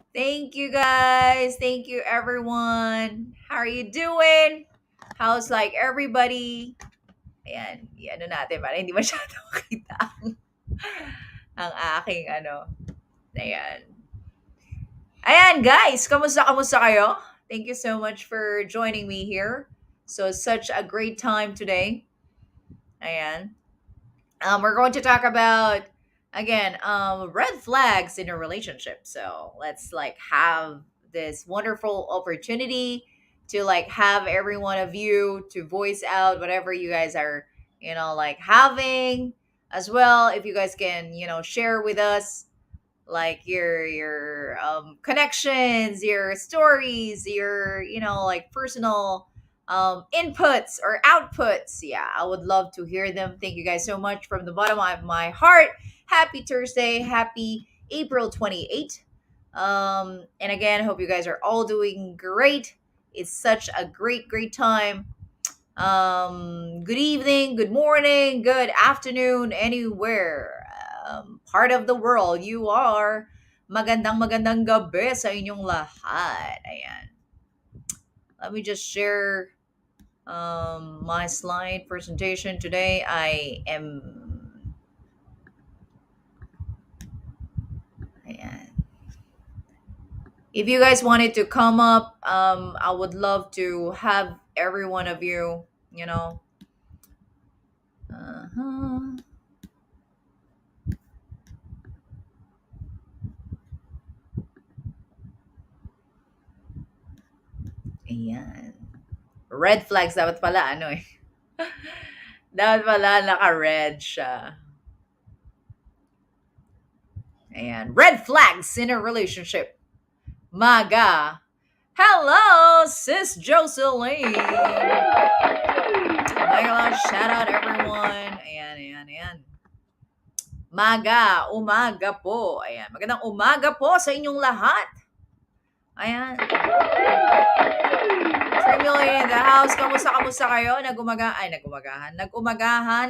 Thank you guys. Thank you everyone. How are you doing? How's like everybody? Ayan, ano natin para hindi masyado makita ang aking Ayan. Ayan guys, kamusta kayo? Thank you so much for joining me here. So such a great time today. Ayan. We're going to talk about again red flags in a relationship. So let's like have this wonderful opportunity to like have every one of you to voice out whatever you guys are like having as well. If you guys can share with us like your connections, your stories, your like personal inputs or outputs. Yeah, I would love to hear them. Thank you guys so much from the bottom of my heart. Happy Thursday, happy April 28th. And again, hope you guys are all doing great. It's such a great time. Good evening, good morning, good afternoon, anywhere part of the world you are. Magandang gabi sa inyong lahat. Ayan. Let me just share my slide presentation today. Ayan. If you guys wanted to come up, I would love to have every one of you, you know. Uh-huh. Ayan. Red flags dapat pala ano eh. Dapat pala naka-red siya. Ayan. Red flags in a relationship. Maga. Hello, sis Jocelyn. Hello, shout out everyone. Ayan. Maga, umaga po. Ayan. Magandang umaga po sa inyong lahat. Ayan. 3 million in the house. Kamusta kayo? Nag-umagahan,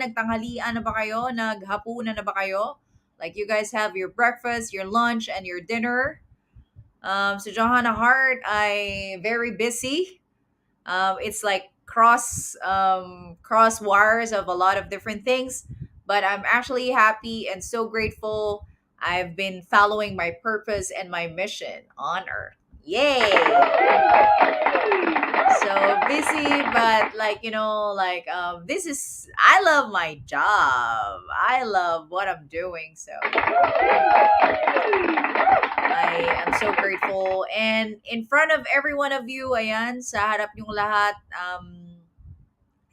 nagtanghalian na ba kayo? Naghapunan na ba kayo? Like you guys have your breakfast, your lunch, and your dinner. So Johanna Hart, I very busy. It's like cross wires of a lot of different things, but I'm actually happy and so grateful. I've been following my purpose and my mission on earth. Yay! So busy, but like this is I love my job. I love what I'm doing. So I am so grateful. And in front of every one of you, ayan, sa harap niyong lahat,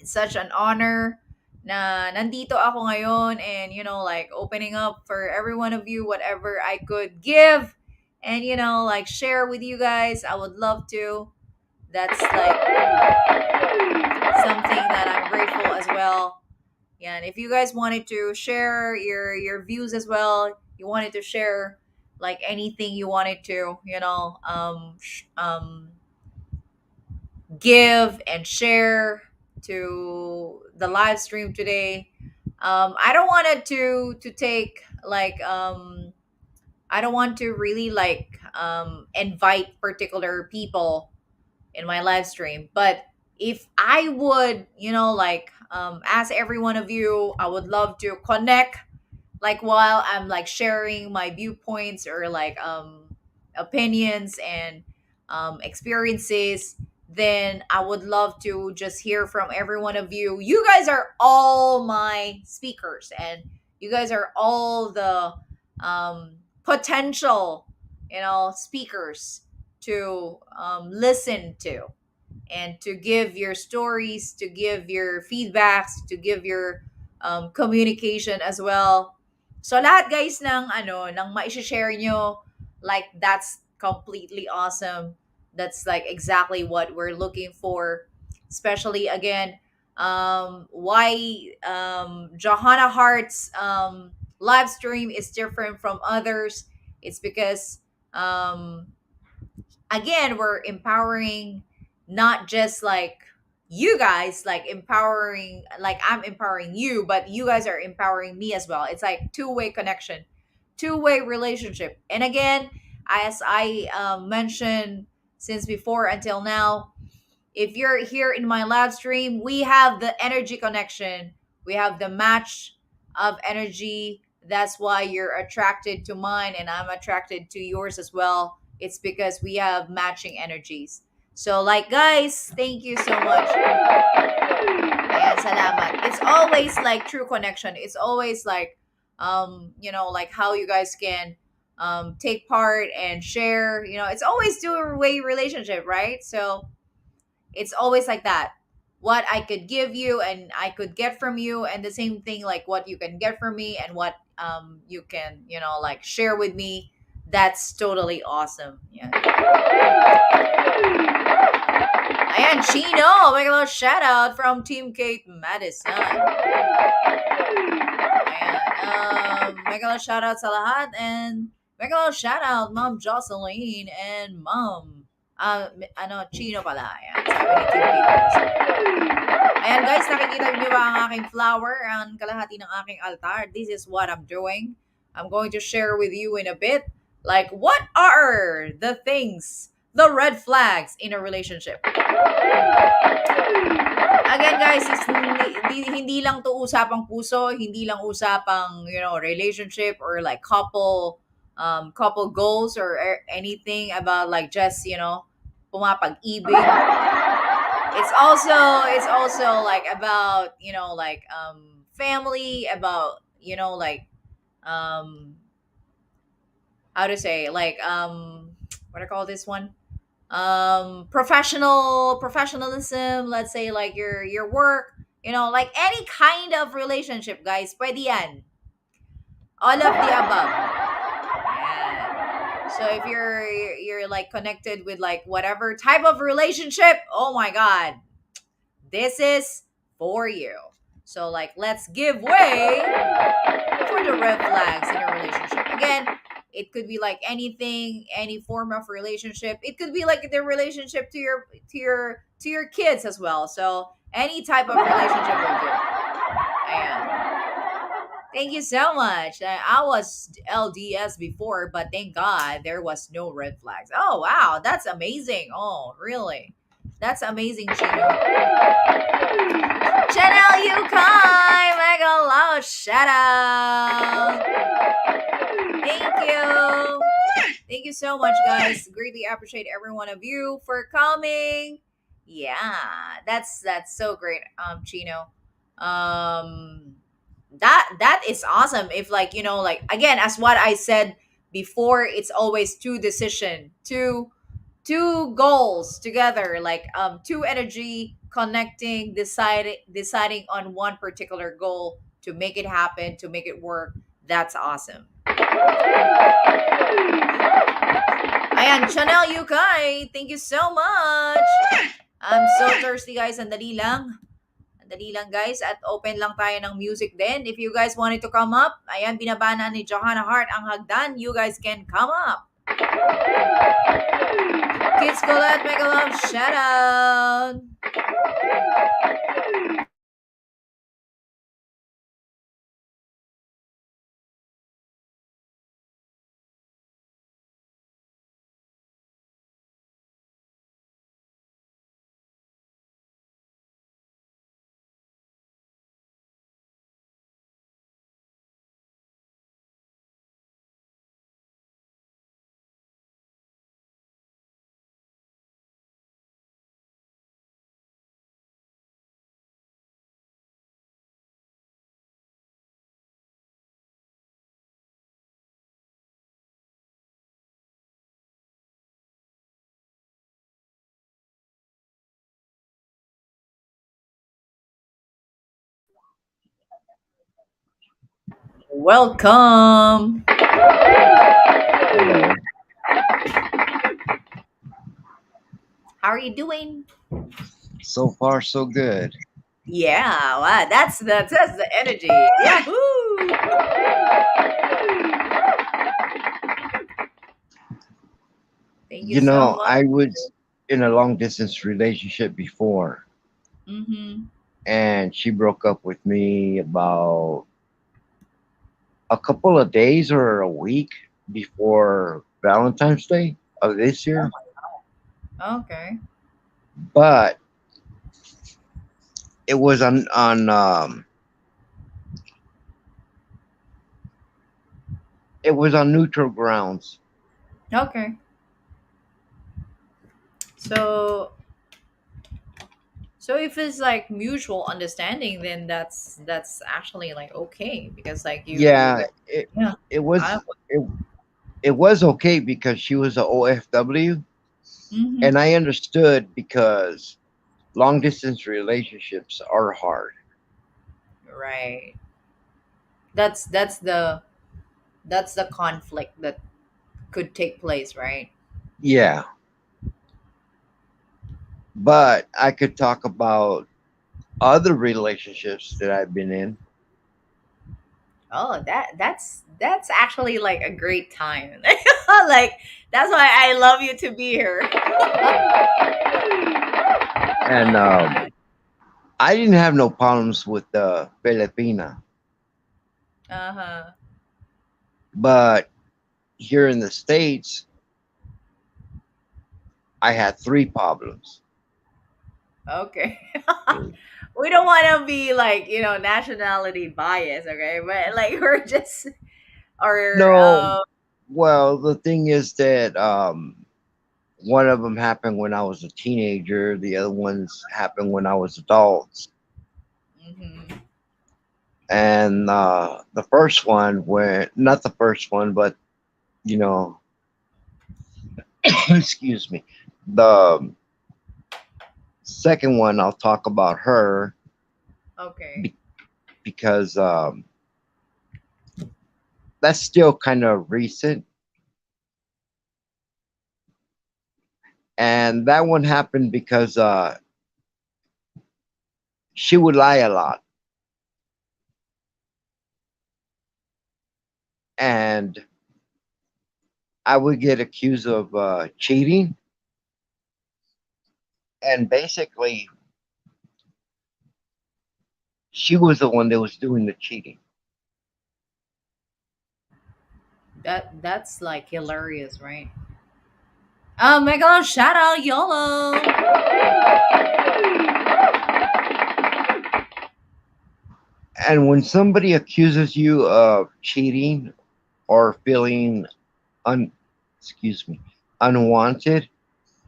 it's such an honor na nandito ako ngayon and, like opening up for every one of you, whatever I could give and, like share with you guys. I would love to. That's like something that I'm grateful as well. Yeah, and if you guys wanted to share your views as well, you wanted to share like anything you wanted to, give and share to the live stream today. I don't want it to take like I don't want to really like invite particular people in my live stream, but if I would, like ask every one of you, I would love to connect like while I'm like sharing my viewpoints or like opinions and experiences, then I would love to just hear from every one of you. You guys are all my speakers and you guys are all the potential speakers to listen to and to give your stories, to give your feedbacks, to give your communication as well. So lahat guys ng mai-share nyo, like that's completely awesome. That's like exactly what we're looking for. Especially again, why Johanna Hart's live stream is different from others. It's because again we're empowering not just like you guys like empowering like I'm empowering you, but you guys are empowering me as well. It's like two-way connection, two-way relationship. And again, as I mentioned since before until now, if you're here in my live stream, we have the energy connection. We have the match of energy. That's why you're attracted to mine and I'm attracted to yours as well. It's because we have matching energies. So like guys, thank you so much. Ayan, salamat. It's always like true connection. It's always like like how you guys can take part and share, it's always two-way relationship, right? So it's always like that. What I could give you and I could get from you, and the same thing like what you can get from me and what you can, like share with me. That's totally awesome. Yeah. Ayan, Chino, make a little shout out from Team Kate Madison. Ayan, make a little shout out sa lahat, and make a little shout out Mom Jocelyn and Mom Chino pala. Ayan, sabi ni Team Kate Madison. Ayan guys, nakikita niyo ba ang aking flower, ang kalahati ng aking altar? This is what I'm doing. I'm going to share with you in a bit, like what are the things, the red flags in a relationship. Again guys, hindi lang to usapang puso, hindi lang usapang, relationship or like couple goals or anything about like just, pumapag-ibig. It's also like about, like family, about, like um how to say, like what I call this one, professionalism, let's say like your work, like any kind of relationship guys, pwede yan, all of the above. Yeah. So if you're like connected with like whatever type of relationship, oh my god, this is for you. So like let's give way for the red flags in a relationship. Again, it could be like anything, any form of relationship. It could be like the relationship to your kids as well. So any type of relationship will do. Ayan. Thank you so much. I was LDS before, but thank God there was no red flags. Oh wow, that's amazing. Oh really? That's amazing, Chino. Chanel Yukon, mega loud shout out. Thank you. Thank you so much, guys. Greatly appreciate every one of you for coming. Yeah, that's so great, Chino. Um, that is awesome. If like like again, as what I said before, it's always two goals together, like two energy connecting, deciding on one particular goal to make it happen, to make it work. That's awesome. Ayan, Chanel Yukay, thank you so much. I'm so thirsty guys, andali lang. Andali lang guys, at open lang tayo ng music din. If you guys wanted to come up, ayan, binabana ni Johanna Hart ang hagdan. You guys can come up. Kids Colette, make a love shout out. Welcome. Hello. How are you doing? So far, so good. Yeah, wow, that's the energy. Yahoo! Thank you so much. I was in a long distance relationship before, Mm-hmm. and she broke up with me about a couple of days or a week before Valentine's Day of this Oh year, my, okay. but it was it was on neutral grounds. Okay. So so if it's like mutual understanding, then that's actually like okay because like you Yeah, yeah. it I was it, it was okay because she was a OFW, mm-hmm. and I understood because long distance relationships are hard. Right. That's that's the conflict that could take place, right? Yeah, but I could talk about other relationships that I've been in. Oh, that's actually like a great time. Like that's why I love you to be here. And I didn't have no problems with the Filipina, Uh-huh. but here in the States, I had three problems. Okay. We don't want to be like, nationality bias, okay? But like we're just or No, well, the thing is that one of them happened when I was a teenager. The other ones happened when I was adults. mhm. And the first one, where not the first one, but you know, excuse me, the second one, I'll talk about her Okay. be- because that's still kind of recent. And that one happened because she would lie a lot, and I would get accused of cheating. And basically, she was the one that was doing the cheating. That's like hilarious, right? Oh my gosh, shout out YOLO. And when somebody accuses you of cheating or feeling un, excuse me, unwanted,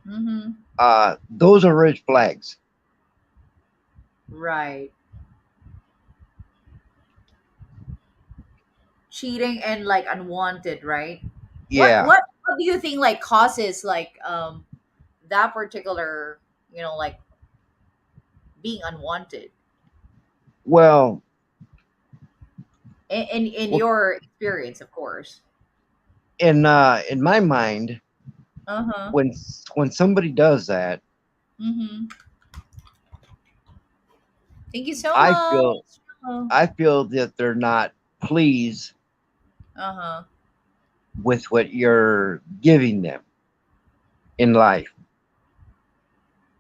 Mm-hmm. those are red flags. Right. Cheating and like unwanted, right? What Yeah. what what do you think like causes like that particular, like being unwanted Well, in well, your experience, of course. in my mind, Uh-huh. when somebody does that, Mm-hmm. Thank you so I much. feel I feel that they're not pleased Uh-huh. with what you're giving them in life,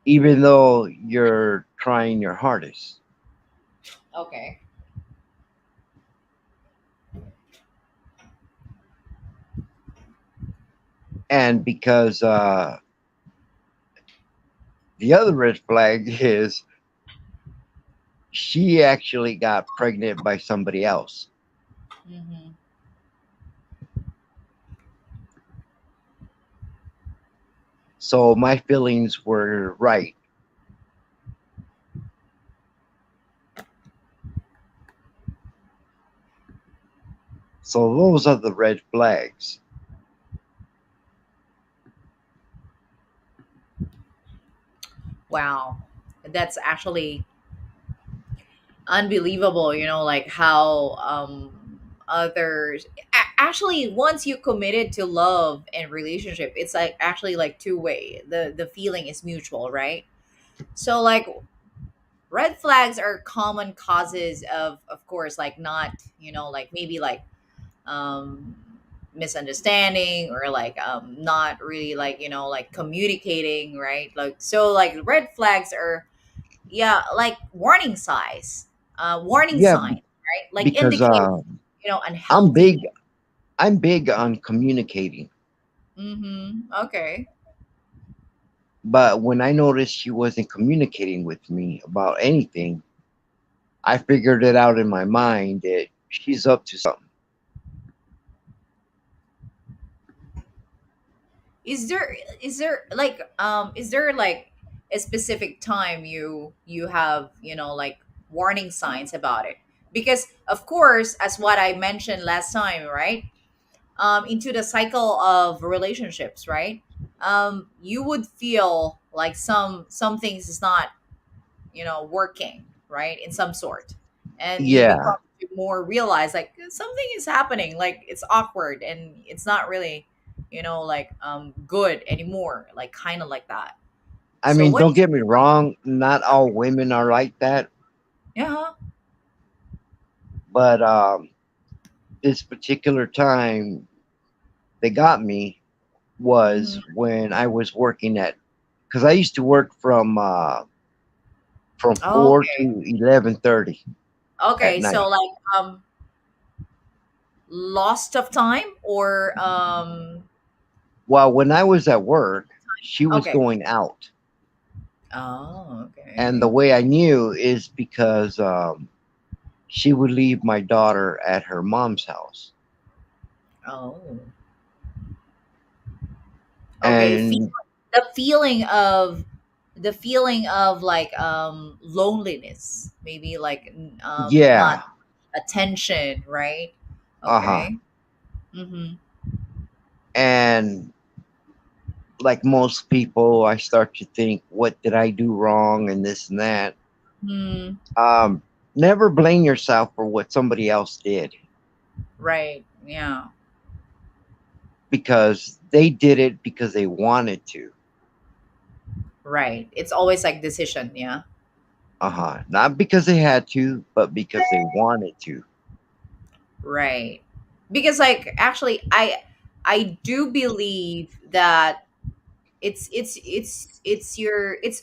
even though you're trying your hardest. Okay. And because the other red flag is she actually got pregnant by somebody else. Mm-hmm. So my feelings were right. So those are the red flags. Wow. That's actually unbelievable, like how others actually once you committed to love and relationship, it's like actually like two-way. The feeling is mutual, right? So like red flags are common causes of course like not, like maybe like um misunderstanding or like not really like like communicating, right? Like so like red flags are, yeah, like warning Yeah, sign, right? Like because indicate I'm unhealthy. big. I'm big on communicating. Mm-hmm. Okay. But when I noticed she wasn't communicating with me about anything, I figured it out in my mind that she's up to something. Is there like a specific time you have, like, warning signs about it? Because of course, as what I mentioned last time, right? Into the cycle of relationships, right? You would feel like some things is not, working, right, in some sort, and you become Yeah. to more realize like something is happening, like it's awkward and it's not really, like good anymore, like kind of like that. I So mean, what? don't get me wrong, not all women are like that, Yeah. but this particular time they got me Hmm. was when I was working at, because I used to work from 4 Okay. to 11:30 at Okay, night. so like lost of time or Well, when I was at work, she was okay. going out. Oh, And the okay. way I knew is because she would leave my daughter at her mom's house. Oh, okay. And The feeling of like loneliness, maybe like not yeah, attention, right? uh huh. Okay. Mm-hmm. And like most people, I start to think, what did I do wrong and this and that. Hmm. Um, Never blame yourself for what somebody else did Right. Yeah. because they did it because they wanted to. Right, it's always like decision. Yeah. Uh huh. Not because they had to, but because they wanted to. Right. Because like actually I do believe that it's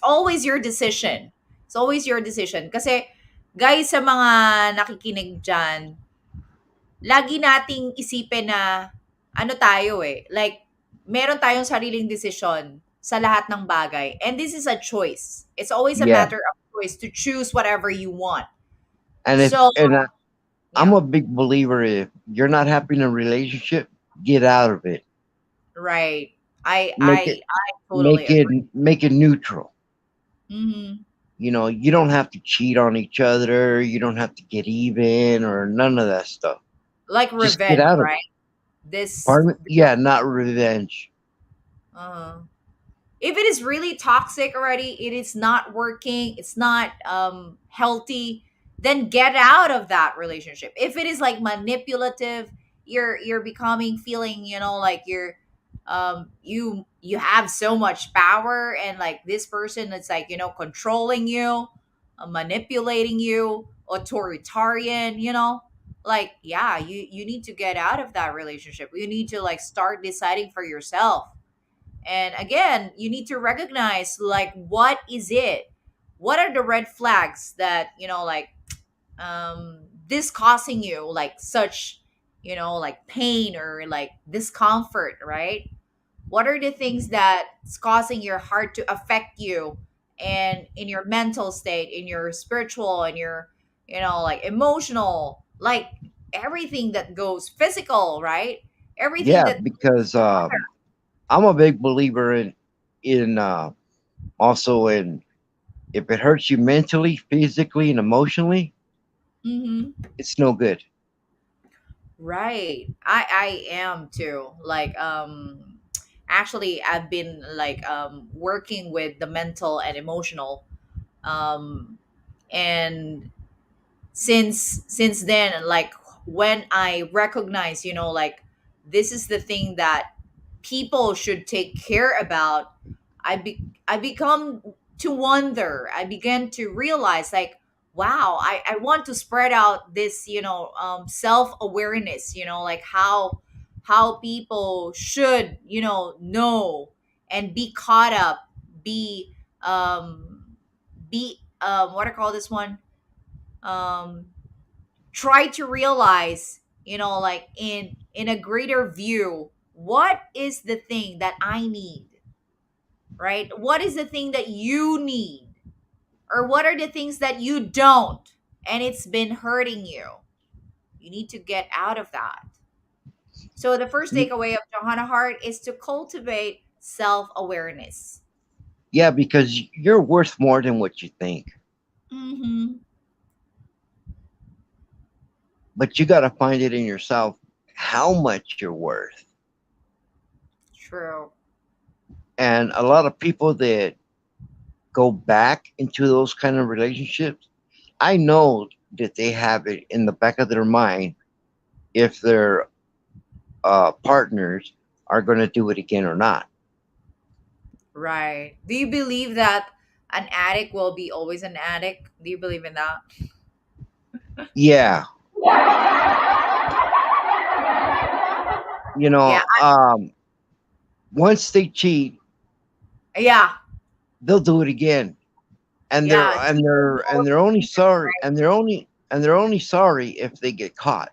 always your decision. It's always your decision. Kasi guys, sa mga nakikinig diyan, lagi nating isipin na ano tayo like meron tayong sariling desisyon sa lahat ng bagay. And this is a choice. It's always a Yeah. matter of choice to choose whatever you want. And So, I'm yeah, a big believer, if you're not happy in a relationship, get out of it. right. I Make it I I totally agree. make it neutral. Mhm. You know, you don't have to cheat on each other. You don't have to get even or none of that stuff. Like Just get revenge, out of it. right? This Pardon me? Yeah, not revenge. uh if it is really toxic already, it is not working, it's not healthy, then get out of that relationship. If it is like manipulative, you're becoming feeling, like you're you have so much power, and like this person is like, controlling you, manipulating you, authoritarian, like, yeah, you need to get out of that relationship. You need to like start deciding for yourself. And again, you need to recognize like what is it? What are the red flags that, like this causing you like such, like pain or like discomfort, right? What are the things that's causing your heart to affect you, and in your mental state, in your spiritual, and your, like emotional, like everything that goes physical, right? Everything Yeah, that because I'm a big believer in also in, if it hurts you mentally, physically, and emotionally, Mhm. it's no good. Right. I am too. Like actually I've been like working with the mental and emotional, um and since then, like when I recognize, like this is the thing that people should take care about, I become to wonder. I began to realize like, wow, I want to spread out this, self-awareness, like how people should, know and be caught up, be what I call this one, um try to realize, like in a greater view what is the thing that I need, right? What is the thing that you need? Or what are the things that you don't? And it's been hurting you. You need to get out of that. So the first Y- takeaway of Johanna Hart is to cultivate self-awareness. Yeah, because you're worth more than what you think. Mm-hmm. But you got to find it in yourself how much you're worth. True. And a lot of people that go back into those kind of relationships, I know that they have it in the back of their mind if their partners are going to do it again or not. Right. Do you believe that an addict will be always an addict? Do you believe in that? Yeah, Yeah. once they cheat, Yeah. they'll do it again, and they're Yeah. and Cheating they're will and always they're only be cheating, sorry, right? and they're only sorry if they get caught.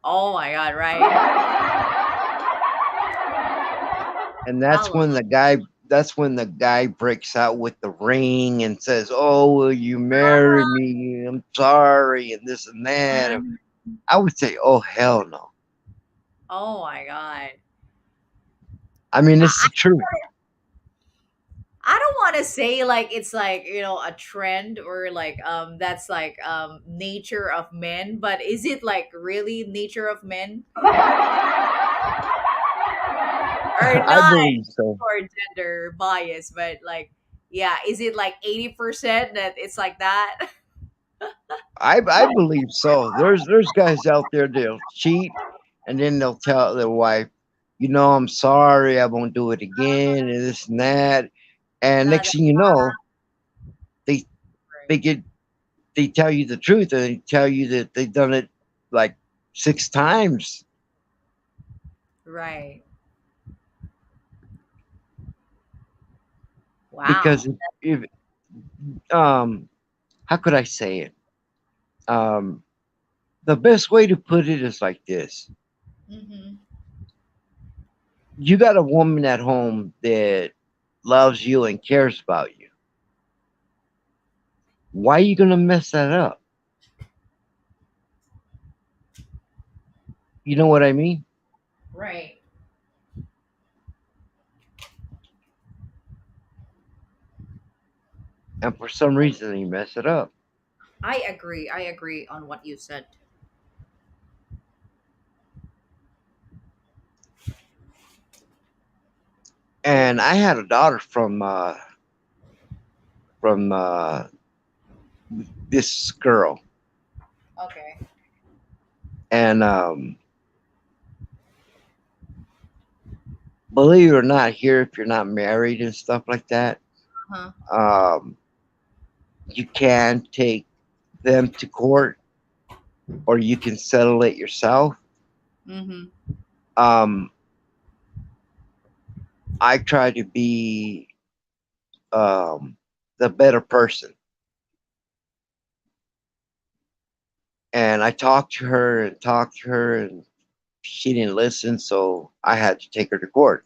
Oh my god, right. And I love that's when the guy breaks out with the ring and says, "Oh, will you marry uh-huh. me? I'm sorry," and this and that. Mhm. I would say, "Oh, hell no." Oh my god. I mean, I, it's the truth. I don't want to say like it's like, a trend or like that's like nature of men, but is it like really nature of men or I not believe so. for gender bias, but like yeah, is it like 80% that it's like that? I believe so. There's guys out there that'll cheat, and then they'll tell their wife, "I'm sorry, I won't do it again," and this and that. And Da, next da, thing you know, they they get they tell you the truth, and they tell you that they've done it like 6 times. right. Because Wow. if how could I say it? Um, the best way to put it is like this: Mm-hmm. you got a woman at home that loves you and cares about you. Why are you gonna mess that up? You know what I mean? Right. And for some reason, you mess it up. I agree. I agree on what you said. And I had a daughter from this girl, Okay. and believe it or not, here if you're not married and stuff like that, Uh-huh. um, you can take them to court, or you can settle it yourself. Mm-hmm. Um, I try to be the better person, and I talked to her and talked to her, and she didn't listen, so I had to take her to court,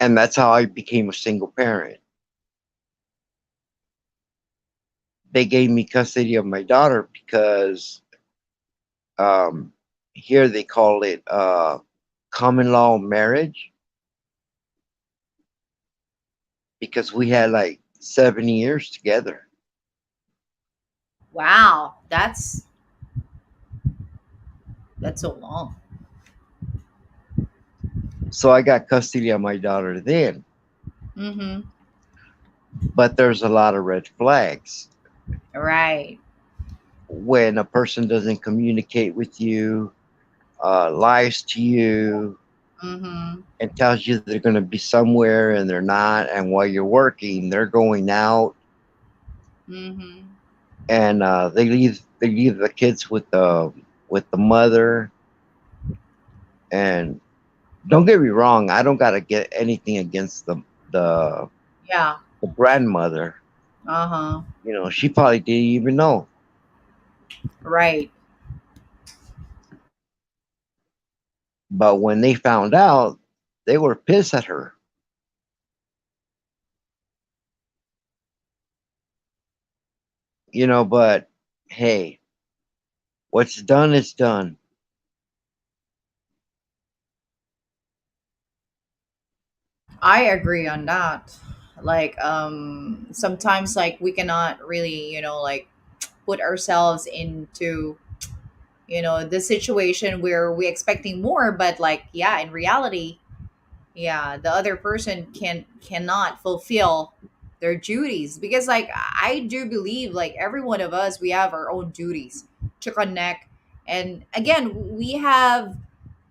and that's how I became a single parent. They gave me custody of my daughter because um, here they call it common law marriage, because we had like 7 years together. Wow. That's so long. So I got custody of my daughter then, Mm-hmm. but there's a lot of red flags Right. when a person doesn't communicate with you, lies to you, Mm-hmm. and tells you they're going to be somewhere and they're not, and while you're working, they're going out, Mm-hmm. and they leave the kids with the mother. And don't get me wrong, I don't gotta get anything against the Yeah. the grandmother. Uh-huh. She probably didn't even know. Right. But when they found out, they were pissed at her, but hey, what's done is done. I agree on that. Like sometimes like we cannot really, like put ourselves into, the situation where we're expecting more, but like yeah, in reality, yeah, the other person cannot fulfill their duties, because like I do believe like every one of us, we have our own duties to connect. And again, we have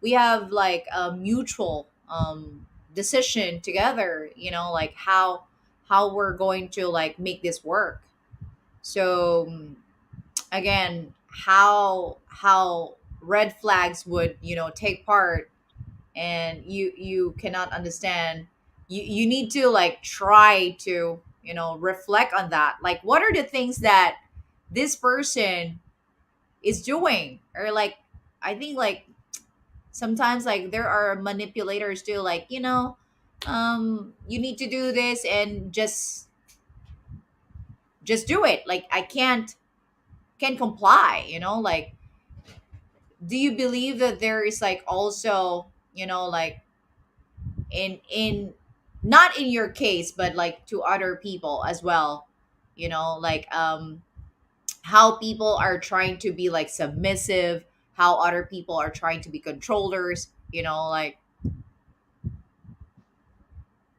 like a mutual decision together, like how we're going to like make this work. So again, how red flags would, take part, and you cannot understand. You need to like try to, reflect on that, like what are the things that this person is doing, or like I think like sometimes like there are manipulators too, like you need to do this and just do it, like I can't comply, like do you believe that there is like also, like in not in your case, but like to other people as well, like how people are trying to be like submissive, how other people are trying to be controllers, like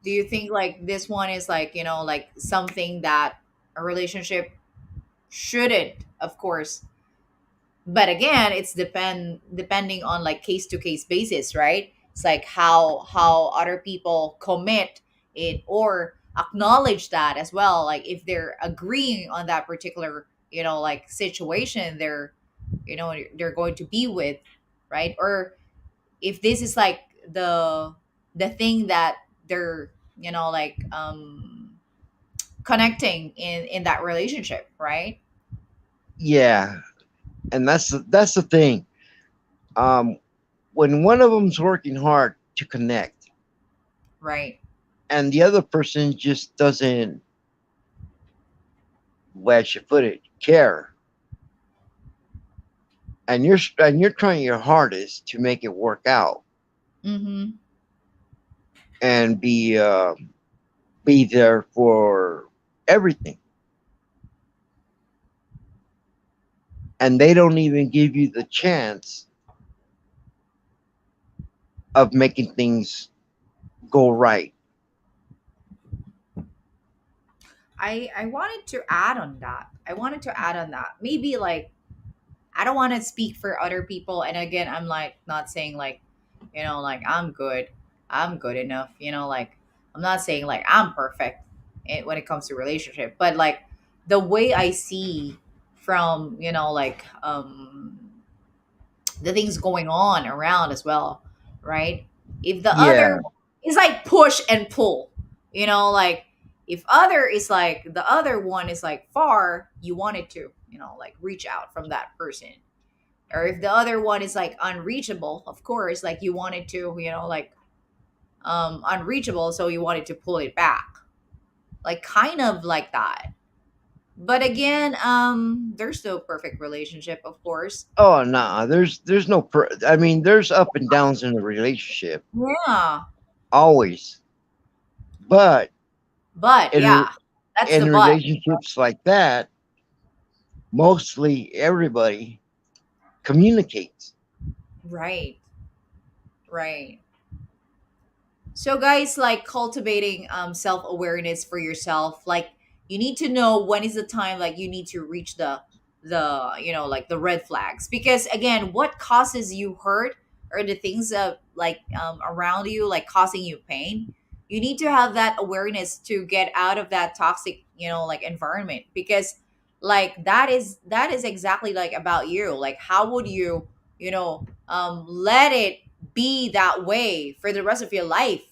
do you think like this one is like, like something that a relationship shouldn't, of course, but again it's depending on like case to case basis, right? It's like how other people commit it or acknowledge that as well, like if they're agreeing on that particular, like situation they're going to be with, right? Or if this is like the thing that they're, like connecting in that relationship, right? Yeah, and that's the thing. Um, when one of them's working hard to connect, Right. and the other person just doesn't, where I should put it, care, and you're trying your hardest to make it work out Mm-hmm. and be there for everything, and they don't even give you the chance of making things go right. I wanted to add on that. I wanted to add on that. Maybe like I don't want to speak for other people, and again, I'm like not saying like, like I'm good enough. Like I'm not saying like I'm perfect when it comes to relationship, but like the way I see from, like the things going on around as well, right? If the Yeah, other is like push and pull, like if other is like the other one is like far, you wanted to, like reach out from that person. Or if the other one is like unreachable, of course, like you wanted to, like unreachable, so you wanted to pull it back. Like kind of like that. But again, there's no perfect relationship, of course. oh nah, there's no I mean, there's up and downs in a relationship, Yeah. always. But But in yeah, that's the in but. relationships like that, mostly everybody communicates. Right. Right. So guys, like cultivating self-awareness for yourself, like you need to know when is the time like you need to reach the like the red flags, because again, what causes you hurt or the things that like around you like causing you pain, you need to have that awareness to get out of that toxic, like environment, because like that is exactly like about you, like how would you, let it be that way for the rest of your life.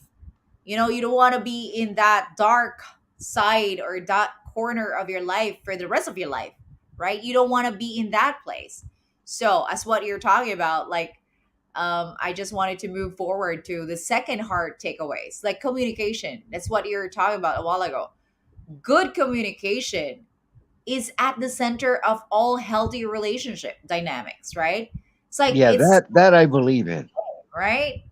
You don't want to be in that dark side or that corner of your life for the rest of your life, right? You don't want to be in that place. So as what you're talking about, like I just wanted to move forward to the second hard takeaways, like communication. That's what you were talking about a while ago. Good communication is at the center of all healthy relationship dynamics, right? It's like Yeah, it's that I believe in. right.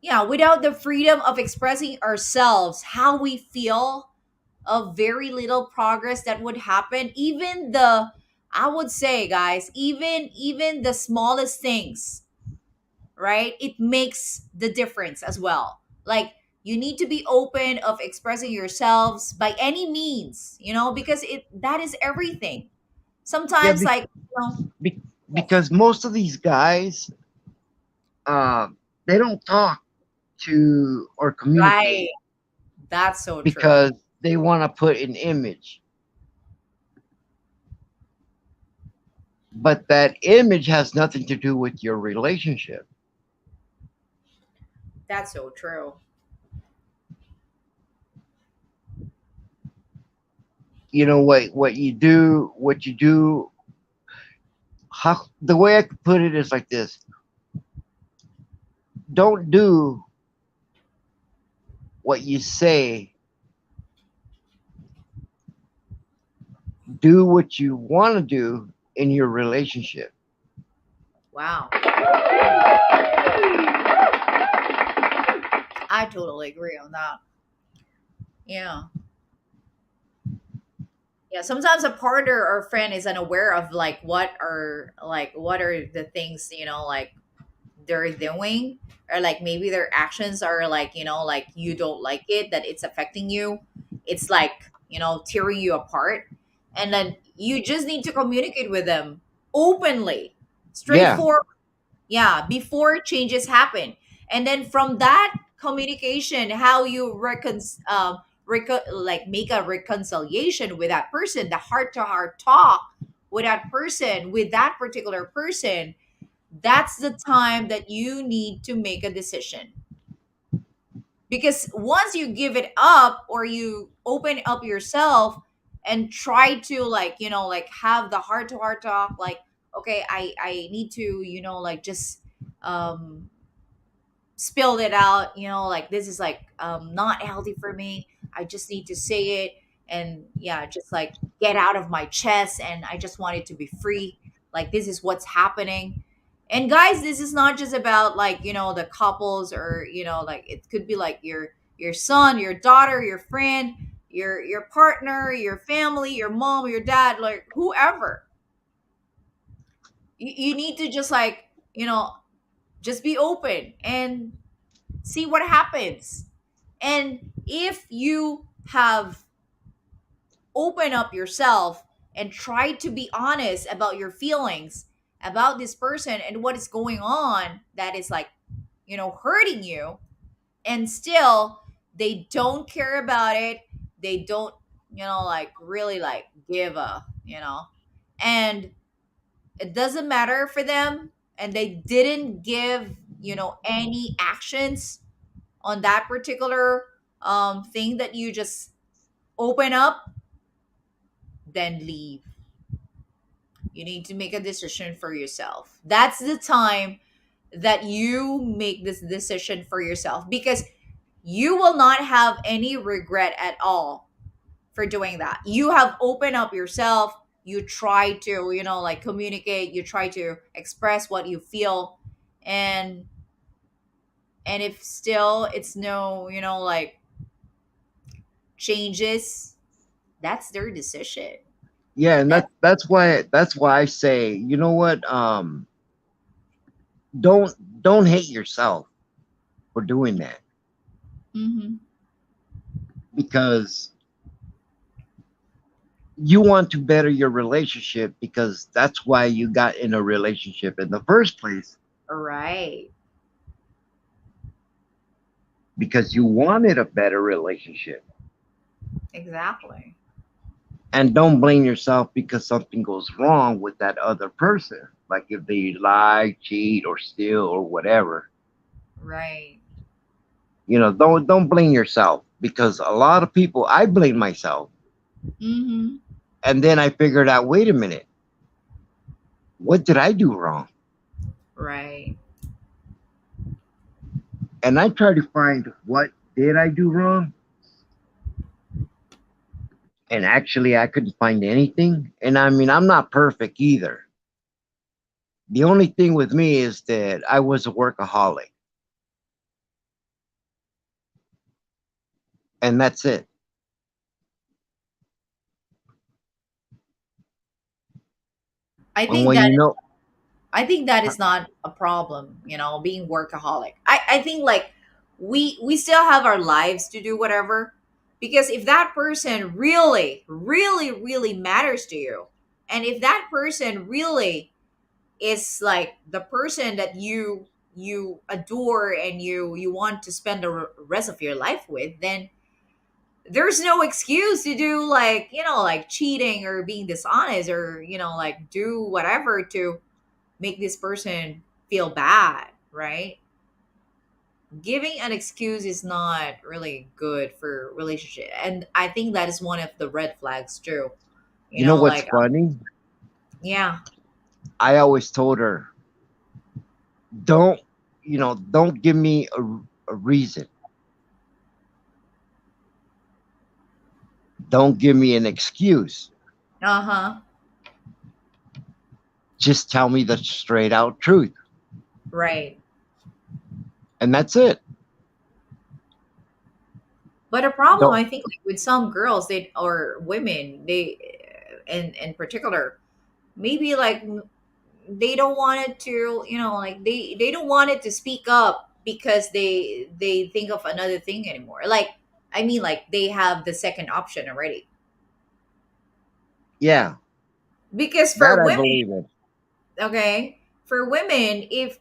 Yeah, without the freedom of expressing ourselves, how we feel, of very little progress that would happen. Even the, I would say, guys, even the smallest things, right? It makes the difference as well. Like, you need to be open of expressing yourselves by any means, because it that is everything. Yeah, Sometimes, like, be, because most of these guys, uh, they don't talk to or right, communicate that's so true. because they want to put an image, but that image has nothing to do with your relationship. That's so true. You know what you do. How the way I could put it is like this: don't do what you say, do what you want to do in your relationship. Wow, I totally agree on that. Yeah. Yeah, sometimes a partner or friend is unaware of like what are the things, like they're doing, or like maybe their actions are like, like you don't like it, that it's affecting you. It's like, tearing you apart. And then you just need to communicate with them openly, Yeah, straightforward. Yeah, before changes happen. And then from that communication, how you like make a reconciliation with that person, the heart to heart talk with that person, with that particular person, that's the time that you need to make a decision. Because once you give it up, or you open up yourself and try to, like, like have the heart to heart talk, like, okay, I need to, like, just um spilled it out, like, this is like not healthy for me. I just need to say it, and yeah, just like get out of my chest, and I just want it to be free. Like, this is what's happening. And guys, this is not just about, like, the couples, or like it could be like your son, your daughter, your friend, your partner, your family, your mom, your dad, like whoever. You need to just, like, just be open and see what happens. And if you have opened up yourself and tried to be honest about your feelings about this person and what is going on, that is like, hurting you, and still they don't care about it, they don't, like really like give a, and it doesn't matter for them, and they didn't give, any actions on that particular thing that you just open up, then leave. You need to make a decision for yourself. That's the time that you make this decision for yourself, because you will not have any regret at all for doing that. You have opened up yourself, you try to, like communicate, you try to express what you feel, and if still it's no, like changes, that's their decision. yeah, and That that's why I say, you know what? Don't hate yourself for doing that, hmm because you want to better your relationship, because that's why you got in a relationship in the first place, right, because you wanted a better relationship. exactly, And don't blame yourself because something goes wrong with that other person, like if they lie, cheat, or steal, or whatever. right. Don't blame yourself, because a lot of people, I blame myself, hmm and then I figured out, wait a minute, what did I do wrong? Right. And I try to find what did I do wrong, and actually I couldn't find anything. And I mean, I'm not perfect either. The only thing with me is that I was a workaholic, and that's it. I And think when that you know, is not a problem, being workaholic. I think like we still have our lives to do whatever, because if that person really, really, really matters to you, and if that person really is like the person that you adore and you want to spend the rest of your life with, then there's no excuse to do like, like cheating or being dishonest, or like do whatever to make this person feel bad, right? Giving an excuse is not really good for relationship, and I think that is one of the red flags too. you know what's Like funny? yeah. I always told her, don't, don't give me a reason. Don't give me an excuse. Uh-huh. Just tell me the straight out truth. Right. And that's it. But a problem, Don't I think, like with some girls, they or women, they, in particular, maybe like they don't want it to, like they don't want it to speak up because they think of another thing anymore. Like, I mean, like they have the second option already. yeah, Because that for I women, believe in. okay, for women, if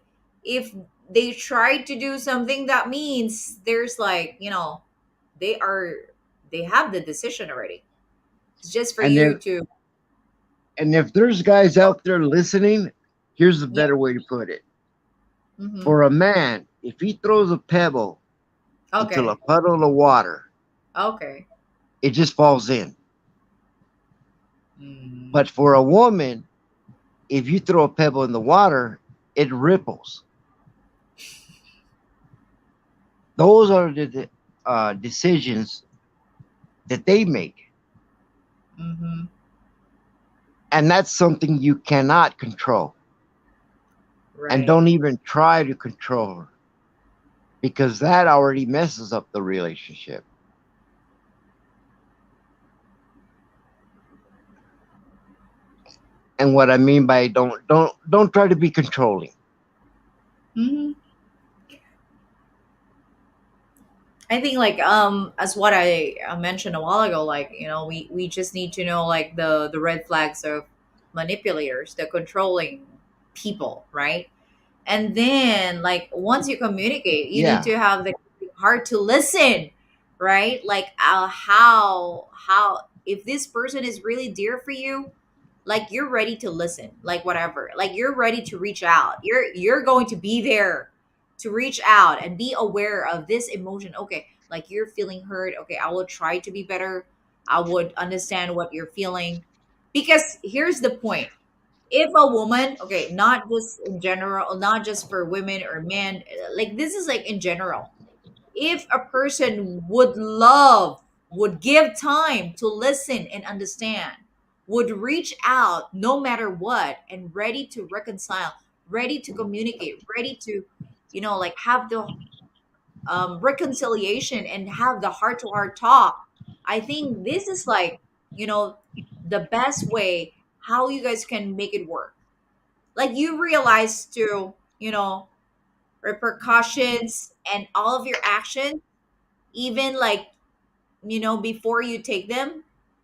they try to do something, that means there's like, they are they have the decision already. It's just for And you if to. there's guys out there listening, here's a Yeah. better way to put it. Mm-hmm. For a man, if he throws a pebble into a Okay. puddle of water, Okay. it just falls in. Mm-hmm. But for a woman, if you throw a pebble in the water, it ripples. Those are the decisions that they make. Mm-hmm. And that's something you cannot control. And Right. don't even try to control, because that already messes up the relationship. And what I mean by don't try to be controlling. Mm-hmm. I think like as what I mentioned a while ago, like we just need to know like the red flags of manipulators, the controlling people, right? And then like once you communicate, you need Yeah. to have the heart to listen, right? Like how if this person is really dear for you, like you're ready to listen, like whatever, like you're ready to reach out, you're going to be there to reach out and be aware of this emotion. Okay, like you're feeling hurt, okay, I will try to be better, I would understand what you're feeling. Because here's the point: if a woman, okay, not just in general, not just for women or men, like this is like in general, if a person would give time to listen and understand, would reach out no matter what, and ready to reconcile, ready to communicate, ready to like have the reconciliation and have the heart to heart talk, I think this is like, you know the best way how you guys can make it work. Like you realize to, repercussions and all of your actions, even like, before you take them,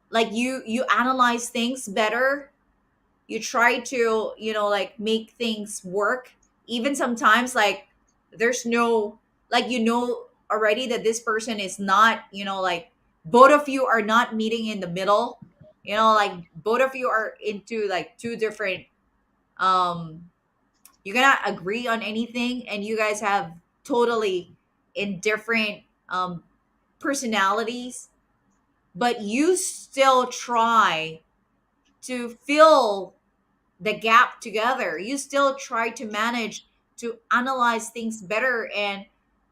like you analyze things better, you try to, like make things work, even sometimes like there's no, like already that this person is not, like both of you are not meeting in the middle, like both of you are into like two different, um you cannot agree on anything, and you guys have totally in different personalities, but you still try to feel the gap together. You still try to manage to analyze things better and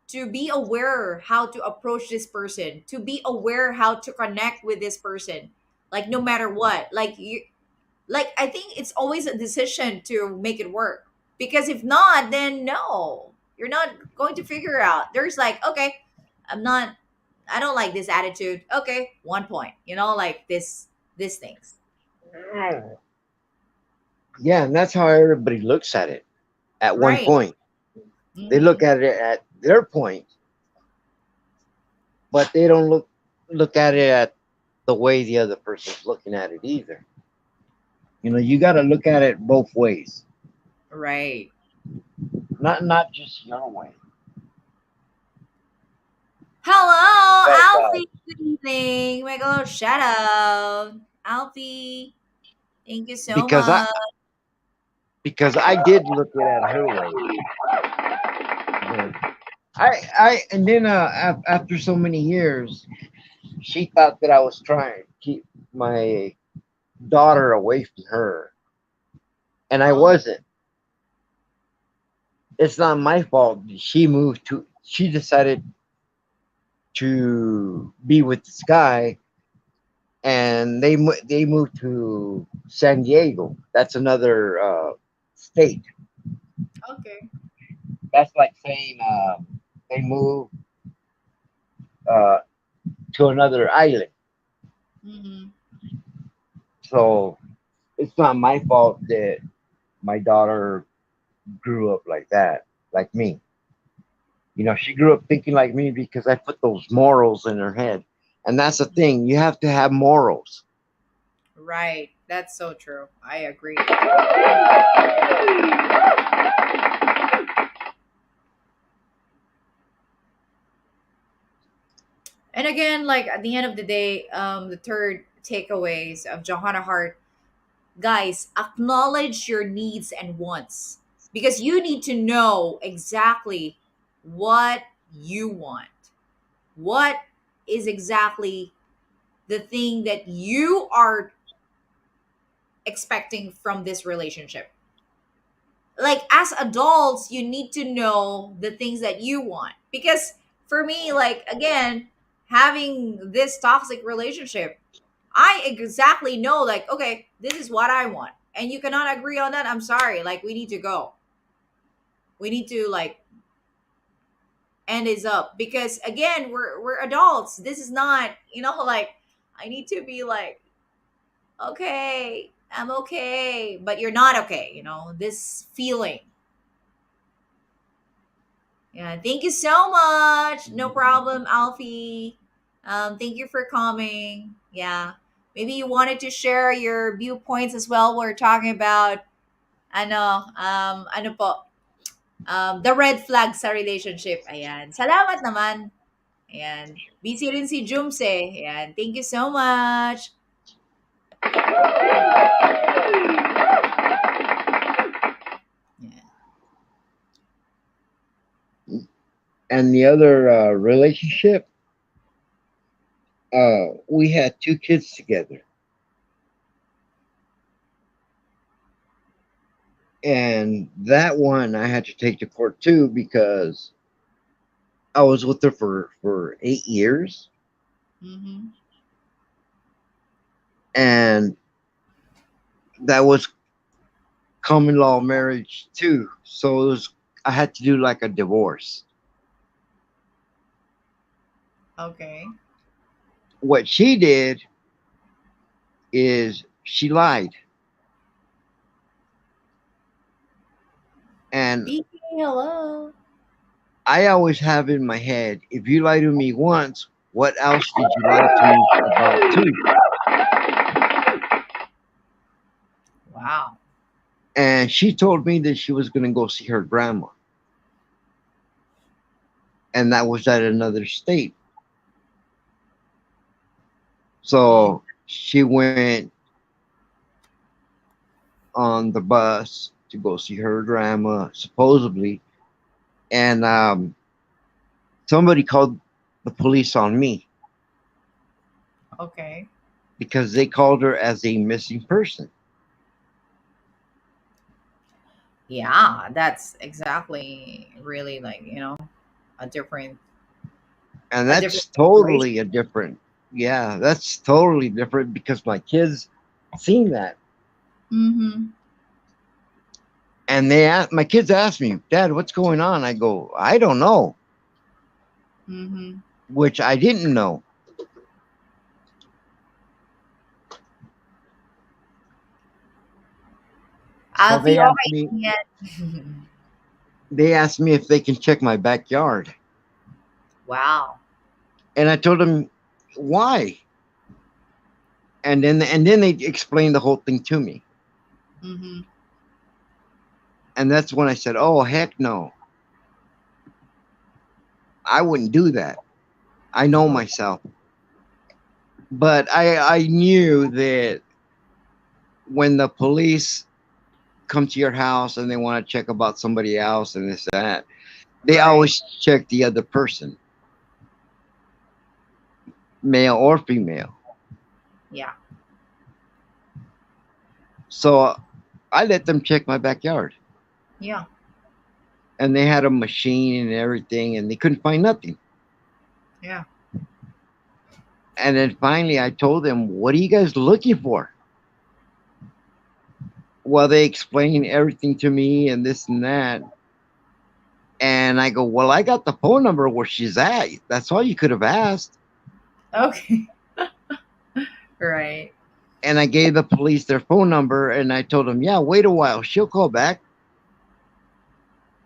to be aware how to approach this person, to be aware how to connect with this person. Like no matter what, like you, like I think it's always a decision to make it work. Because if not, then no, you're not going to figure out. There's like, okay, I'm not, I don't like this attitude. Okay, 1 point. Like this things. Yeah, and that's how everybody looks at it at one Right. point. They look Mm-hmm. at it at their point, but they don't look at it at the way the other person's looking at it either. You got to look at it both ways, Right. not just your way. Hello, Because Alfie. Good evening. Make a little shout out. Alfie, thank you so because I much. because I did look at it her way. But and then after so many years, she thought that I was trying to keep my daughter away from her, and I Oh, wasn't. It's not my fault. She decided to be with this guy, and they moved to San Diego. That's another state. okay. That's like saying they moved uh, to another island. Mm-hmm. So it's not my fault that my daughter grew up like that, like me. She grew up thinking like me because I put those morals in her head. And that's the thing, you have to have morals. Right. That's so true. I agree. And again, like at the end of the day, the third takeaways of Johanna Hart, guys, acknowledge your needs and wants because you need to know exactly what you want. What is exactly the thing that you are expecting from this relationship? Like as adults, you need to know the things that you want. Because for me, like again, having this toxic relationship, I exactly know, like, okay, this is what I want. And you cannot agree on that. I'm sorry. Like, we need to go. We need to like end this up. Because again, we're adults. This is not, like I need to be like, okay, I'm okay. But you're not okay, this feeling. Yeah, thank you so much. No problem, Alfie. Thank you for coming. Yeah. Maybe you wanted to share your viewpoints as well. We're talking about ano po, the red flag sa relationship. Ayan. Salamat naman. Ayan. Busy rin si Jumse. Ayan. Thank you so much. Yeah. And the other relationship, we had two kids together. And that one I had to take to court too because I was with her for 8 years. Mm-hmm. And that was common law marriage too. So I had to do like a divorce. Okay. What she did is she lied. And BK, hello. I always have in my head, if you lie to me once, what else did you lie to me about too? Wow. And she told me that she was going to go see her grandma. And that was at another state. Mm. So she went on the bus to go see her grandma, supposedly. And somebody called the police on me Okay. because they called her as a missing person. Yeah, that's exactly really like, a different And a different that's situation. totally a different, yeah, that's totally different because my kids seen that. Mm-hmm. And my kids asked me, Dad, what's going on? I go, I don't know, Mm-hmm. which I didn't know. So Alfie, okay. Yeah. they asked me if they can check my backyard. Wow. And I told them why. And then they explained the whole thing to me. Mm-hmm. And that's when I said, "Oh heck no. I wouldn't do that. I know myself." But I knew that when the police come to your house and they want to check about somebody else and this that, they Right. always check the other person, male or female. Yeah. So I let them check my backyard. Yeah. And they had a machine and everything and they couldn't find nothing. Yeah. And then finally I told them, "What are you guys looking for?" Well, they explained everything to me and this and that. And I go, "Well, I got the phone number where she's at. That's all you could have asked." Okay. Right. And I gave the police their phone number and I told them, "Yeah, wait a while. She'll call back."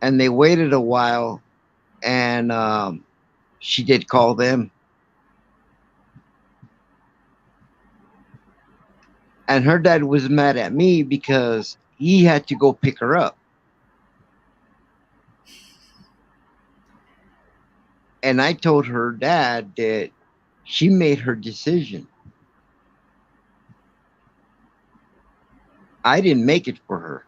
And they waited a while and she did call them. And her dad was mad at me because he had to go pick her up. And I told her dad that she made her decision. I didn't make it for her.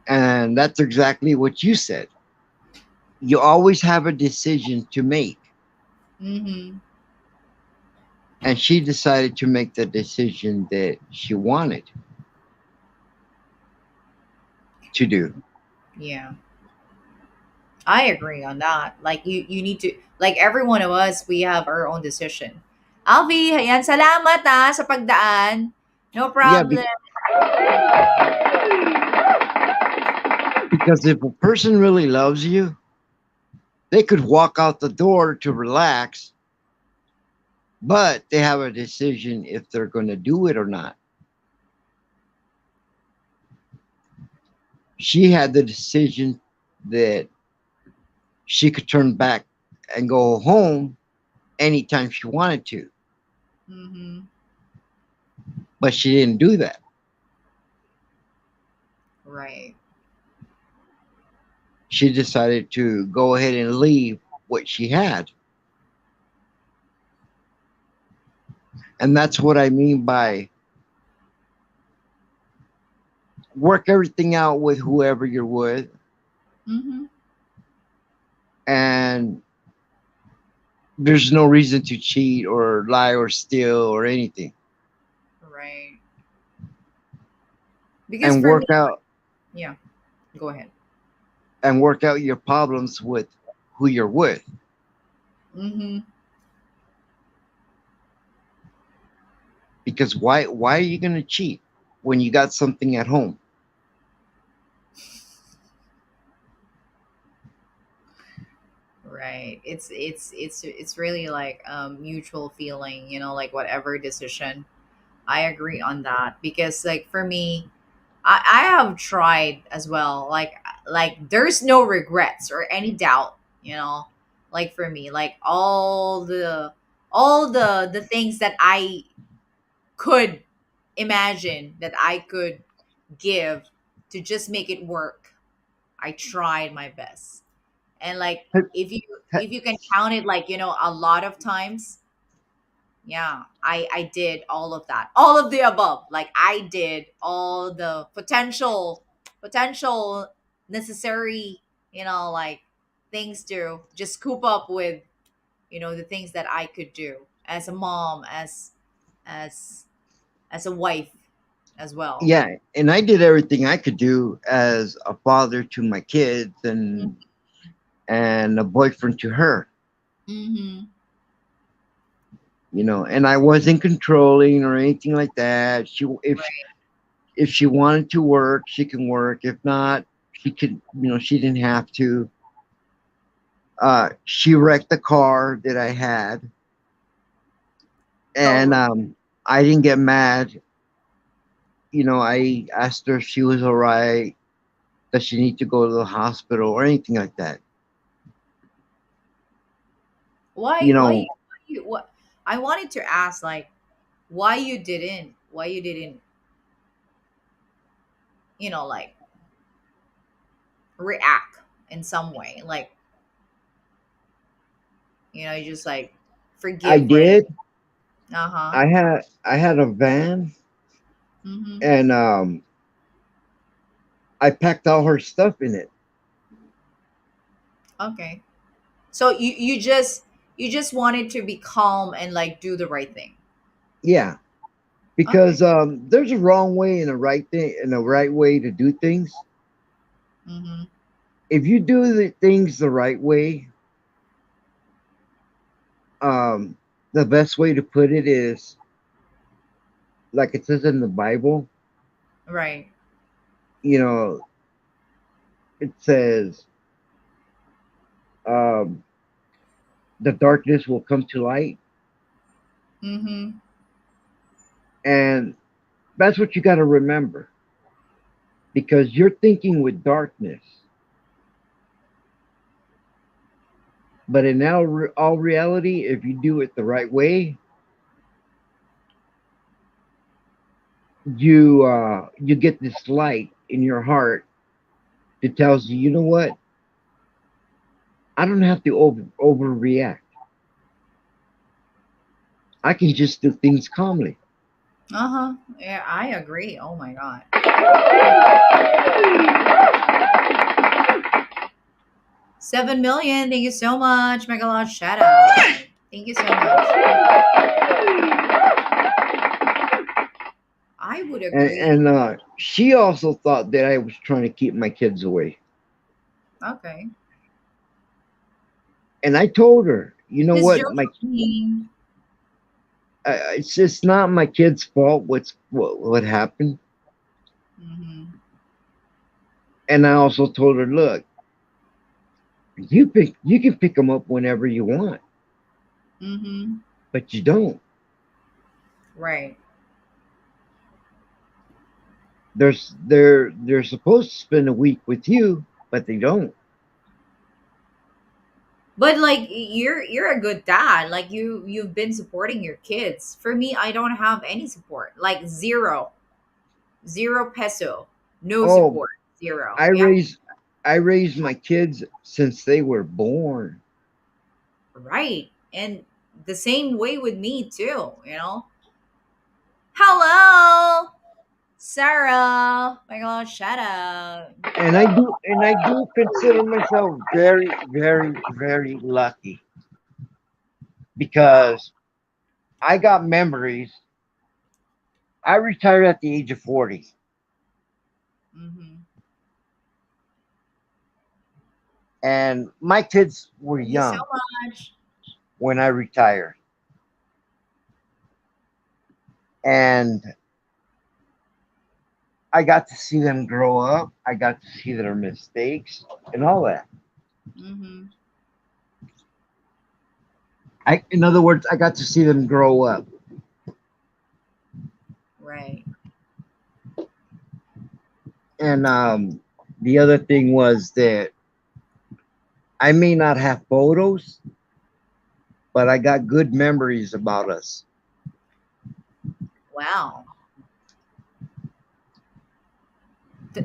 And that's exactly what you said. You always have a decision to make. Mm-hmm. And she decided to make the decision that she wanted to do. Yeah. I agree on that. Like you need to, like every one of us, we have our own decision. Alfie, ayan, salamat sa pagdaan. No Yeah, problem. because if a person really loves you, they could walk out the door to relax, but they have a decision if they're going to do it or not. She had the decision that she could turn back and go home anytime she wanted to, Mm-hmm. but she didn't do that. Right. She decided to go ahead and leave what she had. And that's what I mean by work everything out with whoever you're with Mm-hmm. and there's no reason to cheat or lie or steal or anything Right. Because and for me, yeah, go ahead. work out your problems with who you're with Mm-hmm. because why are you going to cheat when you got something at home? Right. It's really like mutual feeling, like whatever decision. I agree on that because like for me, I have tried as well. Like there's no regrets or any doubt, like for me, like all the things that I could imagine that I could give to just make it work. I tried my best. And like Ha- if you ha- if you can count it like, a lot of times, yeah, I did all of that. All of the above. Like I did all the potential necessary, like things to just coop up with, the things that I could do. as a mom, as as a wife as well. Yeah, and I did everything I could do as a father to my kids and a boyfriend to her, Mm-hmm. and I wasn't controlling or anything like that. Right. If she wanted to work, she can work. If not, she could, she didn't have to. She wrecked the car that I had, and Oh, I didn't get mad. I asked her if she was all right. Does she need to go to the hospital or anything like that? why? You know, Why you? What? I wanted to ask, like, why you didn't, like react in some way, like, you just like I forgive right. did. Uh huh. I had a van, Mm-hmm. and I packed all her stuff in it. Okay. So you just wanted to be calm and like do the right thing. Yeah, because Okay. there's a wrong way and a right thing and a right way to do things. Mm-hmm. If you do the things the right way, um, the best way to put it is like it says in the Bible. Right. You know, it says um, the darkness will come to light, Mm-hmm. and that's what you got to remember because you're thinking with darkness. But in all reality, if you do it the right way, you get this light in your heart that tells you, you know what? I don't have to overreact. I can just do things calmly. Uh-huh. Yeah, I agree. Oh my god. 7 million. Thank you so much. Mega lot shout out. Thank you so much. I would And, agree. and she also thought that I was trying to keep my kids away. Okay. And I told her, you know Just what? My joking. it's just not my kid's fault. What happened? Mm-hmm. And I also told her, look, you can pick them up whenever you want, Mm-hmm. but you don't. Right. They're supposed to spend a week with you, but they don't. But like you're a good dad. Like you've been supporting your kids. For me, I don't have any support. Like zero. 0 peso. No Oh, support. Zero. I Yeah. raised I raised my kids since they were born. Right. And the same way with me too. Hello, Sarah. My God, shout out. And I do consider myself very, very, very lucky Wow. because I got memories. I retired at the age of 40, Mm-hmm. and my kids were Thank you so young much. when I retired. And I got to see them grow up. I got to see their mistakes and all that. Mm-hmm. In other words, I got to see them grow up. Right. And the other thing was that I may not have photos, but I got good memories about us. Wow.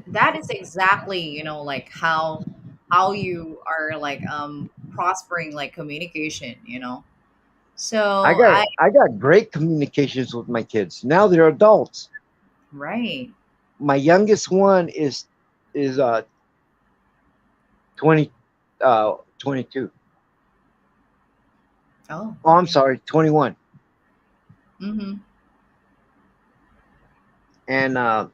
That is exactly like how you are like prospering like communication. So I I got great communications with my kids. Now they're adults. right. My youngest one is 20 22. Oh, Oh, I'm okay. sorry, 21. Mhm. And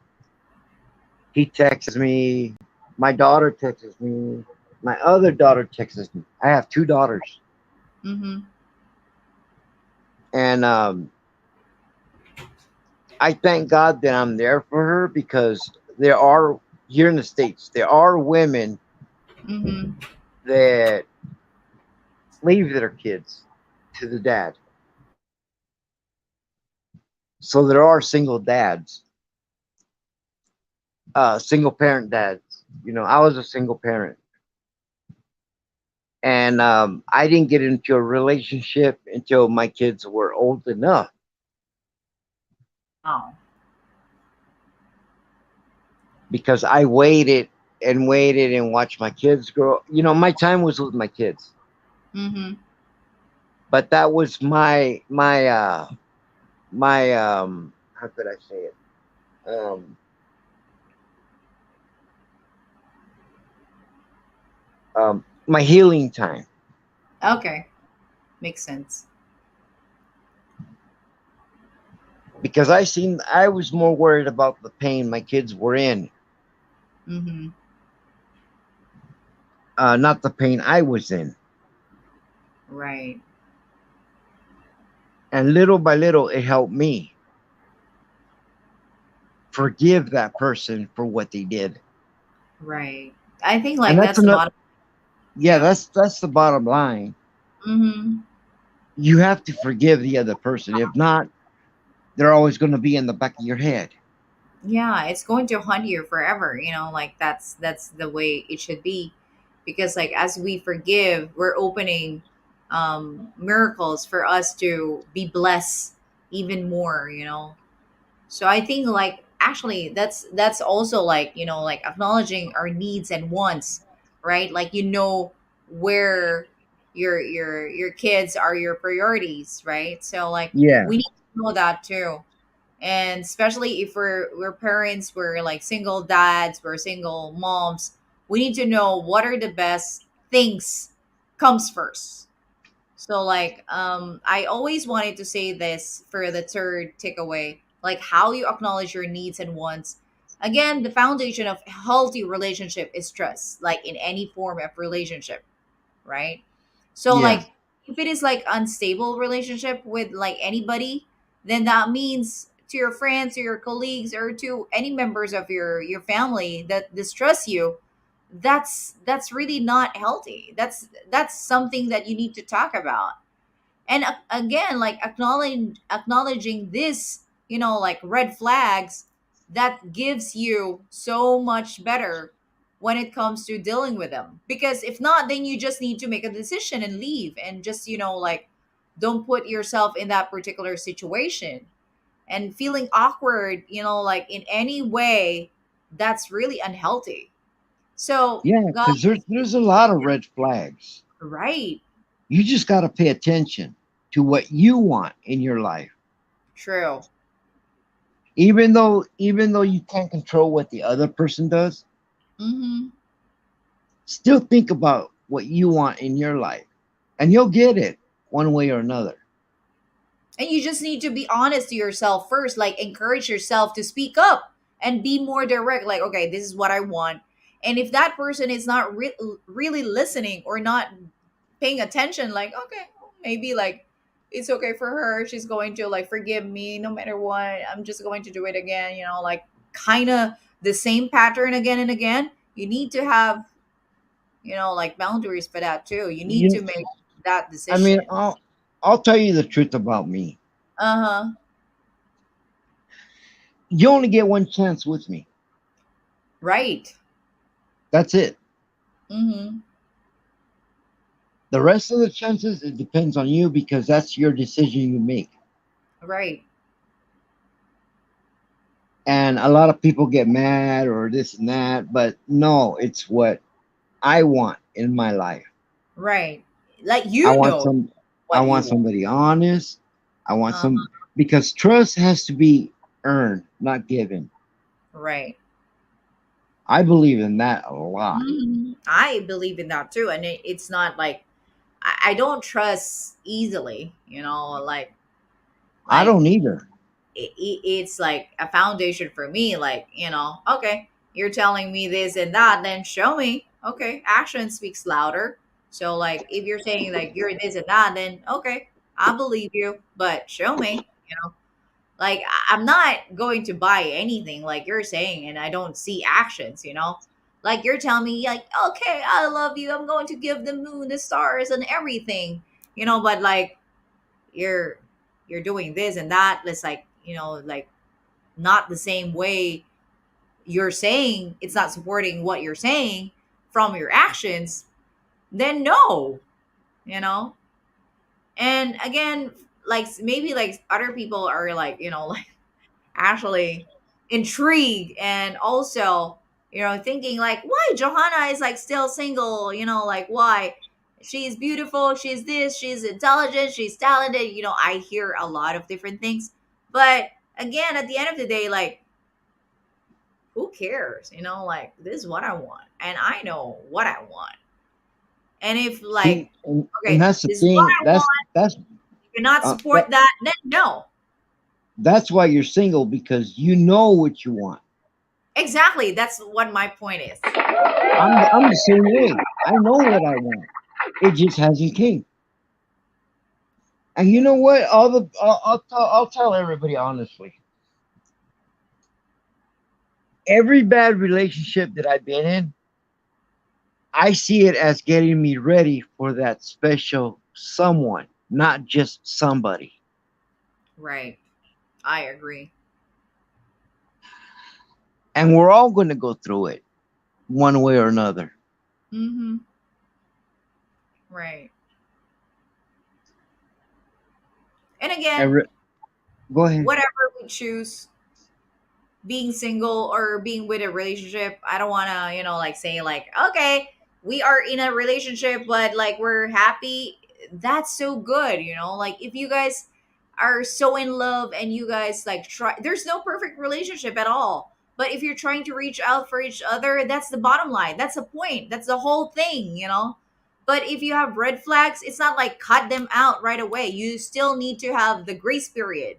he texts me. My daughter texts me. My other daughter texts me. I have two daughters, Mhm. and I thank God that I'm there for her because there are here in the states there are women Mhm. that leave their kids to the dad. So there are single dads, single parent dads. You know, I was a single parent, and I didn't get into a relationship until my kids were old enough Oh. because I waited and waited and watched my kids grow. You know, my time was with my kids, Mhm. but that was my how could I say it? Um, my healing time Okay. Makes sense. because I was more worried about the pain my kids were in, Mhm. not the pain I was in. Right. And little by little, it helped me forgive that person for what they did. Right. I think And like that's that's the another, bottom. yeah, Yeah. that's the bottom line. Mhm. You have to forgive the other person. If not, they're always going to be in the back of your head. Yeah, it's going to haunt you forever, like that's the way it should be. Because like as we forgive, we're opening miracles for us to be blessed even more, So I think like actually that's also like, like acknowledging our needs and wants, right? Like where your kids are your priorities, right? So like Yeah, we need to know that too. And especially if we're parents, we're like single dads, we're single moms, we need to know what are the best things comes first. So like I always wanted to say this for the third takeaway, like how you acknowledge your needs and wants. Again, the foundation of healthy relationship is trust, like in any form of relationship, right? So yeah, like if it is like unstable relationship with like anybody, then that means to your friends, to your colleagues, or to any members of your family that distrust you, that's really not healthy. That's something that you need to talk about. And again, like acknowledging this, like red flags, that gives you so much better when it comes to dealing with them. Because if not, then you just need to make a decision and leave, and just like don't put yourself in that particular situation and feeling awkward, like in any way. That's really unhealthy. So yeah. God. Because there's a lot of red flags. Right. You just got to pay attention to what you want in your life. True. Even though you can't control what the other person does, Mm-hmm. still think about what you want in your life, and you'll get it one way or another. And you just need to be honest to yourself first, like encourage yourself to speak up and be more direct, like, okay, this is what I want. And if that person is not really listening or not paying attention, like, okay, maybe like it's okay for her, she's going to like forgive me no matter what, I'm just going to do it again, like kind of the same pattern again and again. You need to have, like boundaries for that too. You need You, to make that I mean, decision. I'll tell you the truth about me. Uh-huh. You only get one chance with me. Right. That's it. Mm-hmm. The rest of the chances, it depends on you because that's your decision you make. Right. And a lot of people get mad or this and that, but no, it's what I want in my life. Right. Like I you want know some I what you want want. somebody honest. I want Uh, some because trust has to be earned, not given. right. I believe in that a lot. I believe in that too. And it's not like I don't trust easily, like I Like don't either. it's like a foundation for me. Like, okay, you're telling me this and that, then show me. Okay, action speaks louder. So like, if you're saying like you're this and that, then okay, I believe you, but show me. Like I'm not going to buy anything like you're saying, and I don't see actions. Like you're telling me like, okay, I love you, I'm going to give the moon, the stars, and everything. But like you're you're doing this and that. It's like, like not the same way. You're saying it's not supporting what you're saying from your actions, then no. you know and again, like maybe like other people are like, like actually intrigued, and also thinking like, why Johanna is like still single, like why she's beautiful, she's this, she's intelligent, she's talented. I hear a lot of different things, but again, at the end of the day, like, who cares? Like, this is what I want, and I know what I want. And if like, See, and okay, that's the this is what thing. I want, That's you cannot uh, support that that, then no. that's why you're single, because you know what you want. Exactly, that's what my point is. I'm the same way. I know what I want. It just hasn't came. And you know what? I'll tell everybody honestly. Every bad relationship that I've been in, I see it as getting me ready for that special someone, not just somebody. Right. I agree. And we're all going to go through it one way or another. Mm-hmm. Right. And And again, go ahead. whatever we choose, being single or being with a relationship, I don't want to, like say like, okay, we are in a relationship, but like we're happy. That's so good. Like if you guys are so in love and you guys like try, there's no perfect relationship at all. But if you're trying to reach out for each other, that's the bottom line. That's the point. That's the whole thing. But if you have red flags, it's not like cut them out right away. You still need to have the grace period.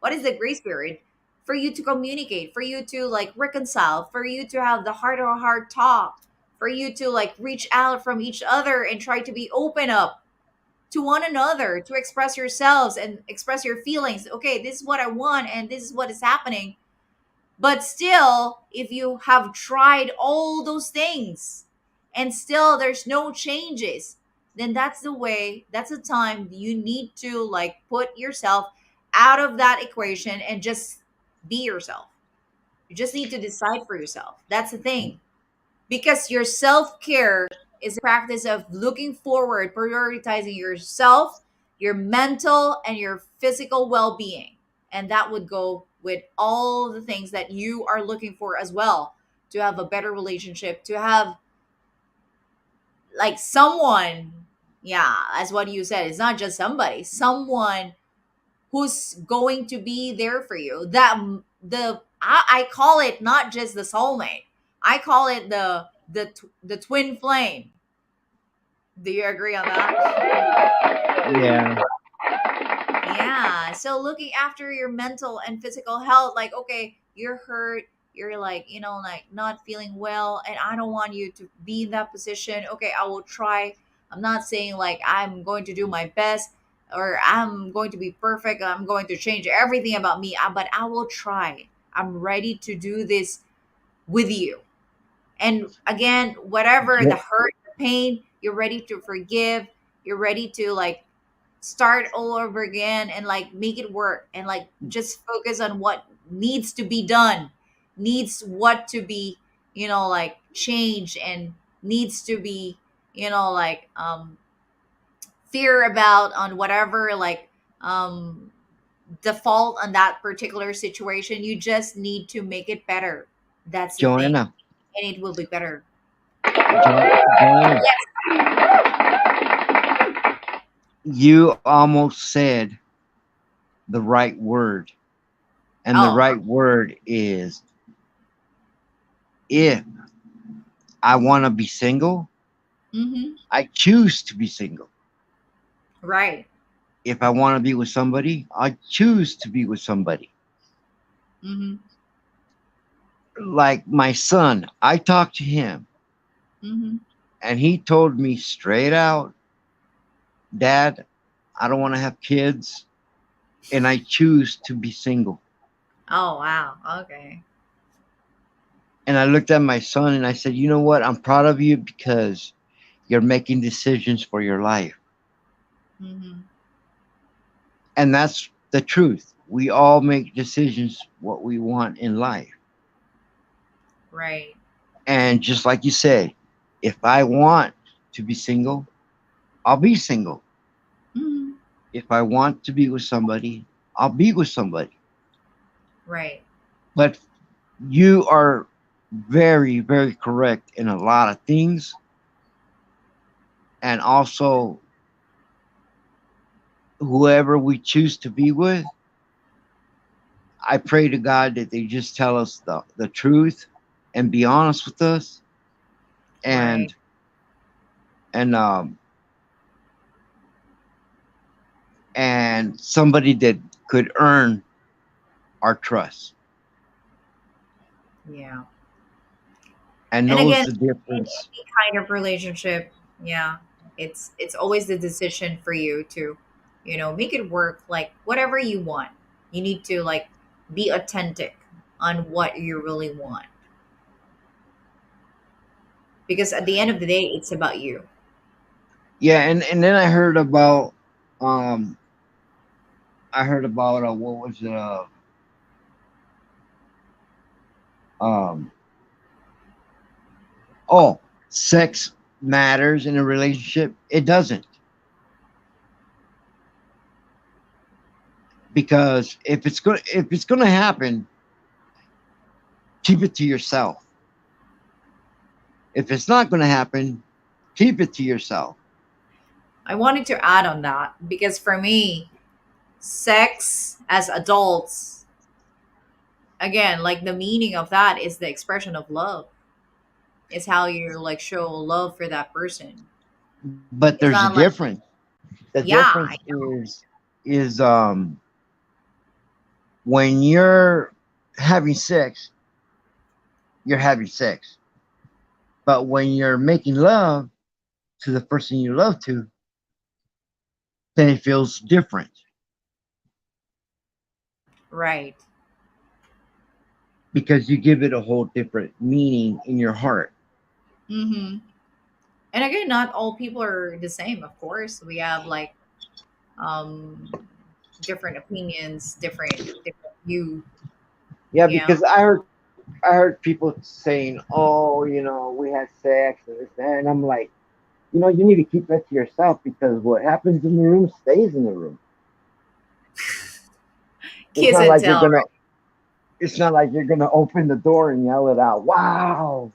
What is the grace period? For you to communicate, for you to like reconcile, for you to have the heart to heart talk, for you to like reach out from each other and try to be open up to one another, to express yourselves and express your feelings. Okay, this is what I want and this is what is happening. But still, if you have tried all those things and still there's no changes, then that's the way, that's the time you need to like put yourself out of that equation and just be yourself. You just need to decide for yourself. That's the thing. Because your self care is a practice of looking forward, prioritizing yourself, your mental, and your physical well being. And that would go with all the things that you are looking for as well, to have a better relationship, to have like someone. Yeah, that's what you said. It's not just somebody, someone who's going to be there for you. I call it not just the soulmate. I call it the twin flame. Do you agree on that? Yeah. Yeah. So looking after your mental and physical health, like, okay, you're hurt, you're like, like not feeling well, and I don't want you to be in that position. Okay, I will try. I'm not saying like I'm going to do my best or I'm going to be perfect. I'm going to change everything about me, but I will try. I'm ready to do this with you. And again, whatever the Jo- hurt, the pain, you're ready to forgive. You're ready to like start all over again and like make it work and like just focus on what needs to be done, needs what to be, like changed, and needs to be, like fear about on whatever like um default on that particular situation. You just need to make it better. That's the thing. Joanna, And it will be better. Joanna, you almost said the right word. And the Oh. right word is, if I want to be single, Mm-hmm. I choose to be single. Right. If I want to be with somebody, I choose to be with somebody. Mm-hmm. Like my son, I talked to him Mm-hmm. and he told me straight out, Dad, I don't want to have kids and I choose to be single. Oh wow. Okay. And I looked at my son and I said, you know what? I'm proud of you because you're making decisions for your life. Mm-hmm. And that's the truth. We all make decisions what we want in life. Right. And just like you said, if I want to be single, I'll be single. Mm-hmm. If I want to be with somebody, I'll be with somebody. Right. But you are very, very correct in a lot of things. And also, whoever we choose to be with, I pray to God that they just tell us the truth and be honest with us Right. and and and somebody that could earn our trust Yeah. and And again, knows the in difference. any kind of relationship, yeah, it's always the decision for you to, make it work like whatever you want. You need to like be authentic on what you really want. Because at the end of the day, it's about you. Yeah, and then um I heard about what was it um oh, sex matters in a relationship. It doesn't, because if it's going to happen, keep it to yourself. If it's not going to happen, keep it to yourself. I wanted to add on that because for me, sex as adults, again, like the meaning of that is the expression of love. It's how you like show love for that person. But It's there's a not like, difference. The yeah, difference is when you're having sex, you're having sex. But when you're making love to the person you love to, then it feels different right. because you give it a whole different meaning in your heart. Mm-hmm. And again, not all people are the same, of course. We have like um different opinions, different view, Yeah, you know. because I heard people saying, "Oh, we had sex and this and that," and I'm like, you need to keep that to yourself because what happens in the room stays in the room. It's Kiss not and like you're tell. gonna. It's not like you're gonna open the door and yell it out, "Wow!"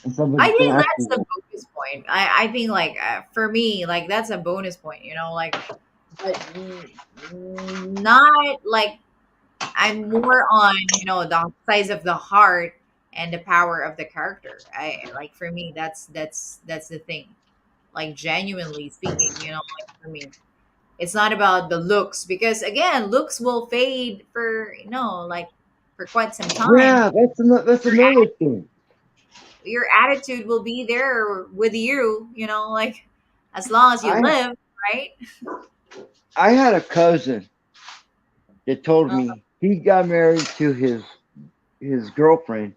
and I somebody's gonna think ask that's the you, bonus point. I think like for me, like that's a bonus point, like, but not like I'm more on, the size of the heart and the power of the character. I like for me that's the thing. Like genuinely speaking, like for me. It's not about the looks because again, looks will fade for, like for quite some time. "Yeah, that's another thing." Your attitude will be there with you, like as long as you I live, right? I had a cousin that told Uh, me he got married to his girlfriend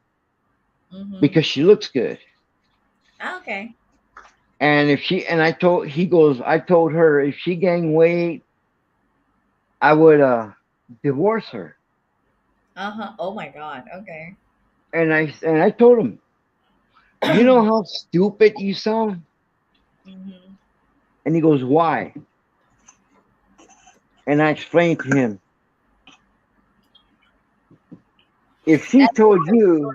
mm-hmm. because she looks good. Okay. And if she and I told he goes, I told her if she gained weight, I would divorce her. Uh-huh. Oh my God. Okay. And I told him, you know how stupid you sound? Mm-hmm. And he goes, why? And I explained to him, if she That's told you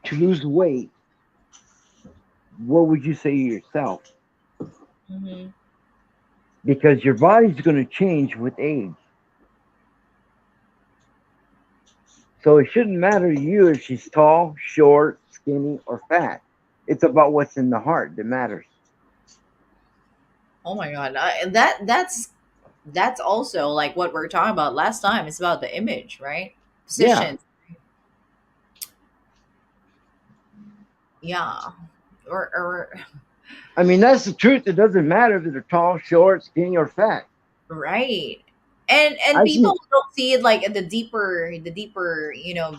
to lose weight, what would you say to yourself? mm-hmm. Because your body's going to change with age. So it shouldn't matter to you if she's tall, short, skinny, or fat. It's about what's in the heart that matters. Oh my god, that's also like what we're talking about last time. It's about the image, right? Yeah. Positions, yeah, or I mean, that's the truth. It doesn't matter if they're tall, short, skinny, or fat. right. And I people see. don't see it like the deeper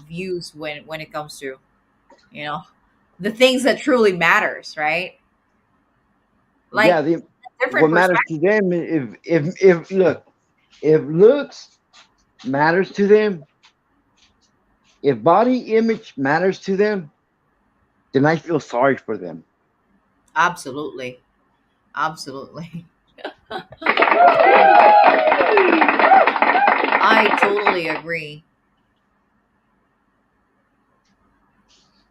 views when it comes to you know the things that truly matters, right? Yeah, Like different what matters perspective. to them, if look, if looks matters to them, if body image matters to them, then I feel sorry for them. Absolutely, absolutely. I totally agree.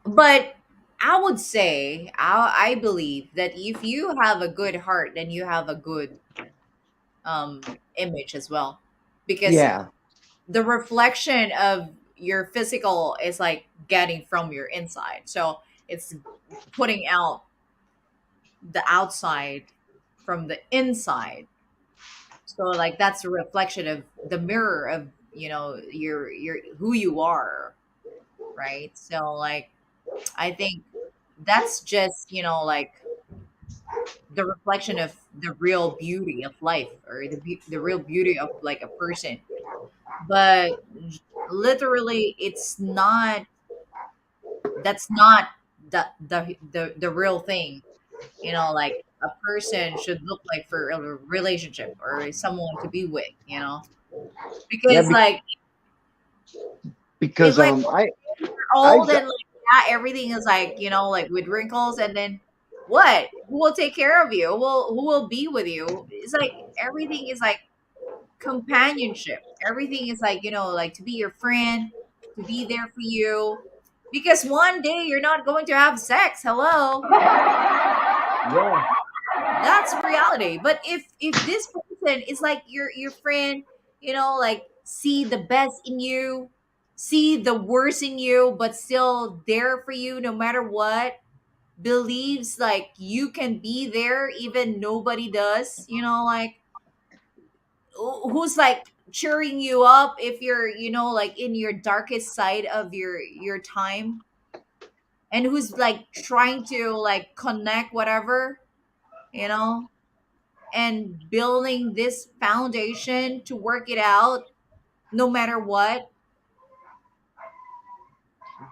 But I would say, I believe that if you have a good heart, then you have a good image as well, because Yeah, the reflection of your physical is like getting from your inside. So it's putting out the outside from the inside. So like that's a reflection of the mirror of your who you are, right? So like I think that's just like the reflection of the real beauty of life, or the real beauty of like a person. But literally it's not, that's not the real thing. Like a person should look like for a relationship or someone to be with, yeah, because like if because like you're I old and like yeah, everything is like like with wrinkles, and then what, who will take care of you, who will be with you? It's like everything is like companionship. Everything is like, like to be your friend, to be there for you. Because one day you're not going to have sex. Hello. yeah, That's reality. But if this person is like your friend, like see the best in you, see the worst in you, but still there for you no matter what, believes like you can be there even nobody does, like who's like cheering you up if you're like in your darkest side of your time, and who's like trying to like connect whatever, you know and building this foundation to work it out no matter what.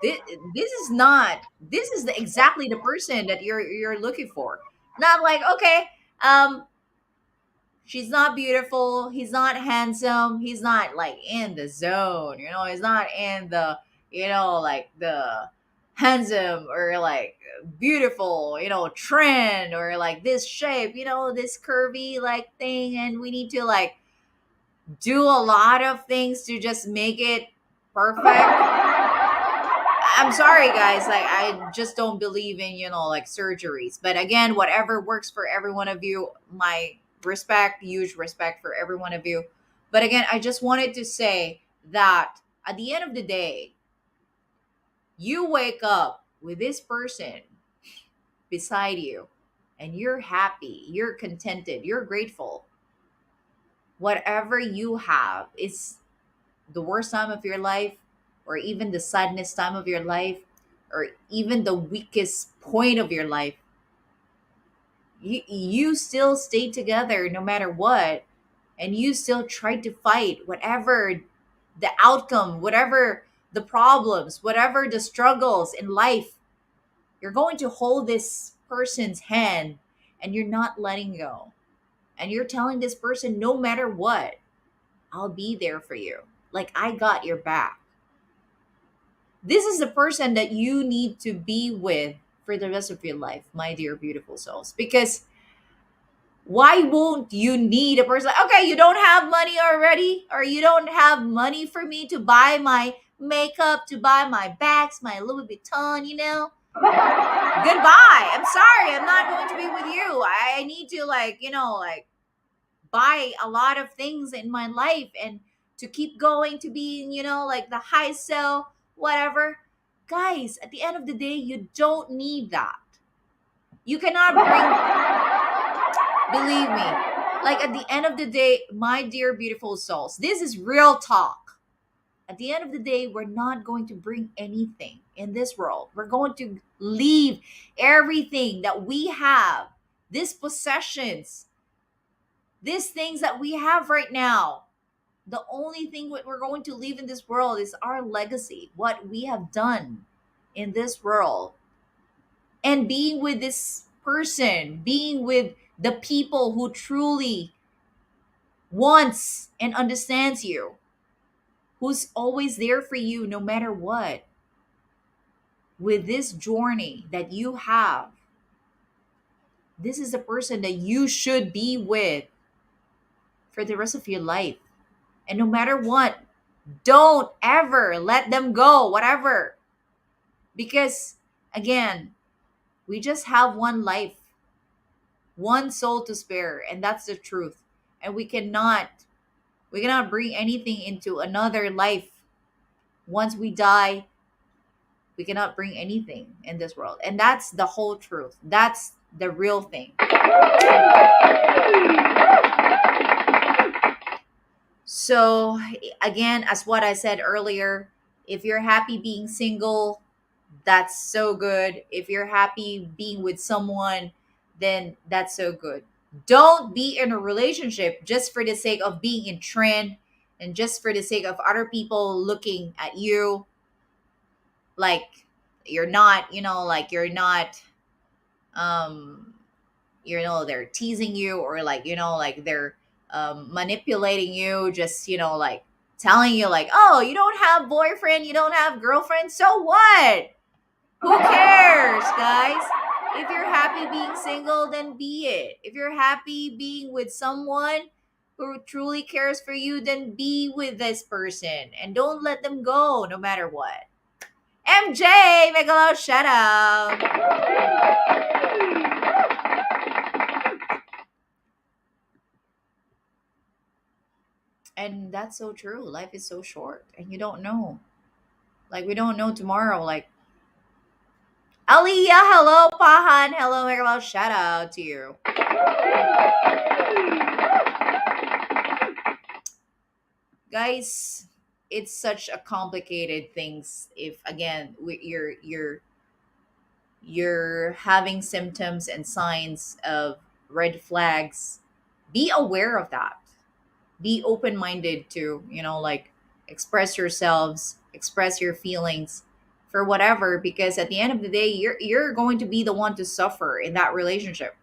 This is exactly the person that you're looking for. Not like, okay, um she's not beautiful, he's not handsome, he's not like in the zone, he's not in the like the handsome or like beautiful trend, or like this shape, this curvy like thing, and we need to like do a lot of things to just make it perfect. I'm sorry, guys. Like, I just don't believe in, like surgeries. But again, whatever works for every one of you, my respect, huge respect for every one of you. But again, I just wanted to say that at the end of the day, you wake up with this person beside you and you're happy, you're contented, you're grateful. Whatever you have is the worst time of your life, or even the sadness time of your life, or even the weakest point of your life, you still stay together no matter what, and you still try to fight whatever the outcome, whatever the problems, whatever the struggles in life. You're going to hold this person's hand and you're not letting go, and you're telling this person, no matter what, I'll be there for you, like I got your back. This is the person that you need to be with for the rest of your life, my dear beautiful souls. Because why won't you need a person? Okay, you don't have money already, or you don't have money for me to buy my makeup, to buy my bags, my Louis Vuitton, Goodbye. I'm sorry. I'm not going to be with you. I need to like, like buy a lot of things in my life and to keep going to being, like the high sell, whatever. Guys, at the end of the day, you don't need that. You cannot bring Believe me, like at the end of the day, my dear beautiful souls, this is real talk. At the end of the day, we're not going to bring anything in this world. We're going to leave everything that we have, these possessions, these things that we have right now. The only thing what we're going to leave in this world is our legacy, what we have done in this world. And being with this person, being with the people who truly wants and understands you, who's always there for you no matter what. With this journey that you have, this is the person that you should be with for the rest of your life. And no matter what, don't ever let them go, whatever. Because again, we just have one life, one soul to spare, and that's the truth. And we cannot bring anything into another life. Once we die, we cannot bring anything in this world. And that's the whole truth. That's the real thing. So, again, as what I said earlier, if you're happy being single, that's so good. If you're happy being with someone, then that's so good. Don't be in a relationship just for the sake of being in trend and just for the sake of other people looking at you like you're not, like you're not, um they're teasing you, or like like they're manipulating you, just like telling you like, oh, you don't have boyfriend, you don't have girlfriend, so what? Who cares, guys? If you're happy being single, then be it. If you're happy being with someone who truly cares for you, then be with this person and don't let them go no matter what. MJ, make a loud shout out. And that's so true. Life is so short and you don't know. Like, we don't know tomorrow. Like, Aliyah, hello. Pahan, hello. Make a loud shout out to you. Guys, it's such a complicated things. If again you're having symptoms and signs of red flags, be aware of that. Be open-minded to like express yourselves, express your feelings for whatever, because at the end of the day, you're going to be the one to suffer in that relationship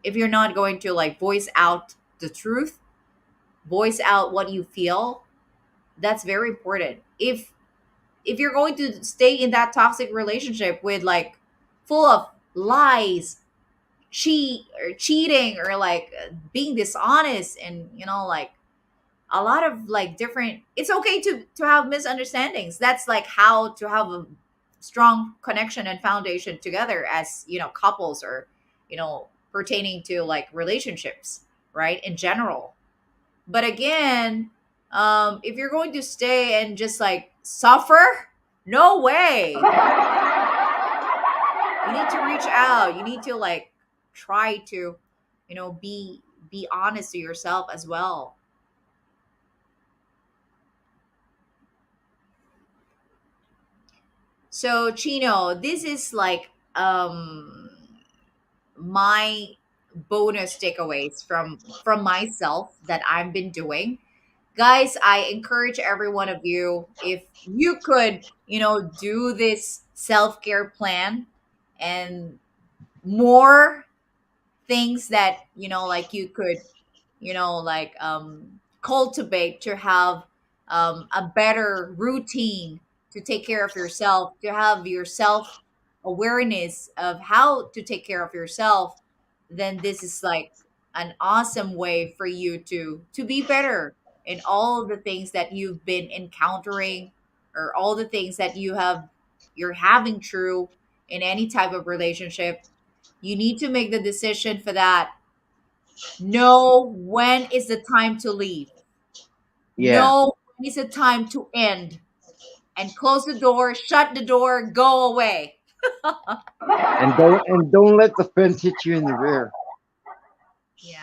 if you're not going to like voice out the truth, voice out what you feel. That's very important. If you're going to stay in that toxic relationship with like full of lies, cheating, or like being dishonest, and like a lot of like different, it's okay to have misunderstandings. That's like how to have a strong connection and foundation together as couples, or pertaining to like relationships, right, in general. But again, if you're going to stay and just like suffer, no way. You need to reach out. You need to like try to, be honest to yourself as well. So Chino, this is like my bonus takeaways from myself that I've been doing. Guys, I encourage every one of you, if you could, do this self-care plan and more things that, like you could, like cultivate to have a better routine to take care of yourself, to have your self awareness of how to take care of yourself, then this is like an awesome way for you to be better in all the things that you've been encountering, or all the things that you're having true in any type of relationship. You need to make the decision for that. Know when is the time to leave. Yeah. Know when is the time to end. And close the door, shut the door, go away. And don't let the fence hit you in the rear. Yeah.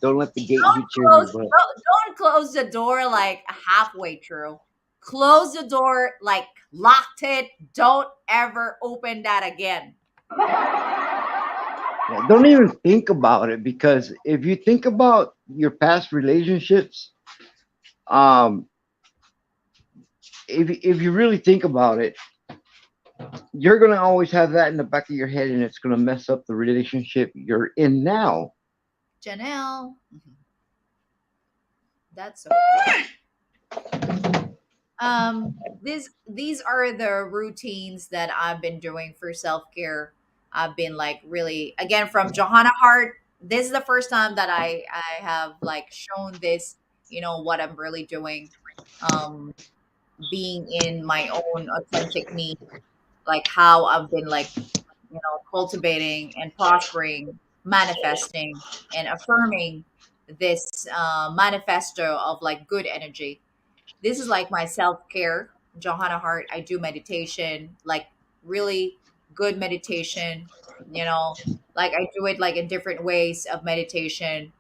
Don't let the gate Don't hit you in your butt. don't close the door like halfway through. Close the door like locked it. Don't ever open that again. Yeah, don't even think about it, because if you think about your past relationships, um, if you really think about it, you're gonna always have that in the back of your head, and it's gonna mess up the relationship you're in now. Janelle. Mhm. That's so true. These are the routines that I've been doing for self-care. I've been like really again from Johanna Hart. This is the first time that I have like shown this, what I'm really doing. Um being in my own authentic me, like how I've been like, cultivating and prospering, manifesting and affirming this manifesto of like good energy. This is like my self-care. Johanna Hart, I do meditation, like really good meditation, you know, like I do it like in different ways of meditation.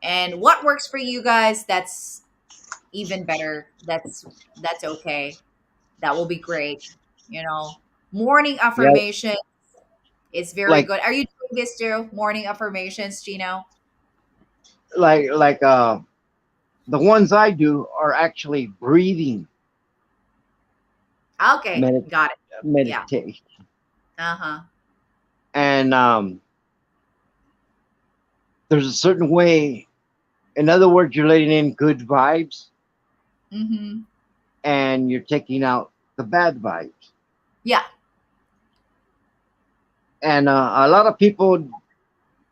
And what works for you guys, that's even better. That's okay. That will be great. Morning Yeah, affirmation is very like good. Are you doing this too? Morning affirmations, Gino? like the ones I do are actually breathing Okay, medit- got it. Yeah. meditation, Uh-huh. and there's a certain way. In other words, you're letting in good vibes, Mm-hmm. and you're taking out the bad vibes. Yeah, And a lot of people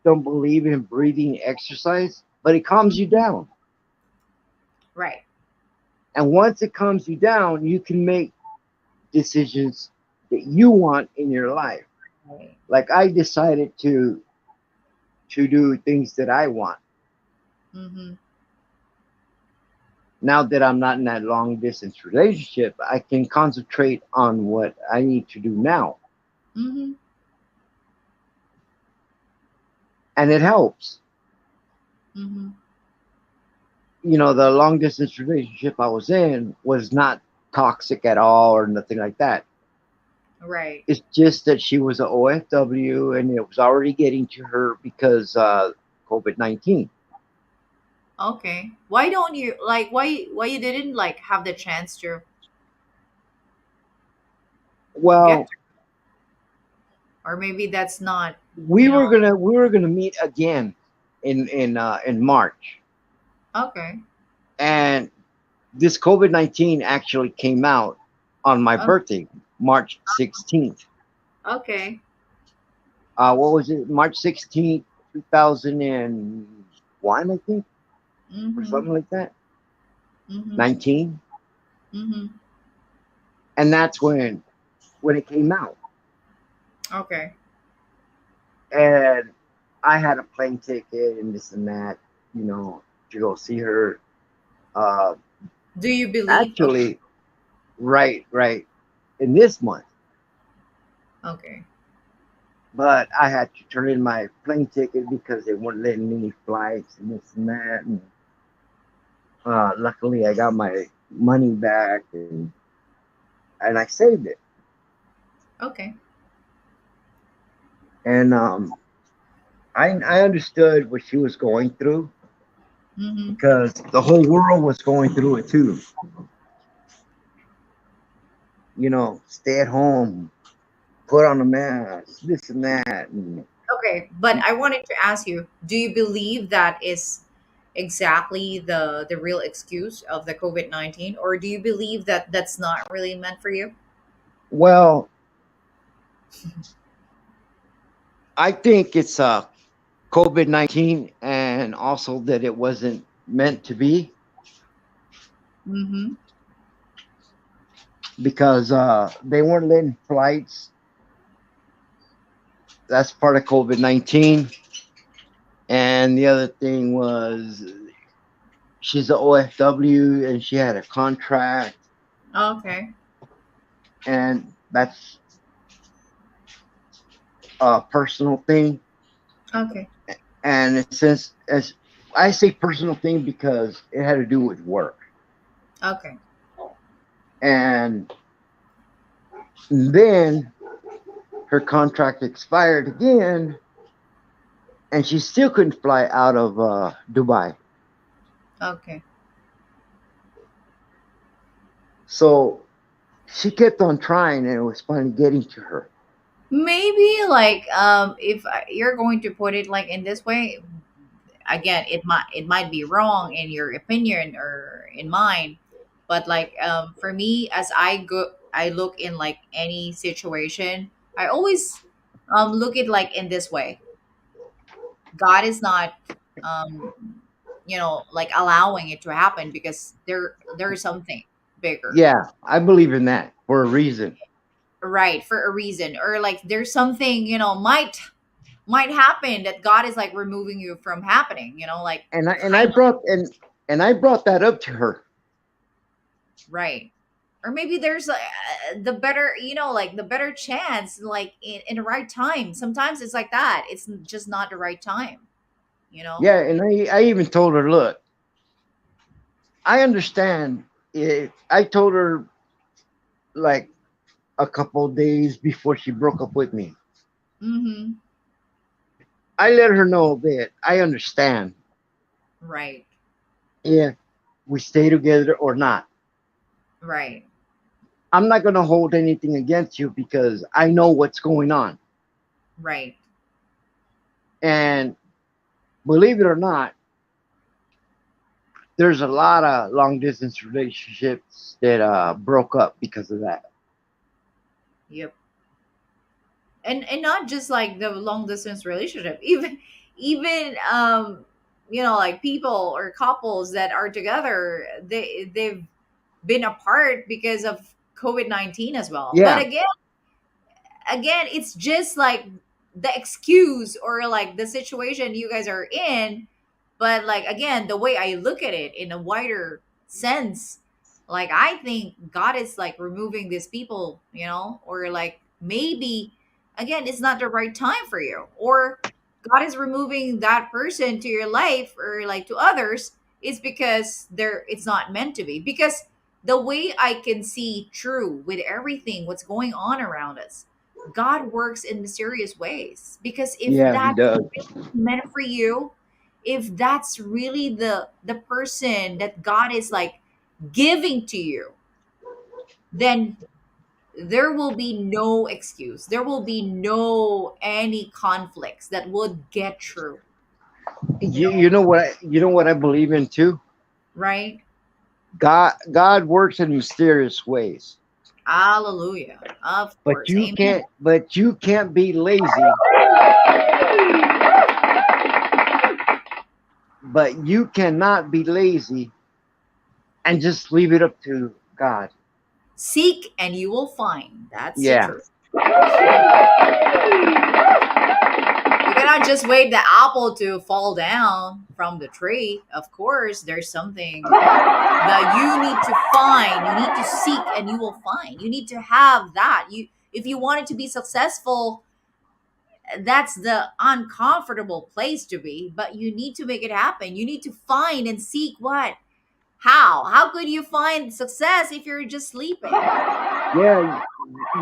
don't believe in breathing exercise, but it calms you down. right. And once it calms you down, you can make decisions that you want in your life. Right. Like I decided to do things that I want. Mm-hmm. Now that I'm not in that long distance relationship, I can concentrate on what I need to do now. Mm-hmm. And it helps. Mm-hmm. The long distance relationship I was in was not toxic at all or nothing like that. Right. It's just that she was a OFW, and it was already getting to her because COVID-19. Okay. Why don't you like why you didn't like have the chance to get Well, to, or maybe that's not, we you were know. gonna we were gonna meet again in March, Okay. and this COVID-19 actually came out on my Okay. birthday, March 16th. Okay. What was it? March 16th, 2001, I think, or Mm-hmm. something like that. Mm-hmm. 19, Mm-hmm. and that's when it came out, Okay. and I had a plane ticket and this and that, you know, to go see her. Uh, Do you believe? Okay. Actually, right in this month, Okay. but I had to turn in my plane ticket because they weren't letting me flights and this and that. And luckily, I got my money back, and I saved it. Okay. And I understood what she was going through Mm-hmm. because the whole world was going through it too. Stay at home, put on a mask, this and that. And Okay, but I wanted to ask you, do you believe that is exactly the real excuse of the COVID-19, or do you believe that that's not really meant for you? well, I think it's COVID-19, and also that it wasn't meant to be, Mm-hmm. because they weren't letting flights. That's part of COVID-19. And the other thing was she's a OFW and she had a contract, Okay. and that's a personal thing. Okay. And since as I say personal thing because it had to do with work, Okay. and then her contract expired again, and she still couldn't fly out of Dubai. Okay. So she kept on trying, and it was finally getting to her. Maybe like if you're going to put it like in this way, again, it might be wrong in your opinion or in mine, but like for me, as I look in like any situation, I always look it like in this way. God is not um like allowing it to happen because there's something bigger, Yeah, I believe in that for a reason. right? For a reason, or like there's something might happen that God is like removing you from happening, like And I and I kind brought and I brought that up to her. right. Or maybe there's the better, like the better chance, like in the right time. Sometimes it's like that. It's just not the right time, you know? Yeah, and I even told her, look, I understand. I told her like a couple days before she broke up with me. Mm-hmm. I let her know that I understand Right. if we stay together or not. Right. I'm not going to hold anything against you because I know what's going on. Right. And believe it or not, there's a lot of long distance relationships that broke up because of that. Yep. And not just like the long distance relationship, even like people or couples that are together, they've been apart because of COVID-19 as well. But Yeah, again, it's just like the excuse or like the situation you guys are in. But like again, the way I look at it in a wider sense, like I think God is like removing these people, or like maybe again it's not the right time for you, or God is removing that person to your life or like to others is because it's not meant to be. Because the way I can see true with everything what's going on around us, God works in mysterious ways. Because if yeah, he that's does. meant for you, if that's really the person that God is like giving to you, then there will be no excuse, there will be no any conflicts that would get through, You know what I believe in too. right? God works in mysterious ways, Hallelujah, of but course, amen. you can't be lazy. But you cannot be lazy and just leave it up to God. Seek and you will find, that's the Yeah, truth. You cannot just wait the apple to fall down from the tree. Of course there's something that you need to find, you need to seek and you will find. You need to have that. You If you want it to be successful, that's the uncomfortable place to be, but you need to make it happen. You need to find and seek. What? How could you find success if you're just sleeping? yeah.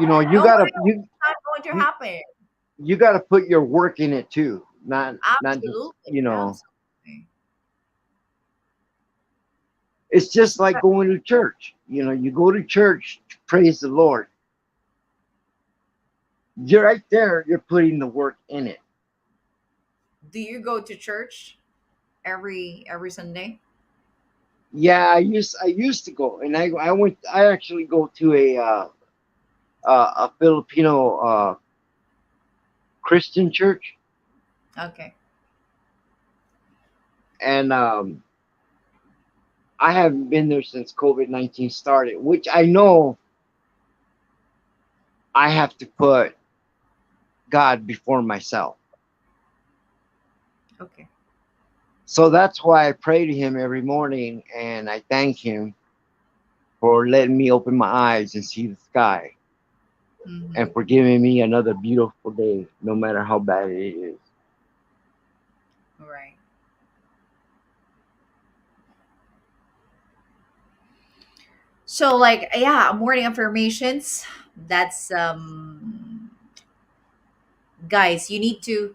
You know, No way. It's not going to you, happen. you got to put your work in it too. Not just Absolutely, absolutely. It's just like going to church. You know, you go to church to praise the Lord. You're right there. You're putting the work in it. Do you go to church every Sunday? Yeah, I used to go, and I went. I actually go to a Filipino Christian church, Okay. and I haven't been there since COVID-19 started, which I know I have to put God before myself. Okay. So that's why I pray to Him every morning and I thank Him for letting me open my eyes and see the sky and Mm-hmm. for giving me another beautiful day, no matter how bad it is. Right. So like yeah, morning affirmations. That's guys, you need to,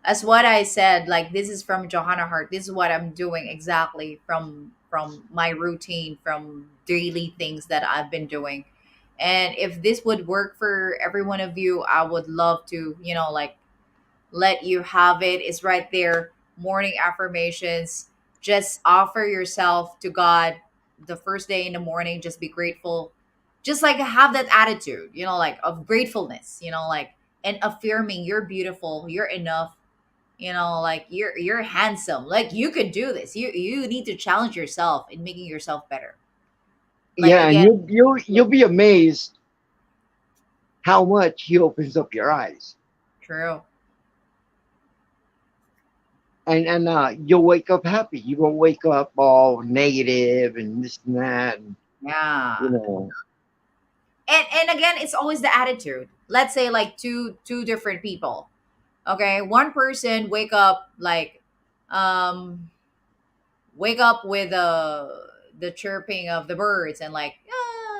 as what I said, like this is from Johanna Hart. This is what I'm doing exactly from my routine, from daily things that I've been doing. And if this would work for every one of you, I would love to, like let you have it. It's right there. Morning affirmations. Just offer yourself to God the first day in the morning. Just be grateful. Just like have that attitude, like of gratefulness, like and affirming you're beautiful, you're enough, like you're handsome, like you could do this. You need to challenge yourself in making yourself better. Like Yeah, and again, you'll be amazed how much he opens up your eyes, true. and you'll wake up happy. You won't wake up all negative and this and that, and you Yeah. know. And again, it's always the attitude. Let's say like two different people. Okay, one person um wake up with the chirping of the birds and like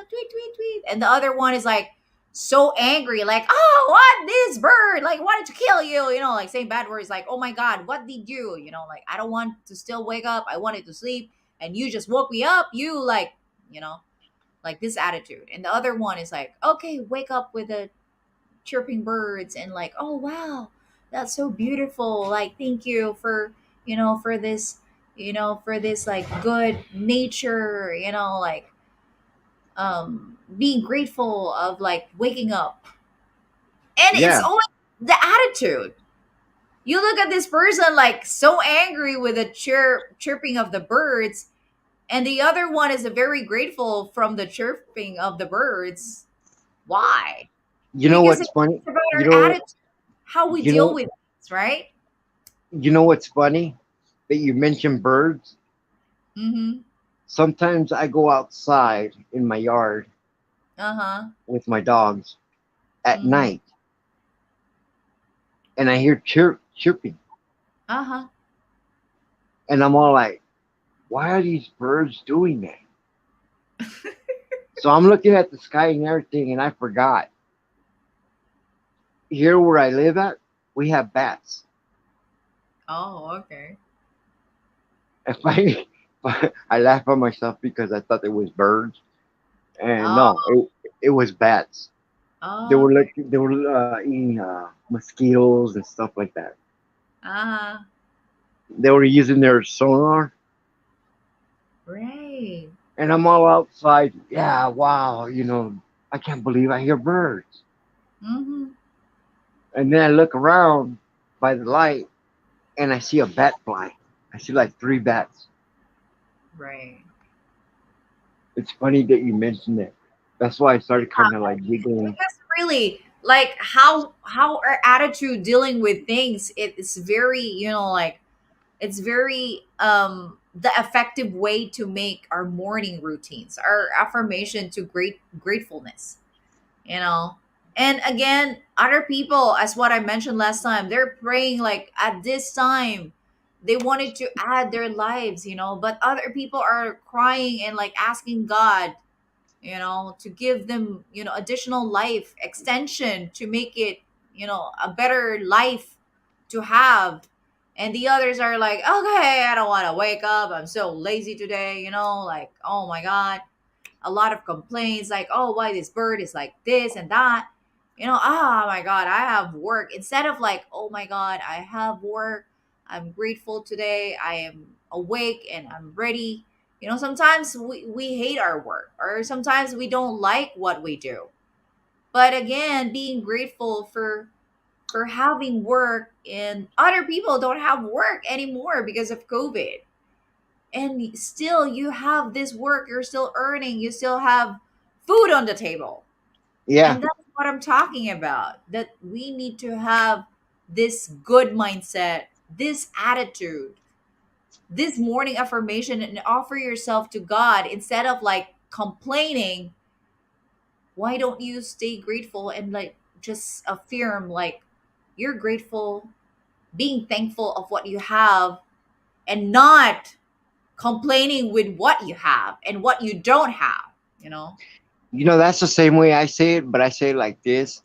tweet tweet tweet, and the other one is like so angry, like, oh, what, this bird like wanted to kill you, like saying bad words, like, oh my god, what did you, like, I don't want to still wake up, I wanted to sleep, and you just woke me up, you like, you know like this attitude. And the other one is like, okay, wake up with the chirping birds and like, oh wow, that's so beautiful, like thank you for, for this, for this like good nature, like being grateful of like waking up. And it's Yeah, always the attitude. You look at this person like so angry with the chirping of the birds, and the other one is very grateful from the chirping of the birds. Why? you know Because what's it's funny? about You our know, attitude, how we you deal know, with things, right? you know what's funny? That you mentioned birds. Mm-hmm. Sometimes I go outside in my yard Uh-huh. with my dogs at Mm-hmm. night, and I hear chirping, Uh-huh. and I'm all like, "Why are these birds doing that?" So I'm looking at the sky and everything, and I forgot. Here where I live at, we have bats. Oh, okay. If I I laugh at myself because I thought it was birds, and Oh, no, it was bats. okay. They were eating mosquitoes and stuff like that. Uh-huh. They were using their sonar, Right. and I'm all outside. Yeah, wow, I can't believe I hear birds. Mm-hmm. And then I look around by the light, and I see a bat fly. I see like three bats. Right. It's funny that you mentioned it. That's why I started kind of like giggling. Because really, like how our attitude dealing with things, it's very, like it's very the effective way to make our morning routines, our affirmation to gratefulness, you know and again, other people, as what I mentioned last time, they're praying like at this time they wanted to add their lives, but other people are crying and like asking God, to give them, additional life extension to make it, a better life to have. And the others are like, okay, I don't want to wake up, I'm so lazy today, like, oh my god, a lot of complaints like, oh, why this bird is like this and that, oh my god, I have work, instead of like, oh my god, I have work, I'm grateful today, I am awake and I'm ready. Sometimes we hate our work, or sometimes we don't like what we do, but again, being grateful for having work, and other people don't have work anymore because of COVID, and still you have this work, you're still earning, you still have food on the table. Yeah, And that's what I'm talking about, that we need to have this good mindset, this attitude, this morning affirmation, and offer yourself to God instead of like complaining. Why don't you stay grateful and like just affirm like you're grateful, being thankful of what you have and not complaining with what you have and what you don't have, you know? That's the same way I say it, but I say it like this: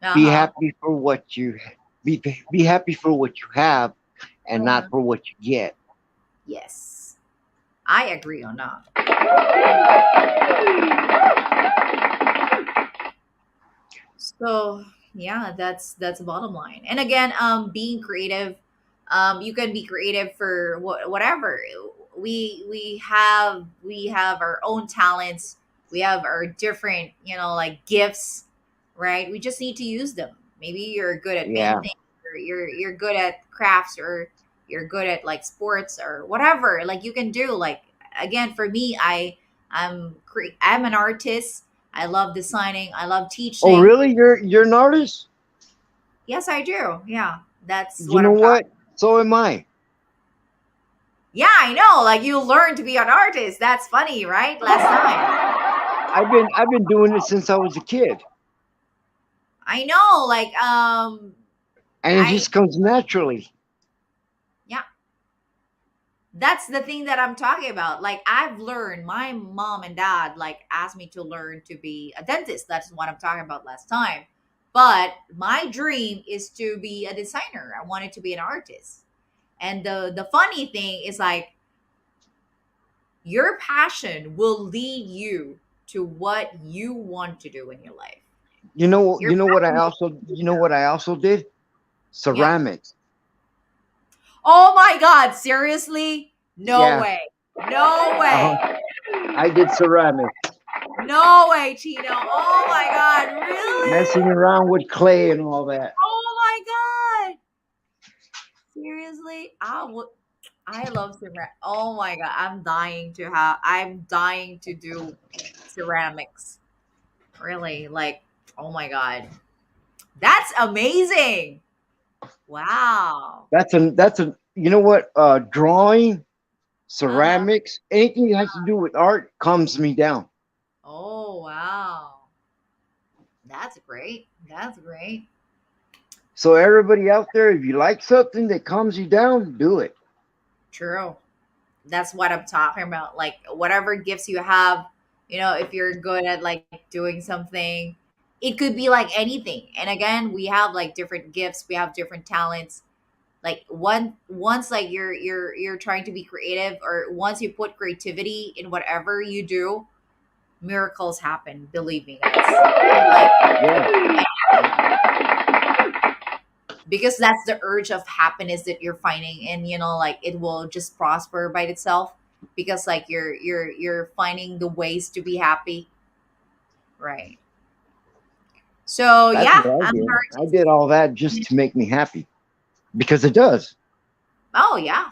be Uh-huh. happy for what you be happy for what you have, and Uh-huh. not for what you get. Yes. I agree on that. So yeah, that's the bottom line. And again, being creative, you can be creative for whatever. We have our own talents. We have our different, like gifts, right? We just need to use them. Maybe you're good at Yeah. painting, or you're good at crafts, or you're good at like sports or whatever. Like you can do. Like again, for me, I'm an artist. I love designing. I love Oh, teaching. really? You're an artist? Yes, I do. Yeah, that's You what know I'm talking. what? So am I. Yeah, I know. Like you learn to be an artist. That's funny, right? Last time. I've been doing it since I was a kid, I know. Like and it I just comes naturally. yeah, that's the thing that I'm talking about. Like I've learned. My mom and dad like asked me to learn to be a dentist. That's what I'm talking about last time. But my dream is to be a designer. I wanted to be an artist. And the funny thing is like your passion will lead you to what you want to do in your life. Your passion will, You know what I also did? yeah. Ceramics. Oh my God, seriously? No Yeah. way. No Uh-huh. way. I did ceramics, No way, Chino. Oh my God, messing really? around with clay and all that. Oh my God. Seriously? I love ceramic. Oh my God, I'm dying to do ceramics. Really? Like, oh my God. That's amazing. Wow. That's a you know what? Drawing, Uh-huh. ceramics, anything that has to do with art calms me down. Oh, wow. That's great. That's great. So everybody out there, if you like something that calms you down, do it. True. That's what I'm talking about. Like whatever gifts you have, if you're good at like doing something, it could be like anything. And again, we have like different gifts, we have different talents. Like once like you're trying to be creative, or once you put creativity in whatever you do, miracles happen, believe me guys. Like Yeah, because that's the urge of happiness that you're finding, and like it will just prosper by itself, because like you're finding the ways to be happy, right? So that's yeah, what I I'm an did. I artist. did all that just to make me happy because it does. Oh yeah,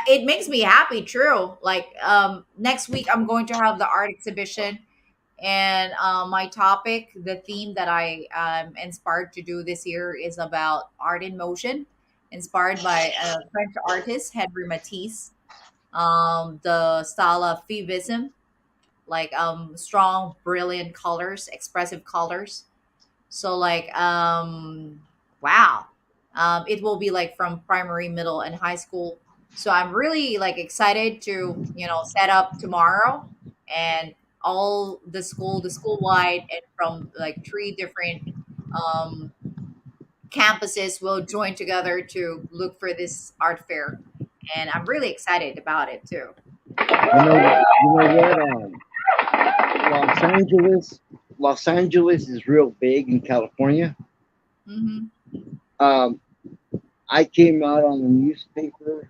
it makes me happy, true. Like next week I'm going to have the art exhibition, and my topic, the theme that I inspired to do this year is about art in motion, inspired by a French artist, Henri Matisse. The style of Fauvism, like strong, brilliant colors, expressive colors. So like wow. It will be like from primary, middle, and high school. So I'm really like excited to, set up tomorrow, and all the school wide, and from like three different um campuses will join together to look for this art fair. And I'm really excited about it too. You know what? Los Angeles, Los Angeles is real big in California. Hmm. Um, I came out on the newspaper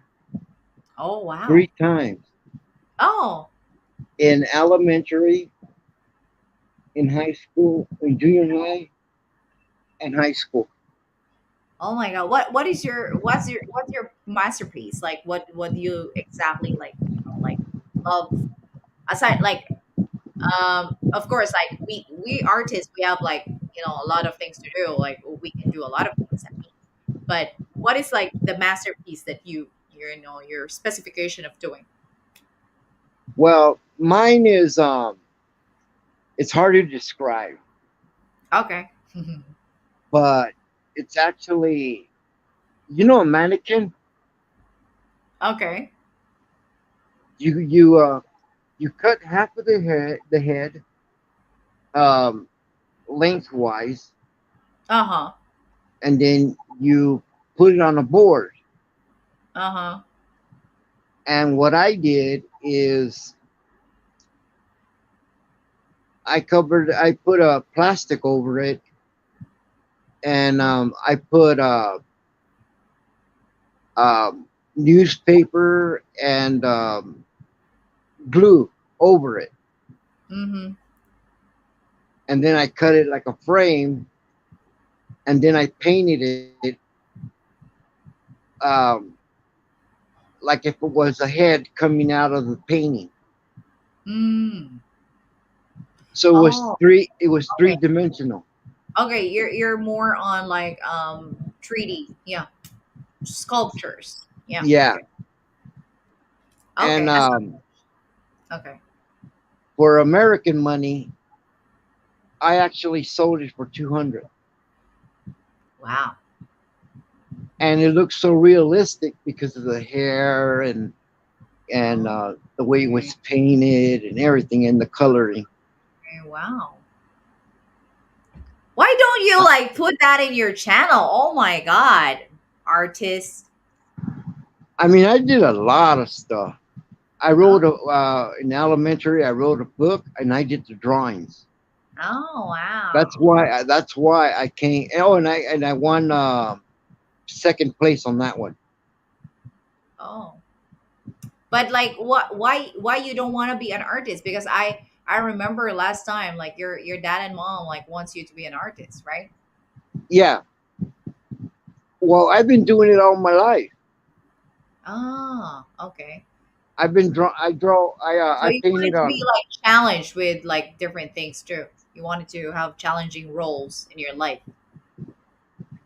Oh wow. 3 times Oh, in elementary, in high school, in junior high, and high school. oh my God. What's your masterpiece? Like what do you exactly like, like love, aside like of course, like we artists, we have like, a lot of things to do. Like we can do a lot of things. I mean, but what is like the masterpiece that your specification of doing? Well, mine is it's hard to describe, Okay. but it's actually You know a mannequin? Okay. You you uh you cut half of the head um lengthwise, Uh-huh. and then you put it on a board. Uh-huh. And what I did is I put a plastic over it, and Mm, I put newspaper and glue over it, mm-hmm. and then I cut it like a frame, and then I painted it um, like if it was a head coming out of the painting. Mm. So Oh, it was three okay. dimensional. Okay, you're more on like 3D. Yeah. Sculptures. Yeah. Yeah, Okay. and Okay. Okay. for American money, I actually sold it for 200, Wow. and it looked so realistic because of the hair and Oh, the way it was painted and everything and the coloring. okay. Wow. Why don't you like put that in your channel? Oh my god. Artist. I mean, I did a lot of stuff. I Oh, wrote in elementary. I wrote a book, and I did the drawings. oh That's wow. why. That's why I came. Oh, and I won second place on that one. Oh. But like why you don't want to be an artist? Because I remember last time like your dad and mom like wants you to be an artist, right? Yeah. Well, I've been doing it all my life. Ah, okay. I've been draw. I draw. So I you painted wanted to be on. like challenged with like different things too. You wanted to have challenging roles in your life.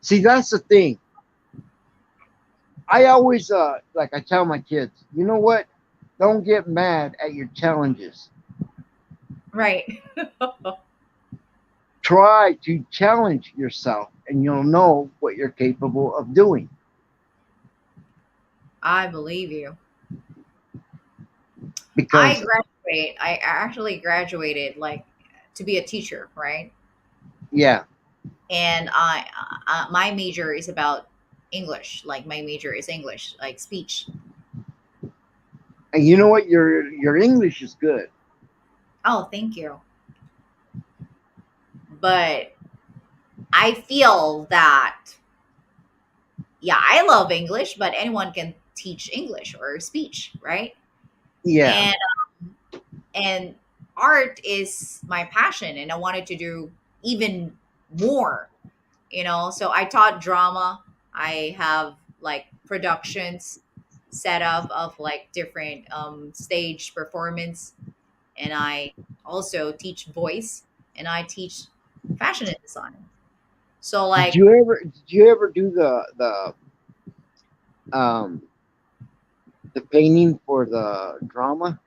See, that's the thing. I always like I tell my kids, you know what? Don't get mad at your challenges. Right. Try to challenge yourself, and you'll know what you're capable of doing. I believe you. Because I actually graduated like to be a teacher, right? yeah, And my major is about English. Like my major is English, like speech. and you know what? Your English is good. Oh, thank you. But I feel that yeah, I love English, but anyone can teach English or speech, right? Yeah. And and art is my passion and I wanted to do even more, so I taught drama. I have like productions set up of like different stage performance, and I also teach voice, and I teach fashion and design. So like Did you ever do um the painting for the drama?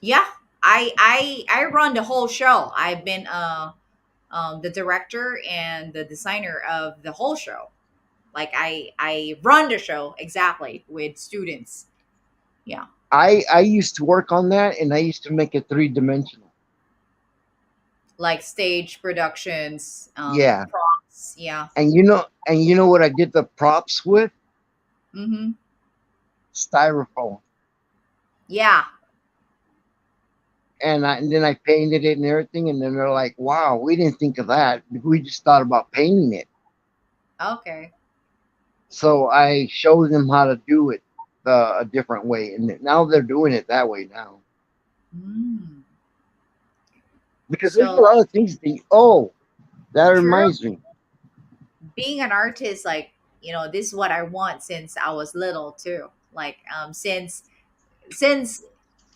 yeah, I run the whole show. I've been the director and the designer of the whole show. Like I run the show exactly with students. Yeah. I used to work on that, and I used to make it 3 dimensional. Like stage productions, Yeah. props. Yeah. And you know what I did the props with? Mm-hmm. Styrofoam. Yeah. And then I painted it and everything, and then they're like, "Wow, we didn't think of that. We just thought about painting it." Okay. So I showed them how to do it a different way, and now they're doing it that way now. Mm. Because there's So a lot of things. That true. reminds me. Being an artist, like this is what I want since I was little too. Like since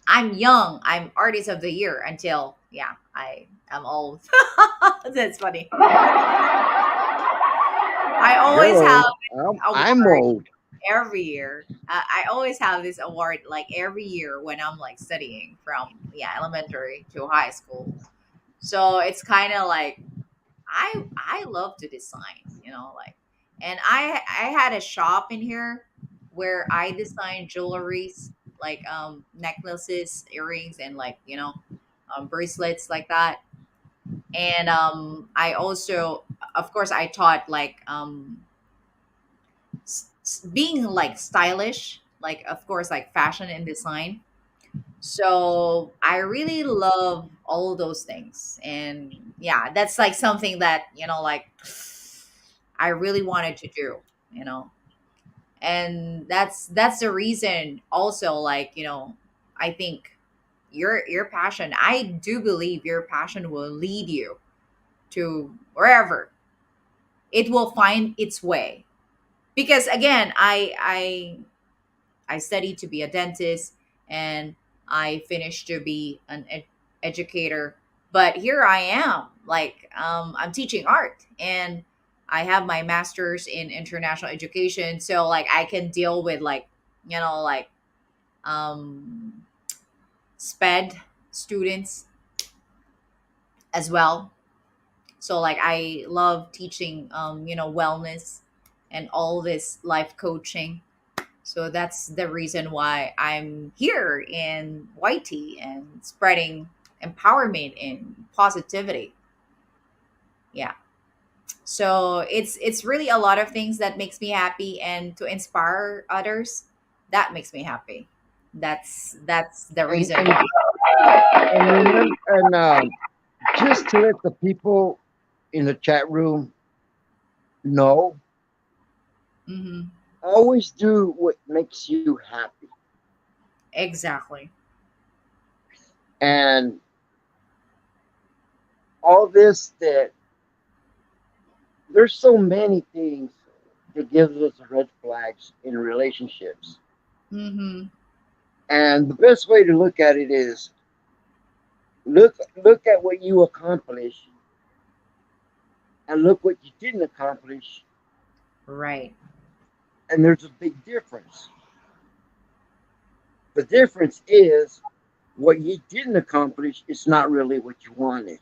I'm young, I'm artist of the year until yeah, I am old. That's funny. I You're always have old. I'm award old. every year. I always have this award like every year when I'm like studying from yeah elementary to high school. So it's kind of like I love to design, like And I had a shop in here where I designed jewelries, like necklaces, earrings, and like bracelets like that. And I also, of course, I taught like being like stylish, like of course like fashion and design. So I really love all those things. And yeah, that's like something that, like I really wanted to do, you know. And that's the reason also, like, I think your passion, I do believe your passion will lead you to wherever it will find its way. Because again, I studied to be a dentist, and I finished to be an educator. But here I am, like, I'm teaching art, and I have my master's in international education. So, like, I can deal with, like, like, um, SPED students as well. So, like, I love teaching, wellness and all this life coaching. So that's the reason why I'm here in YT and spreading empowerment and positivity. Yeah. So it's really a lot of things that makes me happy, and to inspire others, that makes me happy. That's the and reason and why. and remember, and just to let the people in the chat room know, Hmm. always do what makes you happy. Exactly. And all this that there's so many things that gives us red flags in relationships. Hmm. And the best way to look at it is look at what you accomplished and look what you didn't accomplish, Right. and there's a big difference. The difference is what you didn't accomplish is not really what you wanted.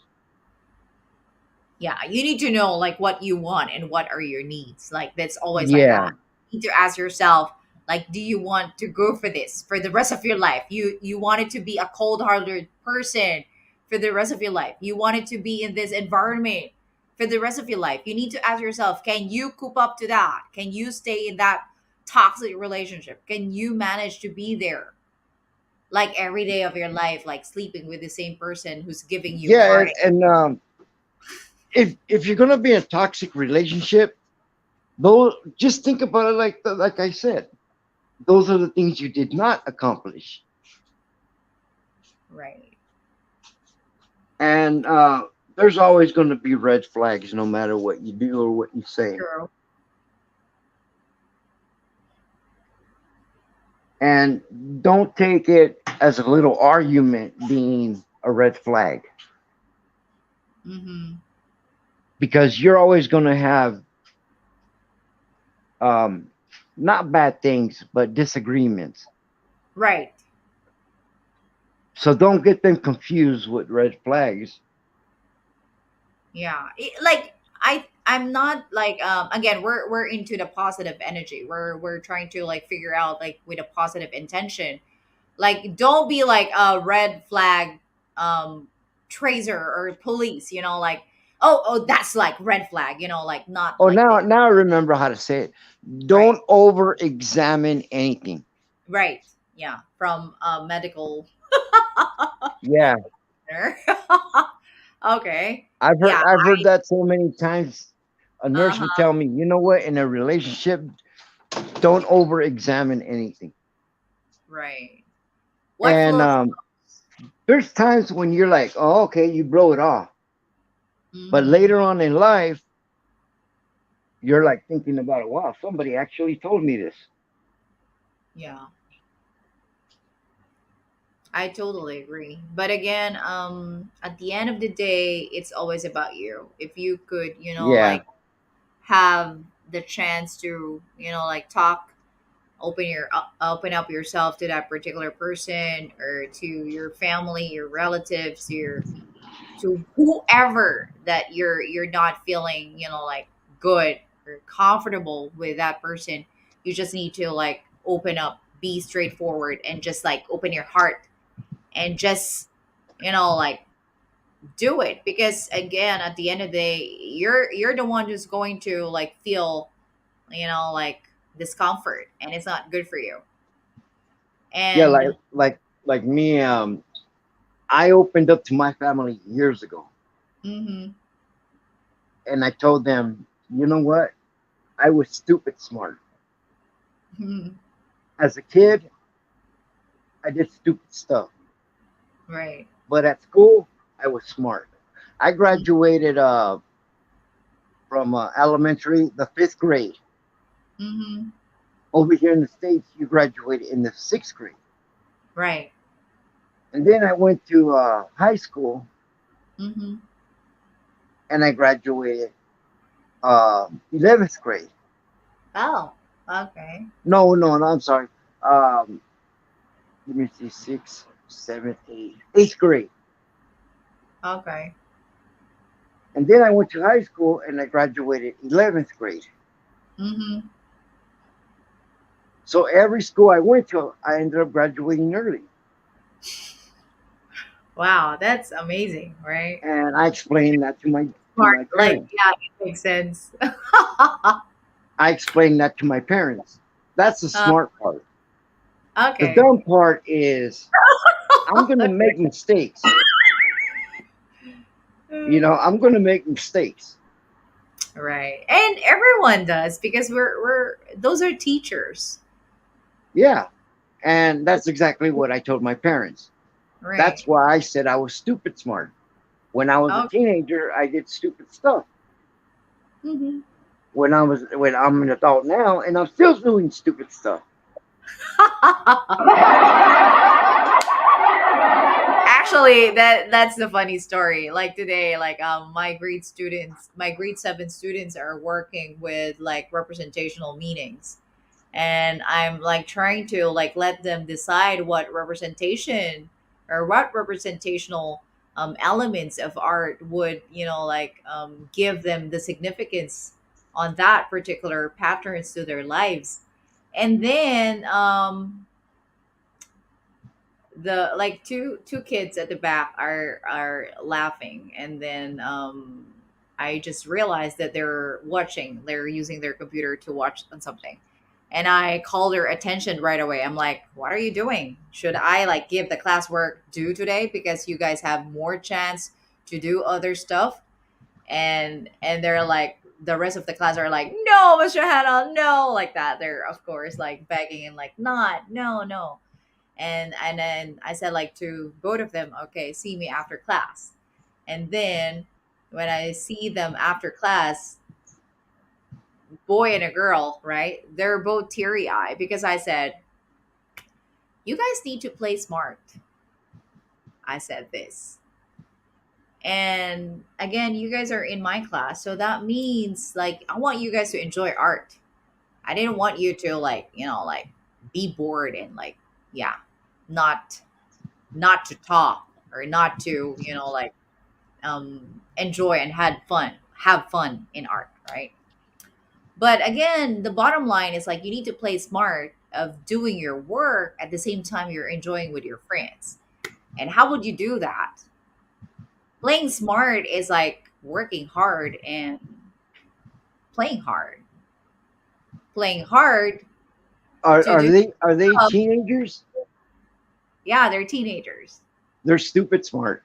Yeah, you need to know like what you want and what are your needs. Like that's always like that. Yeah, You need to ask yourself, like, do you want to go for this for the rest of your life? You wanted to be a cold-hearted person for the rest of your life. You wanted to be in this environment for the rest of your life. You need to ask yourself, can you coop up to that? Can you stay in that toxic relationship? Can you manage to be there like every day of your life, like sleeping with the same person who's giving you yeah, heartache? and if you're gonna be in a toxic relationship, though, just think about it like I said. Those are the things you did not accomplish, Right. and there's always going to be red flags, no matter what you do or what you say. True. And don't take it as a little argument being a red flag, Mm-hmm. because you're always going to have um, not bad things, but disagreements. Right. So don't get them confused with red flags. Yeah. Like I'm not like again we're into the positive energy. We're trying to like figure out like with a positive intention. Like don't be like a red flag tracer or police, like oh that's like red flag, like not Oh, like this. now I remember how to say it. Right. Don't over examine anything. Right. Yeah. From medical. Yeah, Okay. I've heard Yeah. I've heard that so many times. A nurse would Uh-huh. tell me, you know what, in a relationship, don't over examine anything. Right. What And flows? there's times when you're like, oh, okay, you blow it off. But Mm-hmm. later on in life, you're like thinking about it. Wow, somebody actually told me this. Yeah. I totally agree. But again, at the end of the day, it's always about you. If you could, Yeah. like have the chance to, like talk, open up yourself to that particular person or to your family, your relatives, to whoever that you're not feeling, like good. or comfortable with that person, you just need to like open up, be straightforward, and just like open your heart and just, like do it. Because again, at the end of the day, you're the one who's going to like feel, like discomfort, and it's not good for you. Yeah, like And like me. I opened up to my family years ago, mm-hmm, and I told them, you know what? I was stupid smart. mm-hmm, As a kid, I did stupid stuff, right. but at school, I was smart. I graduated from elementary, the fifth grade. Mm-hmm, Over here in the States, you graduated in the sixth grade. right. And then I went to high school Mm-hmm. and I graduated 11th grade. Oh, okay. No, I'm sorry. Um, Let me see, six, seven, eight, eighth grade. Okay. And then I went to high school and I graduated 11th grade. Mm-hmm. So every school I went to, I ended up graduating early. Wow, that's amazing, right? And I explained that to Smart. my Like, parents. yeah, it makes sense. I explained that to my parents. That's the uh, smart part. The okay. dumb part is I'm going to make mistakes. I'm going to make mistakes. Right. And everyone does, because we're those are teachers. Yeah. And that's exactly what I told my parents. Right. That's why I said I was stupid smart. When I was a Okay. teenager, I did stupid stuff. Mm-hmm. When I'm an adult now, and I'm still doing stupid stuff. Actually, that's the funny story. Like today, like my grade 7 students are working with like representational meanings. And I'm like trying to like let them decide what representation or what representational elements of art would, like give them the significance on that particular patterns to their lives. And then the like two kids at the back are laughing, and then I just realized that they're using their computer to watch on something. And I called their attention right away. I'm like, what are you doing? Should I like give the classwork due today, because you guys have more chance to do other stuff? And they're like, the rest of the class are like, no, Mr. Hannah, no, like that. They're of course like begging and like, not, no, no. And then I said like to both of them, okay, see me after class. And then when I see them after class, boy and a girl, right? They're both teary eyed because I said, you guys need to play smart. I said this. And again, you guys are in my class. So that means like I want you guys to enjoy art. I didn't want you to like, like be bored and like, yeah, not not to talk or not to, like enjoy and have fun in art, right? But again, the bottom line is like you need to play smart of doing your work at the same time you're enjoying with your friends. And how would you do that? Playing smart is like working hard and playing hard. Playing hard Are to are do they are they stuff. teenagers? Yeah, they're teenagers. They're stupid smart.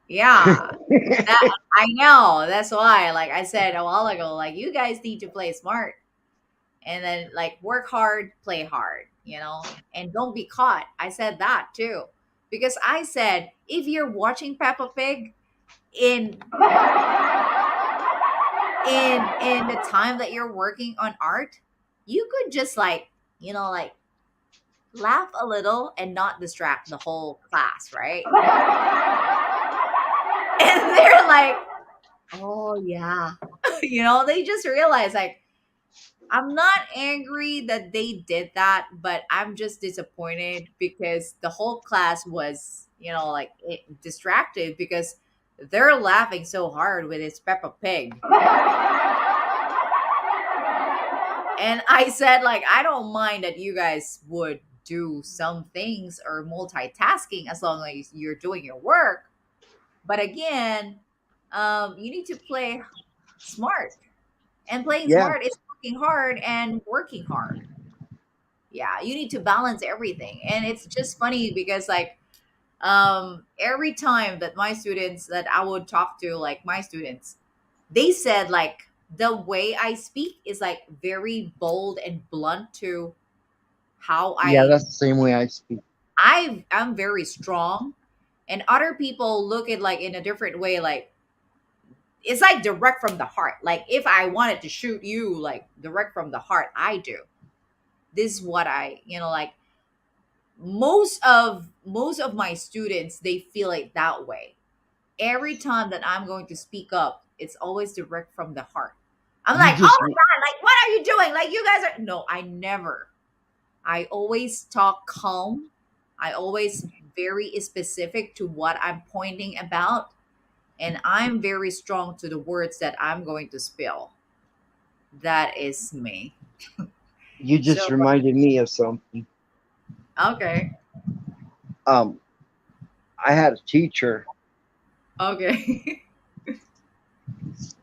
Yeah. That I know. That's why, like I said a while ago, like you guys need to play smart, and then like work hard, play hard, and don't be caught. I said that too. Because I said if you're watching Peppa Pig in in the time that you're working on art, you could just like, like laugh a little and not distract the whole class, right? And they're like, oh yeah. They just realize like I'm not angry that they did that, but I'm just disappointed because the whole class was, like distracted because they're laughing so hard with his Peppa Pig. And I said, like, I don't mind that you guys would do some things or multitasking as long as you're doing your work. But again, you need to play smart. And playing Yeah, smart is working hard and working hard. Yeah, you need to balance everything. And it's just funny because, like, every time that my students that I would talk to, like my students, they said like the way I speak is like very bold and blunt to how yeah, that's the same way I speak. I'm very strong, and other people look at like in a different way, like it's like direct from the heart. Like if I wanted to shoot you like direct from the heart, I do. This is what I, like most of my students, they feel it that way. Every time that I'm going to speak up, it's always direct from the heart. I'm You like, oh just, my God, like, what are you doing? Like, you guys are. No, I never. I always talk calm. I always very specific to what I'm pointing about. And I'm very strong to the words that I'm going to spill. That is me. you just So, reminded me of something. okay. Um, I had a teacher, Okay.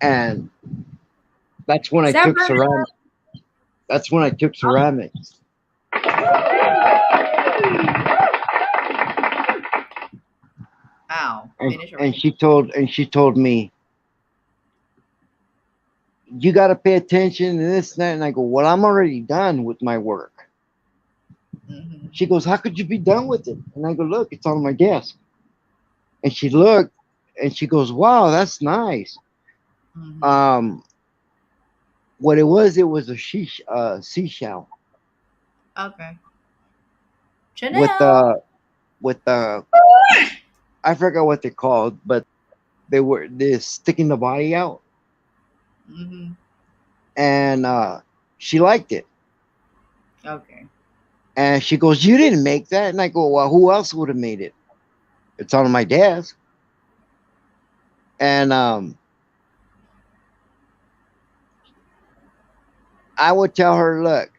and that's when I took Separate. ceramic. That's when I took ceramics, Ow. and Finish and already. she told me, you got to pay attention to this and that. And I go, well, I'm already done with my work. Mm-hmm. She goes, how could you be done with it? And I go, look, it's on my desk. And she looked, and she goes, wow, that's nice. Mm-hmm. Um, what it was a seashell Okay. with Chanel. the with the I forgot what they're called, but they're sticking the body out, Mm-hmm. and she liked it. Okay. And she goes, you didn't make that? And I go, well, who else would have made it? It's on my desk. And I would tell her, look,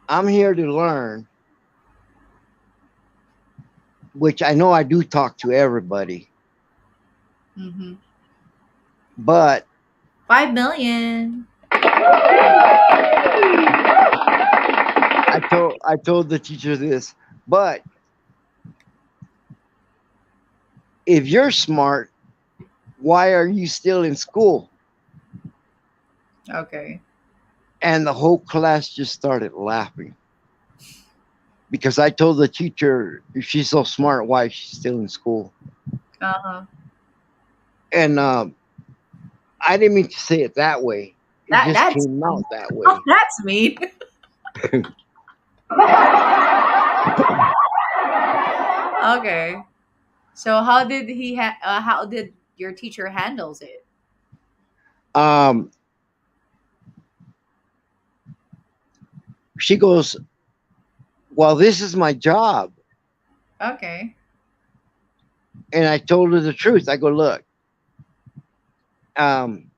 I'm here to learn, which I know I do talk to everybody, Mm-hmm. but 5 million. I told the teacher this, but if you're smart, why are you still in school? Okay. And the whole class just started laughing because I told the teacher, if she's so smart, why is she still in school? Uh-huh. And I didn't mean to say it that way. It That just that's came mean. out that Oh, way. that's mean. Okay. So how did your teacher handles it? Um, she goes, well, this is my job. Okay. And I told her the truth. I go, look, um,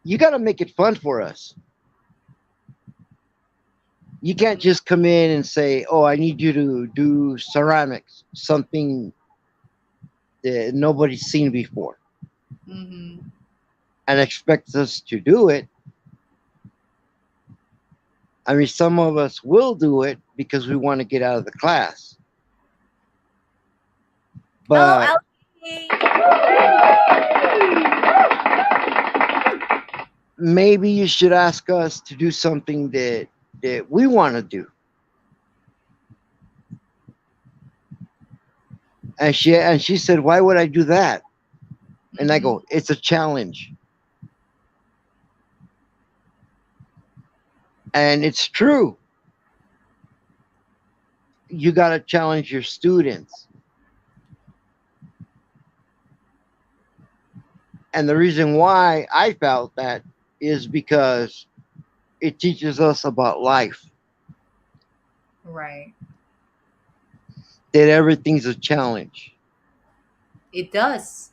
you got to make it fun for us. You can't just come in and say, oh, I need you to do ceramics, something that nobody's seen before, Mm-hmm. and expect us to do it. I mean, some of us will do it because we want to get out of the class, Hello, but Ellie. maybe you should ask us to do something that we want to do. And she said, why would I do that? And I Mm-hmm. go, it's a challenge. And it's true. You got to challenge your students. And the reason why I felt that is because it teaches us about life, Right. that everything's a challenge. It does.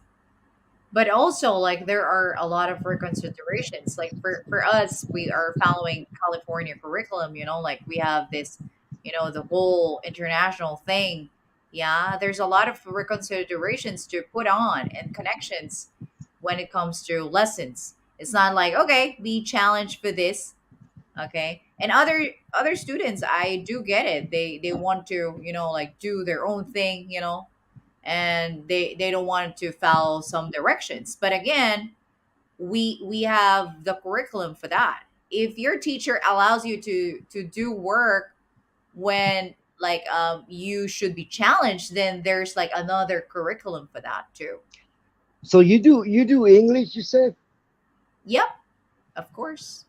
but also like there are a lot of reconsiderations. Like for us, we are following California curriculum, like we have this, the whole international thing. Yeah, there's a lot of reconsiderations to put on and connections when it comes to lessons. It's not like, okay, be challenged for this. Okay, and other students, I do get it, they want to, like do their own thing, and they don't want to follow some directions. But again, we have the curriculum for that. If your teacher allows you to do work when like you should be challenged, then there's like another curriculum for that too. So you do English, you said? Yep, of course.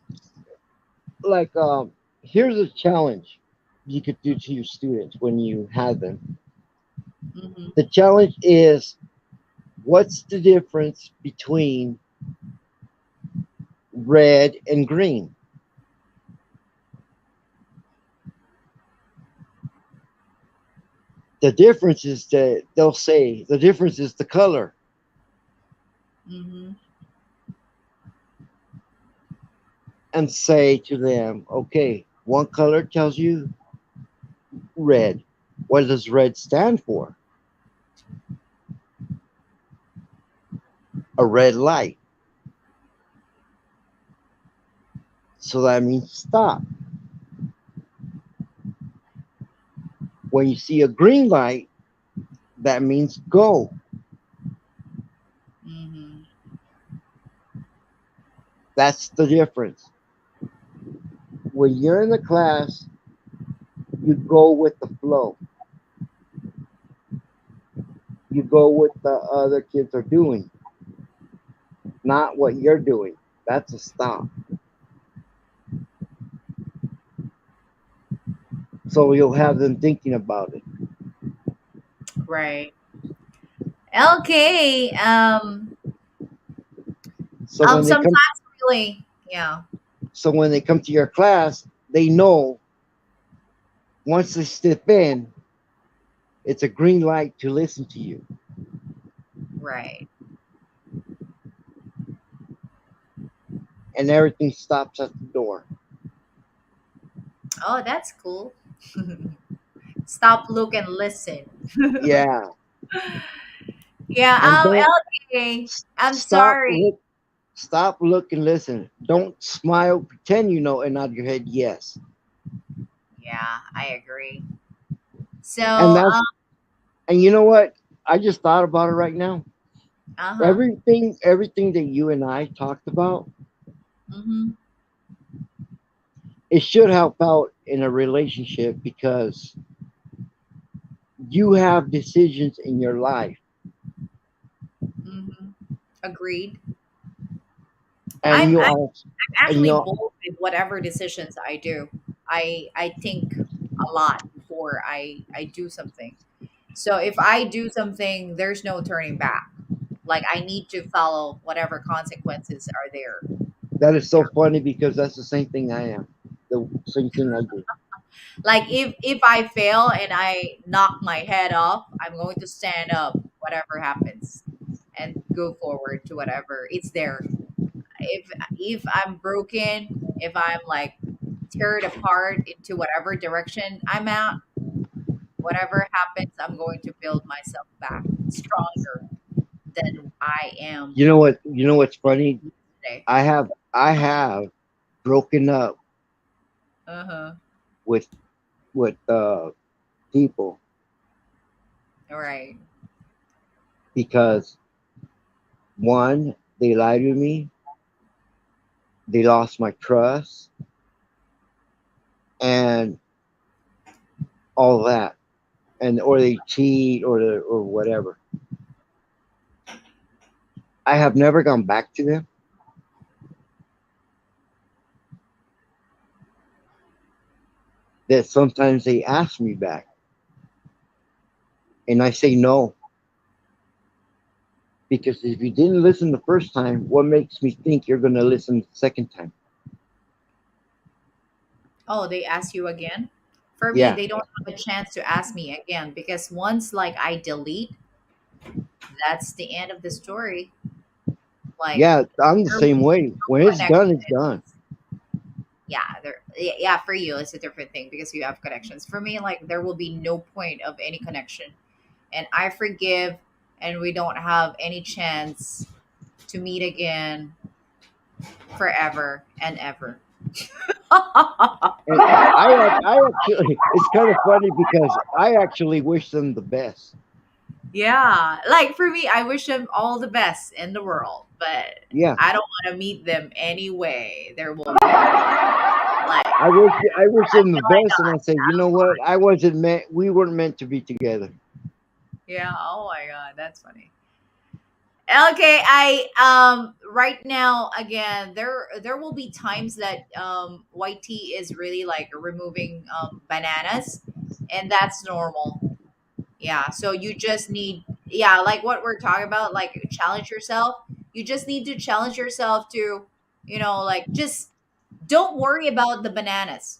Like, here's a challenge you could do to your students when you have them. Hmm. The challenge is, what's the difference between red and green? The difference is that they'll say the difference is the color, Hmm. and say to them, okay, one color tells you red. What does red stand for? A red light. So that means stop. When you see a green light, that means go. Hmm. That's the difference. When you're in the class, you go with the flow. You go what the other kids are doing, not what you're doing. That's a stop. So you'll have them thinking about it. Right. Okay. So when they Sometimes come, really, yeah. so when they come to your class, they know once they step in, it's a green light to listen to you, Right. and everything stops at the door. Oh, that's cool. Stop, look, and listen. Yeah, Yeah. and don't Okay. I'm stop, sorry. look, stop, look, and listen. Don't smile, pretend you know, and nod your head yes. Yeah, I agree. So, And that's and you know what? I just thought about it right now. uh-huh. Everything that you and I talked about, Mm-hmm. it should help out in a relationship because you have decisions in your life, Mm-hmm. Agreed. and I'm you I'm are, and actually you bold with whatever decisions I do. I think a lot before I do something. So if I do something, there's no turning back. Like I need to follow whatever consequences are there. that is so funny because that's the same thing I am. The same thing I do. Like if I fail and I knock my head off, I'm going to stand up whatever happens and go forward to whatever it's there. If I'm broken, if I'm like teared apart into whatever direction I'm at, whatever happens, I'm going to build myself back stronger than I am You know what? You know what's funny? today. I have broken up Uh-huh. with people All right. because one, they lied to me, they lost my trust, and all that, and or they cheat or whatever. I have never gone back to them. That sometimes they ask me back, and I say no because if you didn't listen the first time, what makes me think you're going to listen the second time? Oh, they ask you again? For me, Yeah, they don't have a chance to ask me again because once like I delete, that's the end of the story. Like Yeah, I'm the there will same be way. When no it's connection. done, it's done. Yeah, yeah, for you it's a different thing because you have connections. For me, like there will be no point of any connection, and I forgive, and we don't have any chance to meet again forever and ever. And I actually, it's kind of funny because I actually wish them the best. Yeah, like for me, I wish them all the best in the world, but Yeah, I don't want to meet them anyway. There will be like I wish them the why best, and I not? say, you know what? I wasn't meant. We weren't meant to be together. Yeah. Oh my god, that's funny. Okay, I right now again there will be times that white tea is really like removing bananas, and that's normal. Yeah, so you just need, yeah, like what we're talking about, like challenge yourself. You just need to challenge yourself to, like just don't worry about the bananas.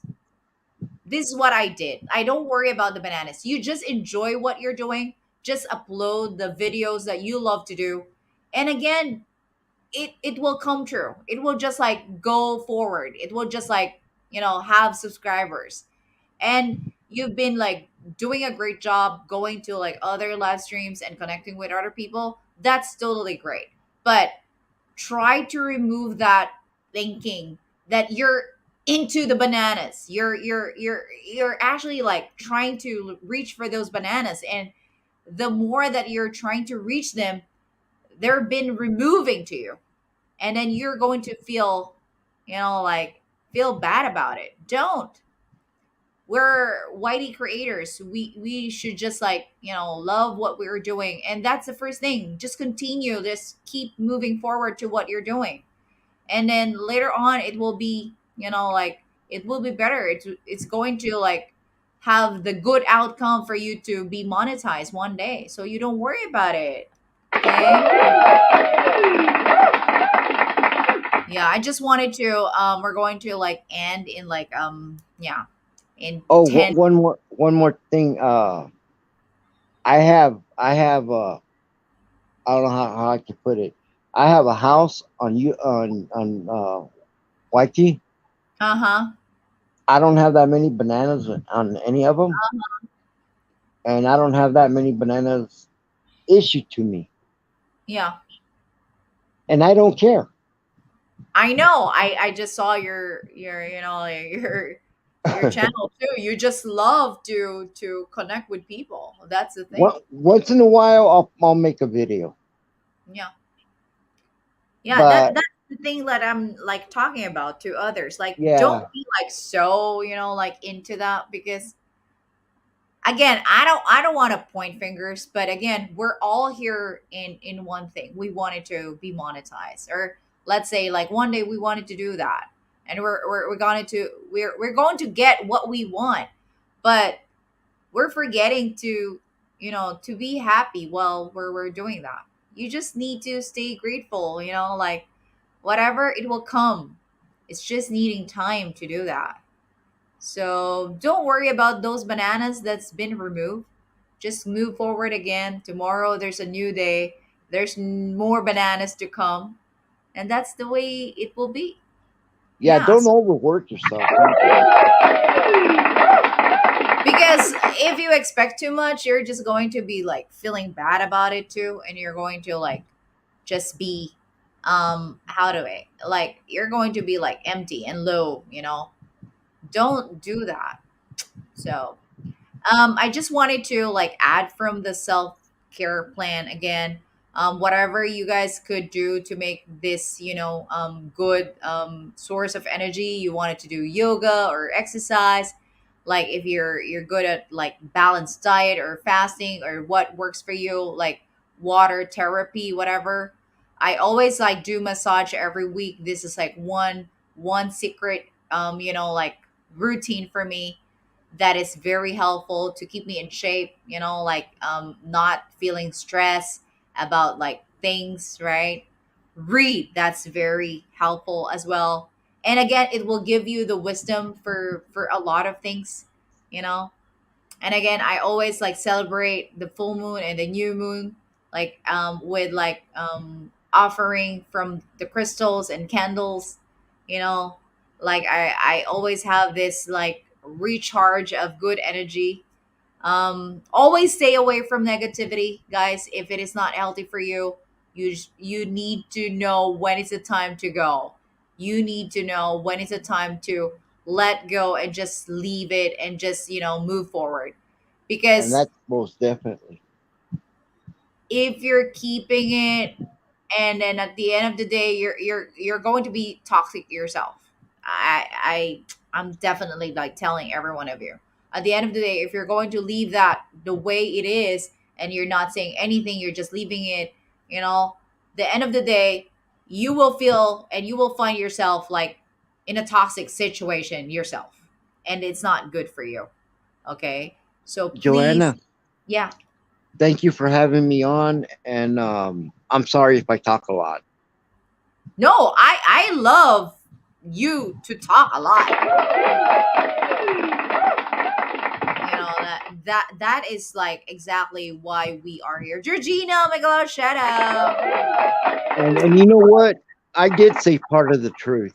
This is what I did. I don't worry about the bananas. You just enjoy what you're doing. Just upload the videos that you love to do. And again, it will come true. It will just like go forward. It will just like, have subscribers. And you've been like doing a great job going to like other live streams and connecting with other people. That's totally great. But try to remove that thinking that you're into the bananas. You're actually like trying to reach for those bananas, and the more that you're trying to reach them, they're been removing to you, and then you're going to feel, like feel bad about it. Don't. We're whitey creators. We should just like, love what we're doing, and that's the first thing. Just continue, just keep moving forward to what you're doing, and then later on it will be, like it will be better. It's going to like have the good outcome for you to be monetized one day, so you don't worry about it. Okay. Yeah, I just wanted to we're going to like end in like yeah, in Oh, 10. one more thing. I have I don't know how I can put it. I have a house on you on Waikiki. Uh-huh. I don't have that many bananas on any of them, and I don't have that many bananas issued to me, Yeah. and I don't care. I know. I just saw your like, your channel too. You just love to connect with people. That's the thing. Once in a while, I'll make a video, Yeah. Yeah, but that's the thing that I'm like talking about to others. Like don't yeah, be like so, like into that, because again, I don't want to point fingers, but again, we're all here in one thing. We wanted to be monetized, or let's say like one day we wanted to do that, and we're going to get what we want, but we're forgetting to, to be happy while we're doing that. You just need to stay grateful, like whatever, it will come. It's just needing time to do that. So don't worry about those bananas that's been removed. Just move forward again. Tomorrow there's a new day. There's more bananas to come. And that's the way it will be. yeah. Yeah. Don't overwork yourself either. Because if you expect too much, you're just going to be like feeling bad about it too. And you're going to like just be, how do I, like, you're going to be like empty and low. Don't do that. So I just wanted to like add from the self care plan again. Whatever you guys could do to make this, good source of energy. You wanted to do yoga or exercise. Like if you're good at like balanced diet or fasting or what works for you, like water therapy, whatever. I always like do massage every week. This is like one secret, like routine for me that is very helpful to keep me in shape, like not feeling stressed about like things, right? Read, that's very helpful as well. And again, it will give you the wisdom for a lot of things, you know and again, I always like celebrate the full moon and the new moon, like with like offering from the crystals and candles, you know, like I always have this like recharge of good energy. Always stay away from negativity, guys. If it is not healthy for you, you need to know when it's the time to go. You need to know when it's the time to let go and just leave it and just, move forward. And Because that's most definitely. if you're keeping it, and then at the end of the day you're going to be toxic to yourself. I'm definitely like telling every one of you, at the end of the day, if you're going to leave that the way it is and you're not saying anything, you're just leaving it, the end of the day, you will feel and you will find yourself like in a toxic situation yourself, and it's not good for you. Okay, so please. Joanna, Yeah. thank you for having me on. And I'm sorry if I talk a lot. No, I love you to talk a lot. That is like exactly why we are here. Georgina, oh my god, shut up. And you know what? I did say part of the truth.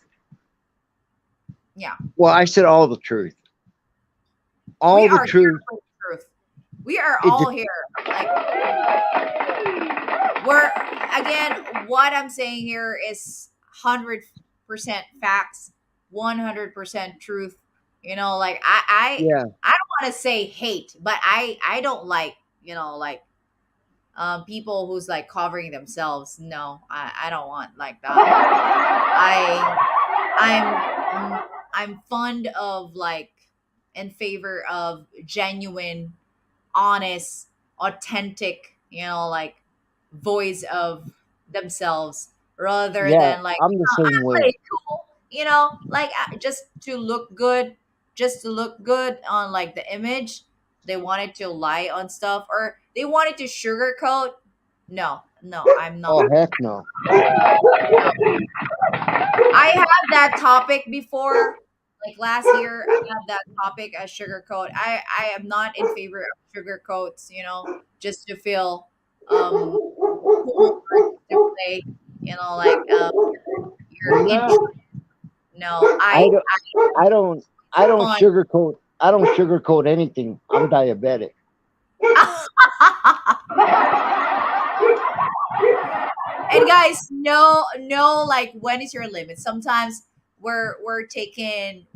Yeah, Well, I said all the truth. we All the are here truth. for the truth. We are It all just, here. Like, we're, again, what I'm saying here is 100% facts, 100% truth. Like yeah. I don't want to say hate, but I don't like, like people who's like covering themselves. No, I don't want like that. I I'm fond of like in favor of genuine, honest, authentic, like voice of themselves, rather Yeah. than like, I'm the I same way. play it cool, like just to look good, just to look good on like the image. They wanted to lie on stuff, or they wanted to sugarcoat. No, no, I'm not. Oh, heck no. No, I had that topic before. Like last year, I had that topic as sugarcoat. I am not in favor of sugarcoats. Just to feel cool or just to play. Like you're Nah, interested. No, I don't. I don't. I don't fun. sugarcoat. I don't sugarcoat anything. I'm diabetic. And guys, no, like when is your limit? Sometimes we're taking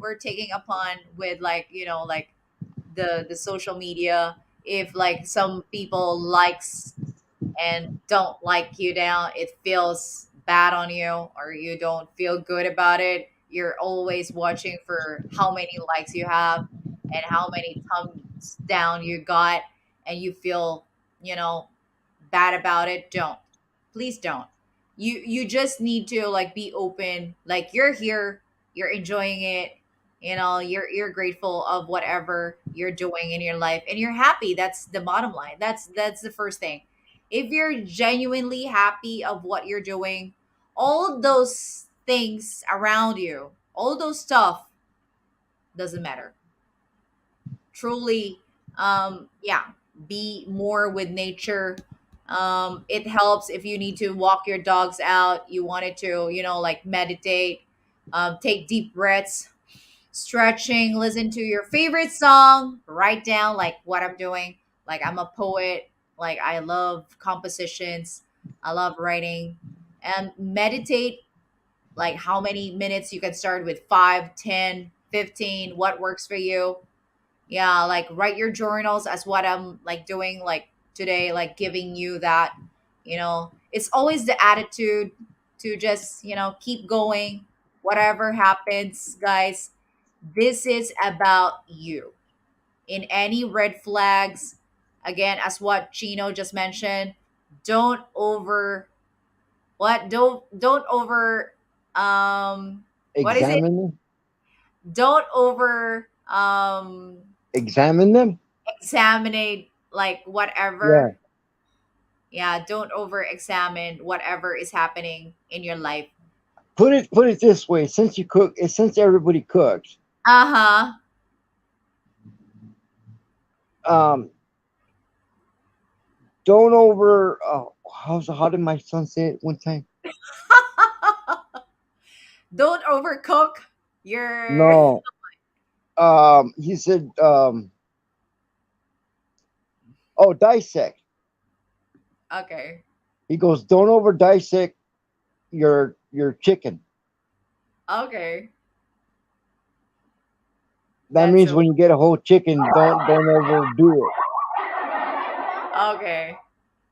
upon with like like the social media. If like some people likes and don't like you down, it feels bad on you, or you don't feel good about it. You're always watching for how many likes you have and how many thumbs down you got, and you feel, you know, bad about it. Don't. Please don't. You just need to like be open. Like you're here, you're enjoying it, you're grateful of whatever you're doing in your life and you're happy. That's the bottom line. That's the first thing. If you're genuinely happy of what you're doing, all those things around you, all those stuff doesn't matter. Truly, yeah, be more with nature. It helps if you need to walk your dogs out, you wanted to, like meditate, take deep breaths, stretching, listen to your favorite song, write down like what I'm doing. Like I'm a poet, like I love compositions, I love writing, and meditate. Like how many minutes you can start with, 5, 10, 15, what works for you. Yeah, like write your journals as what I'm like doing like today, like giving you that. It's always the attitude to just, keep going, whatever happens, guys. This is about you. In any red flags, again, as what Chino just mentioned, don't over don't over what is it? Examine them. Don't over Examine them. examine like Yeah. whatever. Yeah, don't over examine whatever is happening in your life. Put it this way. Since you cook, since everybody cooks, Uh-huh. um, don't over. How did my son say it one time? Don't overcook your. No. He said, oh, dissect. Okay. He goes, don't over dissect your chicken. Okay. That That's means so when you get a whole chicken, don't overdo it. okay.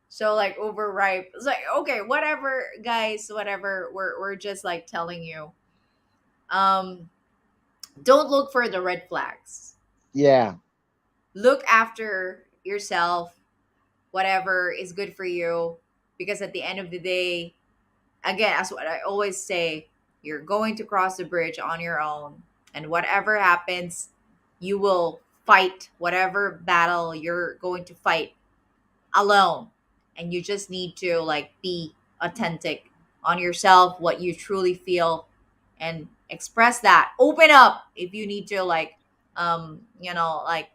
So like overripe. It's like okay, whatever, guys, whatever. We're just like telling you. Um, don't look for the red flags. Yeah. Look after yourself, whatever is good for you, because at the end of the day, again, as what I always say, you're going to cross the bridge on your own, and whatever happens, you will fight whatever battle you're going to fight alone, and you just need to like be authentic on yourself, what you truly feel, and express that. Open up if you need to, like like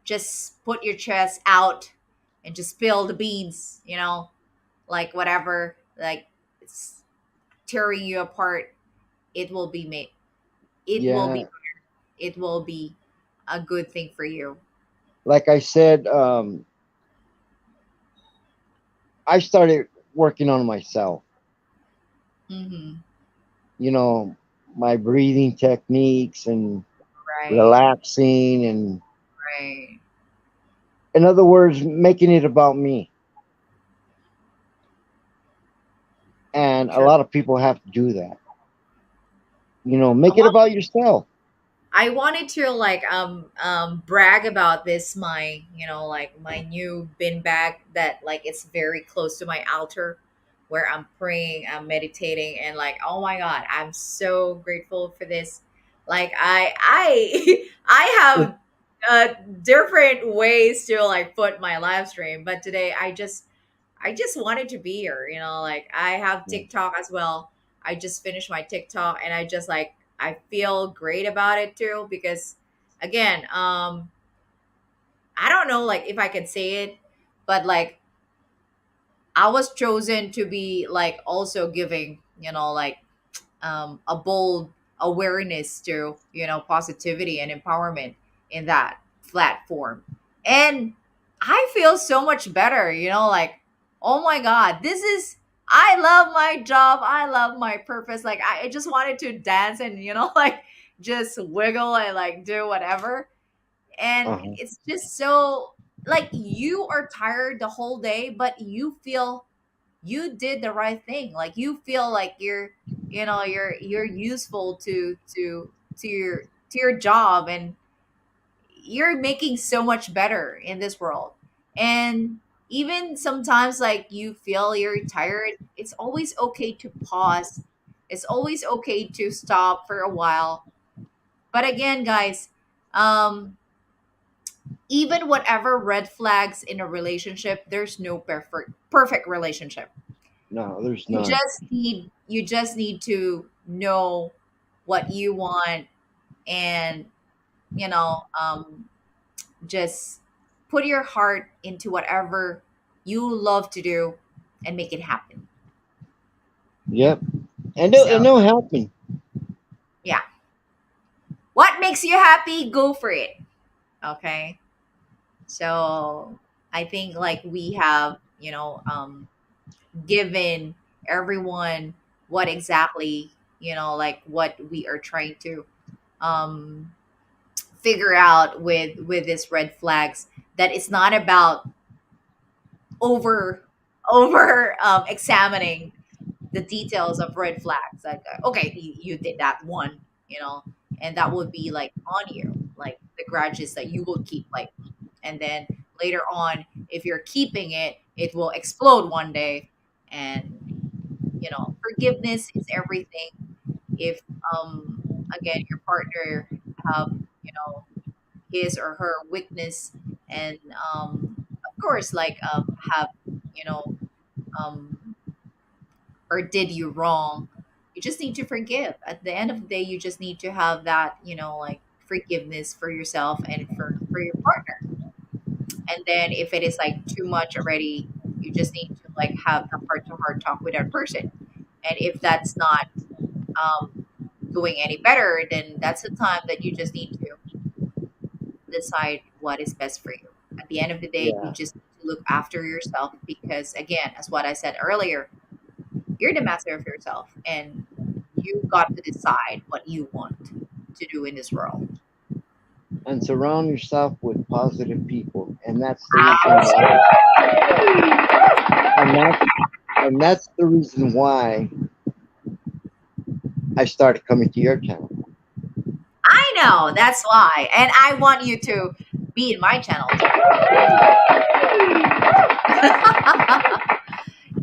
just put your chest out and just spill the beans, like whatever, like it's tearing you apart. It will be made, it will Yeah. be, it will be a good thing for you. Like I said, I started working on myself. Mm-hmm. You know, my breathing techniques and Right. relaxing, and Right. in other words, making it about me. And a True. lot of people have to do that. A Make it lot. about yourself. I wanted to like brag about this, my like my new bin bag that like it's very close to my altar, where I'm praying, I'm meditating, and like oh my god, I'm so grateful for this. Like I I It- have different ways to like put my live stream, but today I just wanted to be here, like I have TikTok as well. I just finished my TikTok and I just like I feel great about it too because again, I don't know like if I can say it, but like I was chosen to be like also giving, like a bold awareness to positivity and empowerment in that platform. And I feel so much better, like oh my god, this is, I love my job, I love my purpose. Like I just wanted to dance and like just wiggle and like do whatever. And uh-huh. it's just so like you are tired the whole day but you feel you did the right thing, like you feel like you're useful to your job, and you're making so much better in this world. And even sometimes like you feel you're tired, it's always okay to pause, it's always okay to stop for a while. But again, guys, um even whatever red flags in a relationship, there's no perfect relationship. No, there's You none. just need to know what you want, and you know um just put your heart into whatever you love to do and make it happen. Yep. And So it'll happen. yeah, what makes you happy, go for it. Okay, so I think like we have given everyone what exactly like what we are trying to um figure out with this red flags, that it's not about over examining the details of red flags, like okay, you did that one, and that would be like on you, like the grudges that you will keep, like, and then later on if you're keeping it, it will explode one day. And forgiveness is everything. If again your partner have you know his or her weakness, and of course like have you know um or did you wrong, you just need to forgive. At the end of the day, you just need to have that like forgiveness for yourself and for your partner. And then if it is like too much already, You just need to like have the heart to heart talk with that person. And if that's not um, doing any better, then that's the time that you just need to decide what is best for you. At the end of the day, you Yeah. just need to look after yourself because, again, as what I said earlier, you're the master of yourself and you got to decide what you want to do in this world. And surround yourself with positive people, and that's the reason why. And that's the reason why I started coming to your channel. I know, that's why. And I want you to be in my channel too.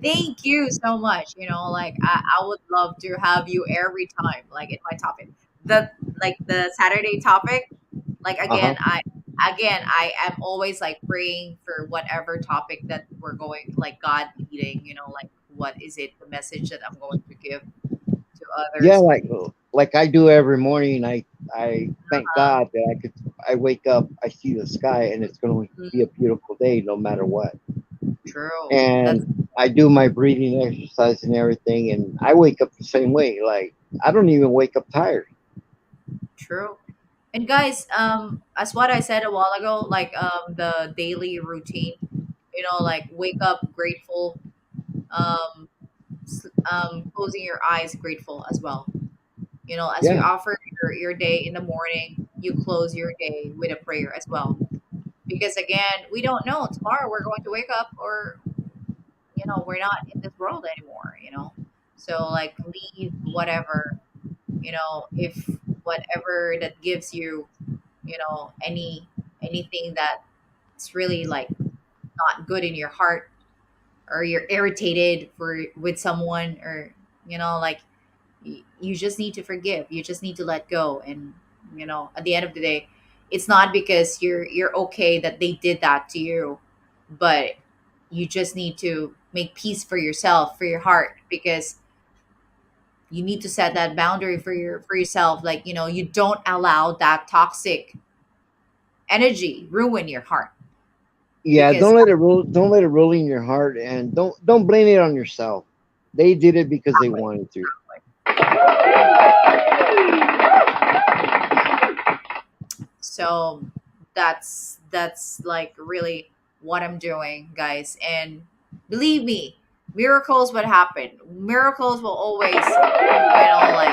Thank you so much. Like I would love to have you every time, like in my topic. The like the Saturday topic, like Uh huh. again, I am always like praying for whatever topic that we're going, like God leading, like what is it, the message that I'm going to give to Yeah, others. like I do every morning. I thank Uh, God that I wake up, I see the sky, and it's going to mm, be a beautiful day no matter what. true. That's And I do my breathing exercise and everything, and I wake up the same way. Like I don't even wake up tired. true. And guys, as what I said a while ago, like the daily routine, like wake up grateful, um, closing your eyes grateful as well. As you Yeah, offer your day in the morning, you close your day with a prayer as well. Because again, we don't know tomorrow we're going to wake up or, we're not in this world anymore. So like leave whatever, if whatever that gives you, anything that's really like not good in your heart, or you're irritated for with someone, or like you just need to forgive, you just need to let go. And at the end of the day, it's not because you're okay that they did that to you, but you just need to make peace for yourself, for your heart, because you need to set that boundary for yourself, like you don't allow that toxic energy ruin your heart. yeah. Because Don't let it rule. Don't let it rule in your heart, and don't blame it on yourself. They did it because they wanted to. so that's like really what I'm doing, guys. And believe me, miracles would happen. Miracles will always, like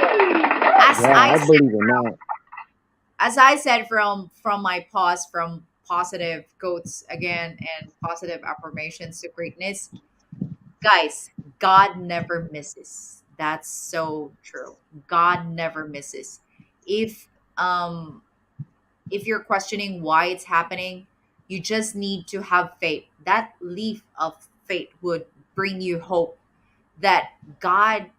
as Yeah, I I said, believe in that. from my pause, from positive quotes again and positive affirmations to greatness. Guys, God never misses. That's so true. God never misses. If um if you're questioning why it's happening, you just need to have faith. That leaf of faith would bring you hope that God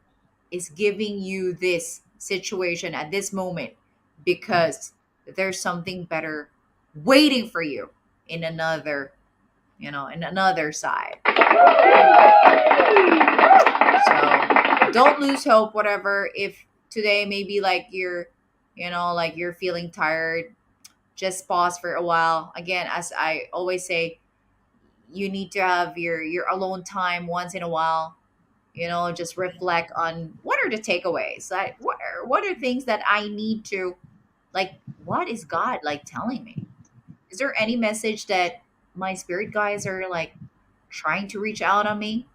is giving you this situation at this moment because there's something better waiting for you in another, in another side. So don't lose hope, whatever. If today maybe like like you're feeling tired, just pause for a while. Again, as I always say, you need to have your alone time once in a while. Just reflect on what are the takeaways. Like what are things that I need to, like, what is God like telling me? Is there any message that my spirit guides are like trying to reach out on me?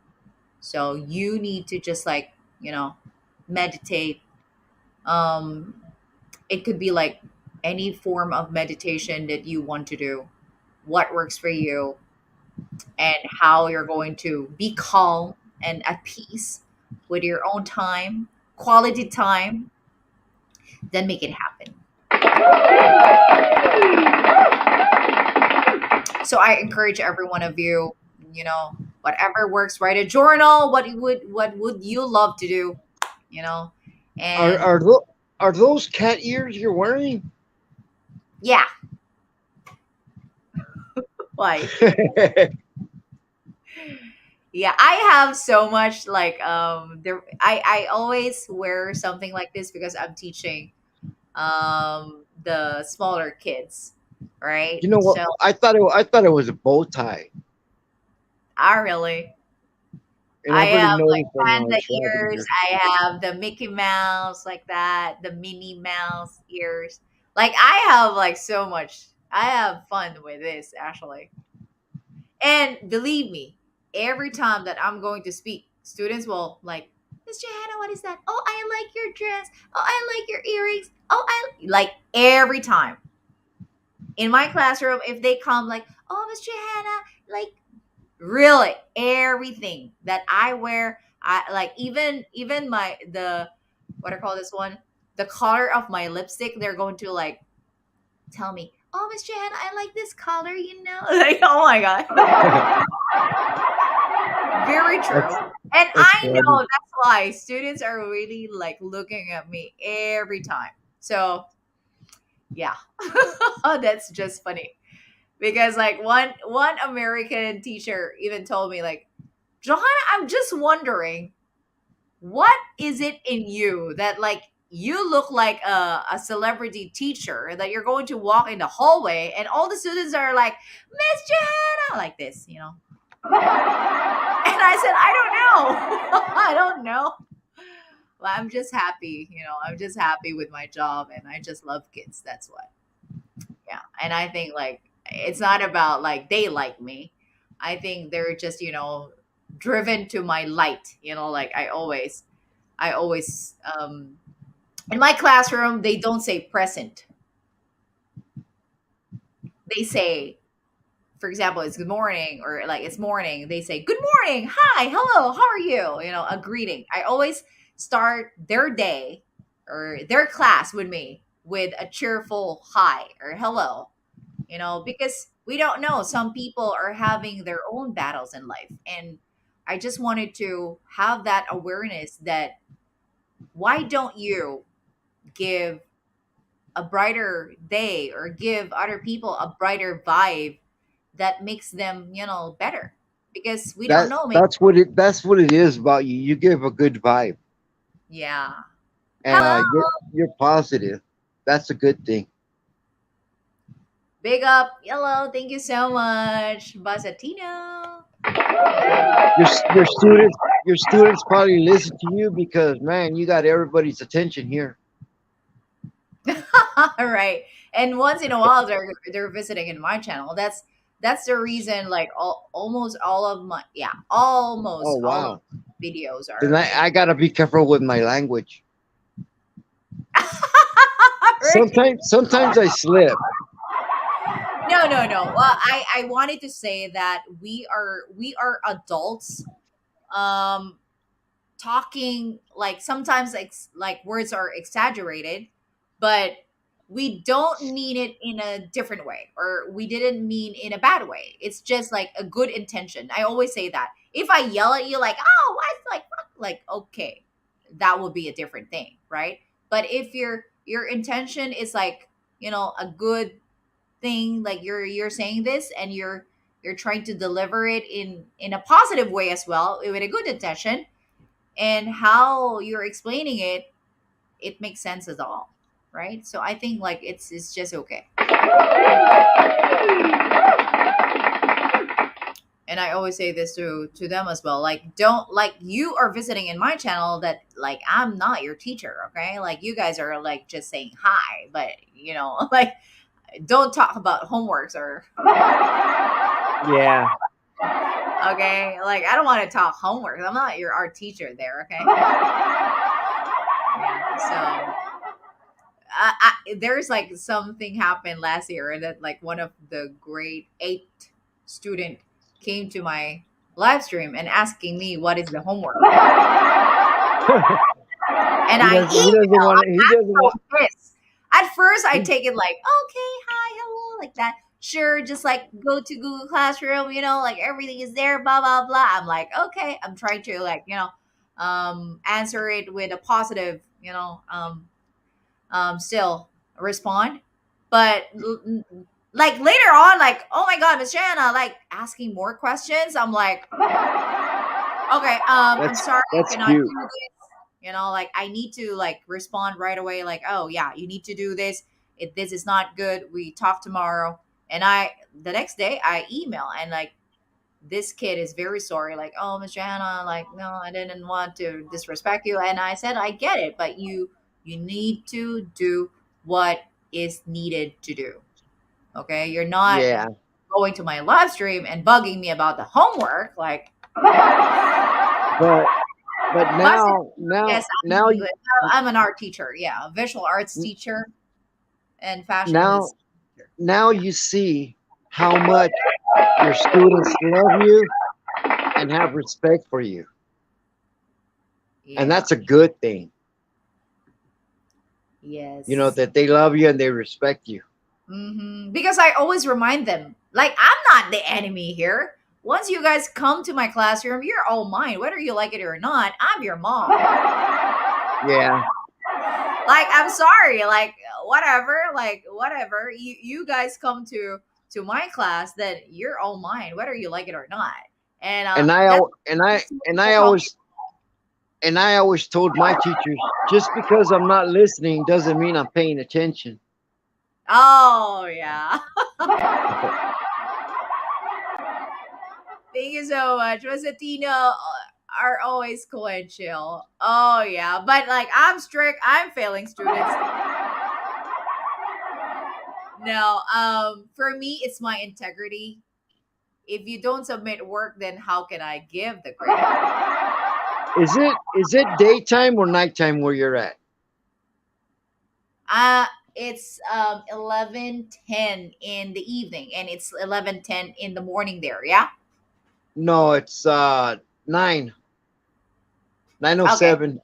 So you need to just like, meditate. Um it could be like any form of meditation that you want to do, what works for you, and how you're going to be calm and at peace with your own time, quality time, then make it happen. So I encourage every one of you, whatever works, write a journal. What would you love to do, you know? Are And are those are those cat ears you're wearing? yeah, why? Yeah, I have so much like there I always wear something like this because I'm teaching the smaller kids, right? You know what? So I thought it was a bow tie. I really. And I I've already have like noticed on panda ears. Scavenger. I have the Mickey Mouse like that, the Minnie Mouse ears. Like I have like so much. I have fun with this actually. And believe me, every time that I'm going to speak, students will like, Miss Johanna, what is that? Oh, I like your dress. Oh, I like your earrings. Oh, I like every time in my classroom. If they come like, oh, Miss Johanna, like really everything that I wear, I like even my the what I call this one, the color of my lipstick. They're going to like tell me, oh, Miss Johanna, I like this color. Like oh my god. Very true. that's And that's I know funny. that's why students are really like looking at me every time. So, yeah. That's just funny. Because like one American teacher even told me like, "Johanna, I'm just wondering, what is it in you that like you look like a celebrity teacher that you're going to walk in the hallway and all the students are like, Miss Johanna, like this. And I said, I don't know. I don't know. Well, I'm just happy. I'm just happy with my job and I just love kids. That's what. Yeah. And I think like it's not about like they like me. I think they're just driven to my light, like I always in my classroom they don't say present. They say, for example, it's good morning or like it's morning, they say, good morning, hi, hello, how are you? A greeting. I always start their day or their class with me with a cheerful hi or hello, because we don't know. Some people are having their own battles in life. And I just wanted to have that awareness that why don't you give a brighter day or give other people a brighter vibe that makes them better because we don't That know maybe. that's what it is about you. You give a good vibe, Yeah. and Hello. you're positive. That's a good thing. Big up. Hello. Thank you so much, Basatino. And Your students probably listen to you because man, you got everybody's attention here. all right. And once in a while they're visiting in my channel. That's the reason like almost all of my, yeah, Oh almost all of wow. my videos Then are I gotta be careful with my language. right. Sometimes I slip. No, no, no. Well, I wanted to say that we are adults um talking like sometimes like words are exaggerated, but we don't mean it in a different way or we didn't mean in a bad way. It's just like a good intention. I always say that if I yell at you like, oh, what's like fuck," like okay, that would be a different thing, right? But if your intention is like a good thing, like you're saying this and you're trying to deliver it in a positive way as well with a good intention, and how you're explaining it makes sense at all, right? So I think like it's just okay. And I always say this to them as well, like don't, like, you are visiting in my channel that like I'm not your teacher, okay? Like you guys are like just saying hi, but like don't talk about homeworks or Yeah. okay, like I don't want to talk homework. I'm not your art teacher there, okay? Yeah, so there's like something happened last year that like one of the grade 8 student came to my live stream and asking me what is the homework, and I He doesn't email. want to. He I'm doesn't so want. pissed. At first I He, take it like okay, hi, hello, like that, sure, just like go to Google Classroom, like everything is there, blah blah blah. I'm like okay, I'm trying to like answer it with a positive, still respond. But like later on, like, oh my god, Miss Jana, like asking more questions. I'm like, okay, I'm that's sorry, I that's cannot cute. do this. Like I need to like respond right away. Like, oh yeah, you need to do this. If this is not good, we talk tomorrow. And the next day I email and like this kid is very sorry, like, oh, Miss Johanna, like, no, I didn't want to disrespect you. And I said, I get it, but you need to do what is needed to do. Okay. You're not Yeah, going to my live stream and bugging me about the homework. Like, but but now yes, I'm an art teacher. Yeah. A visual arts n- teacher and fashion now design teacher. now you see how much your students love you and have respect for you, and Yeah. that's a good thing. You know Yes. that they love you and they respect you. Because I always remind them, like, I'm not the enemy here. Once you guys come to my classroom, you're all mine, whether you like it or not. I'm your mom. Yeah, Like, I'm sorry, like, whatever. You guys come to my class, then you're all mine, whether you like it or not. And and I that's al- and I that's and the I problem. always and I always told my teachers, just because I'm not listening doesn't mean I'm paying attention. Oh yeah. Thank you so much. Rosatino are always cool and chill. Oh yeah, but like I'm strict. I'm failing students. No, for me it's my integrity. If you don't submit work, then how can I give the grade? Is it daytime or nighttime where you're at? Uh it's 11:10 in the evening, and it's 11:10 in the morning there. Yeah. No, it's 9 Okay. 9:07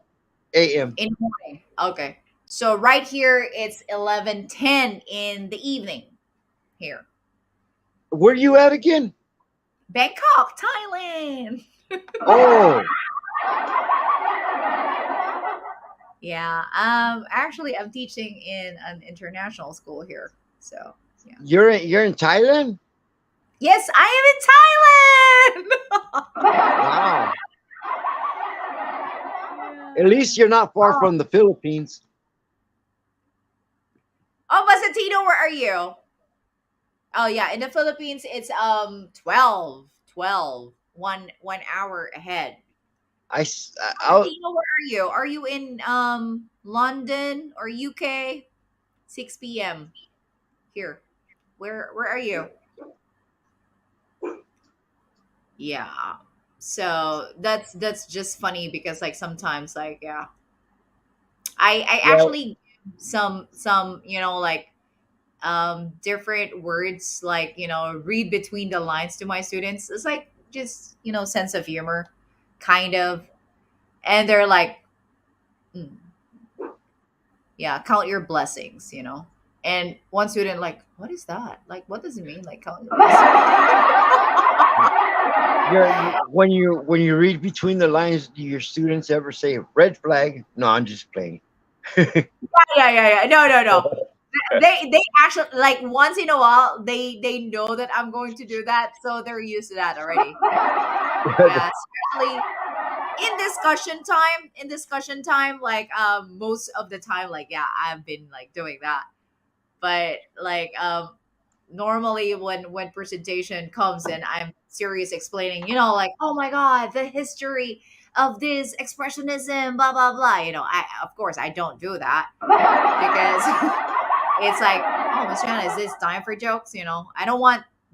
a.m. In the morning. Okay. So right here it's 11:10 in the evening here. Where you at again? Bangkok, Thailand. Oh, Yeah. Actually, I'm teaching in an international school here. So, yeah. you're in Thailand. Yes, I am in Thailand. Wow. At Yeah. least you're not far Oh, from the Philippines. oh, Masatino, where are you? Oh, yeah. In the Philippines, it's 12, one hour ahead. I s- I- Masatino, where are you? Are you in London or UK? 6 p.m. here. Where are you? Yeah. So that's just funny because like sometimes like yeah, I yeah, actually some like different words, like read between the lines to my students. It's like just sense of humor, kind of, and they're like, "Mm, yeah, count your blessings, And one student like, what is that? Like, what does it mean? Like count your blessings. when you read between the lines, do your students ever say red flag? No, I'm just playing. Yeah. No. They actually, like, once in a while they know that I'm going to do that, so they're used to that already. Yeah, especially in discussion time, like most of the time, like, yeah, I've been like doing that. But like normally when presentation comes and I'm serious explaining, like, oh my god, the history of this expressionism, blah blah blah, I of course I don't do that because it's like, oh, Miss Shanna, is this time for jokes?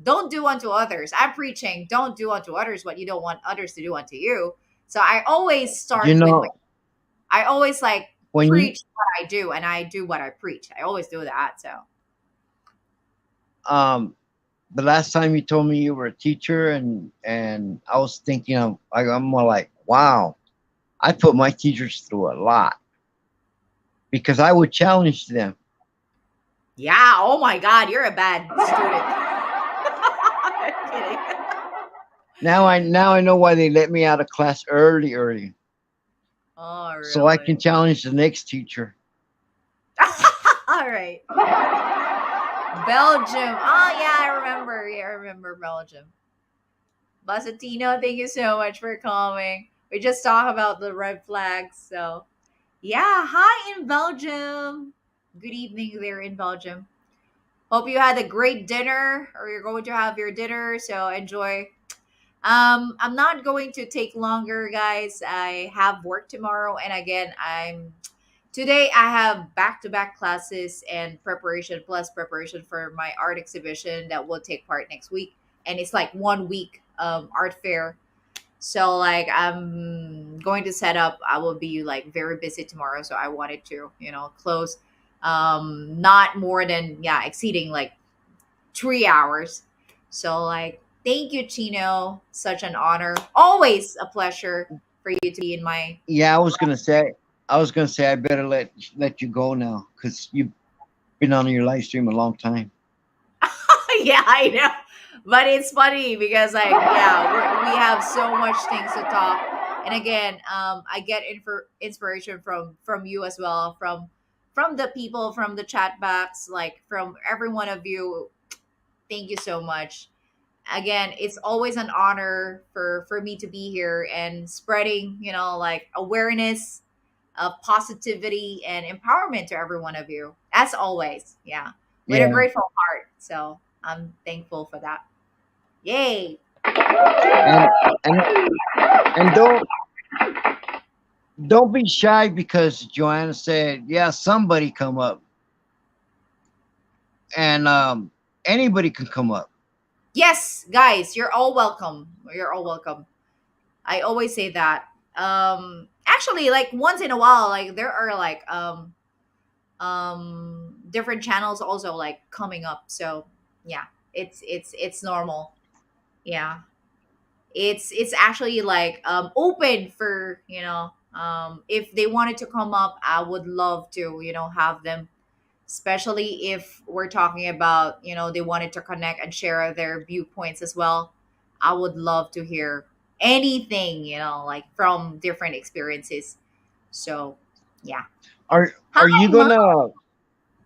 Don't do unto others. I'm preaching, don't do unto others what you don't want others to do unto you. So I always You start with know, I always like when you preach what I do, and I do what I preach. I always do that. So um the last time you told me you were a teacher, and I was thinking I'm more like, wow, I put my teachers through a lot because I would challenge them. yeah, oh my God, you're a bad student. I'm kidding. Now I know why they let me out of class early, Oh, so I can really? challenge the next teacher. All right. Belgium. Oh, yeah, I remember. Yeah, I remember Belgium. Basatino, thank you so much for coming. We just talked about the red flags. So, yeah, hi in Belgium. Good evening there in Belgium. Hope you had a great dinner, or you're going to have your dinner. So, enjoy. I'm not going to take longer, guys. I have work tomorrow, and again, today I have back-to-back classes and preparation plus preparation for my art exhibition that will take part next week, and it's like 1 week art fair. So like I'm going to set up. I will be like very busy tomorrow, so I wanted to close not more than exceeding like 3 hours. So like thank you, Chino. Such an honor. Always a pleasure for you to be in my Yeah, I was gonna say I better let you go now because you've been on your live stream a long time. yeah, I know. But it's funny because like we have so much things to talk. And again, I get inspiration from you as well, from the people, from the chat box, like from every one of you. Thank you so much. Again, it's always an honor for me to be here and spreading like awareness of positivity and empowerment to every one of you, as always. Yeah, with a Yeah, grateful heart. So I'm thankful for that. Yay. and and and don't be shy because Joanna said, yeah, somebody come up, and anybody can come up. Yes, guys, you're all welcome. You're all welcome. I always say that. Actually, like once in a while, like there are like different channels also like coming up. So yeah, it's normal. Yeah, it's actually like open for if they wanted to come up, I would love to have them, especially if we're talking about they wanted to connect and share their viewpoints as well. I would love to hear anything like from different experiences. So yeah. Are Hi, are you Mom. gonna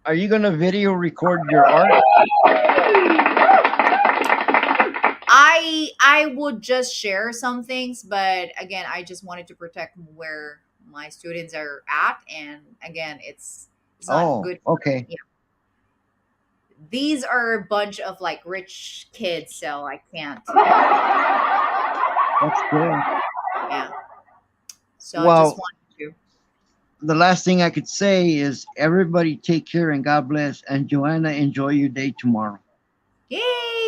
are you gonna video record your art? I would just share some things, but again, I just wanted to protect where my students are at, and again, it's not Oh, good for okay, these are a bunch of like rich kids, so I can't. that's good. Yeah, so I just Well, wanted to. the last thing I could say is everybody take care and God bless. And Joanna, enjoy your day tomorrow. Yay,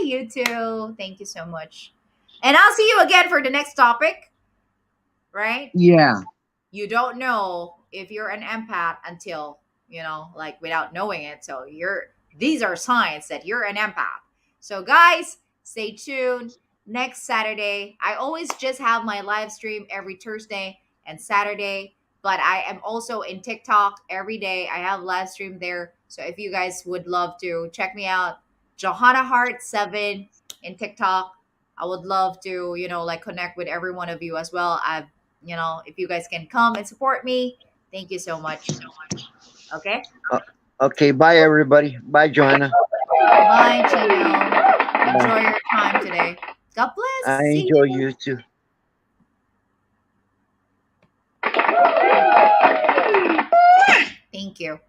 you too. Thank you so much, and I'll see you again for the next topic. Right? Yeah. You don't know if you're an empath until like without knowing it, so these are signs that you're an empath. So guys, stay tuned. Next Saturday, I always just have my live stream every Thursday and Saturday, but I am also in TikTok every day. I have live stream there, so if you guys would love to check me out, Johanna Hart 7 in TikTok. I would love to like connect with every one of you as well. If you guys can come and support me, thank you so much. Okay. Uh, okay. Bye, everybody. Bye, Joanna. Bye, Chino. Bye. Enjoy your time today. God bless. I See enjoy you. you too. Thank you.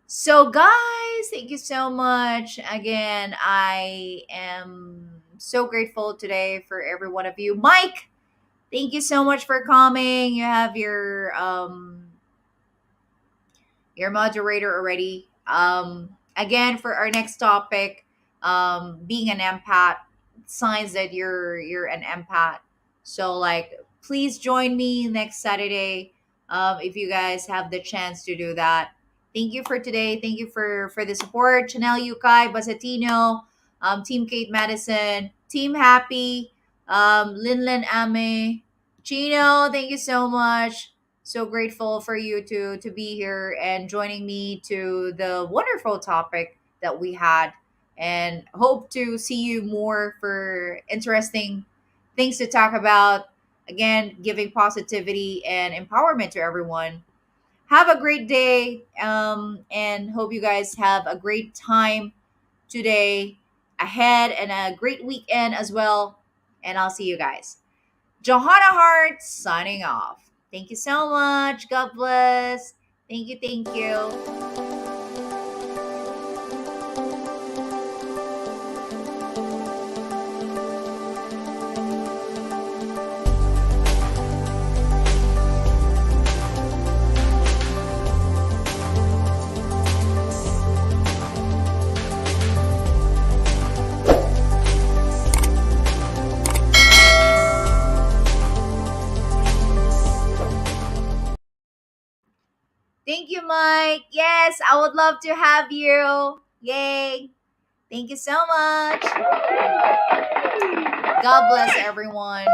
So, guys, thank you so much. Again, I am so grateful today for every one of you. Mike, thank you so much for coming. You have your moderator already. Again, for our next topic, being an empath, signs that you're an empath. So like, please join me next Saturday, if you guys have the chance to do that. Thank you for today. Thank you for the support. Chanel Yukai, Basatino, Team Kate Madison, Team Happy, Linlin Ame, Chino. Thank you so much. So grateful for you to be here and joining me to the wonderful topic that we had, and hope to see you more for interesting things to talk about. Again, giving positivity and empowerment to everyone. Have a great day, and hope you guys have a great time today ahead and a great weekend as well. And I'll see you guys. Johanna Hart signing off. Thank you so much. God bless. Thank you. Thank you. Mike. Yes, I would love to have you. Yay. Thank you so much. God bless everyone.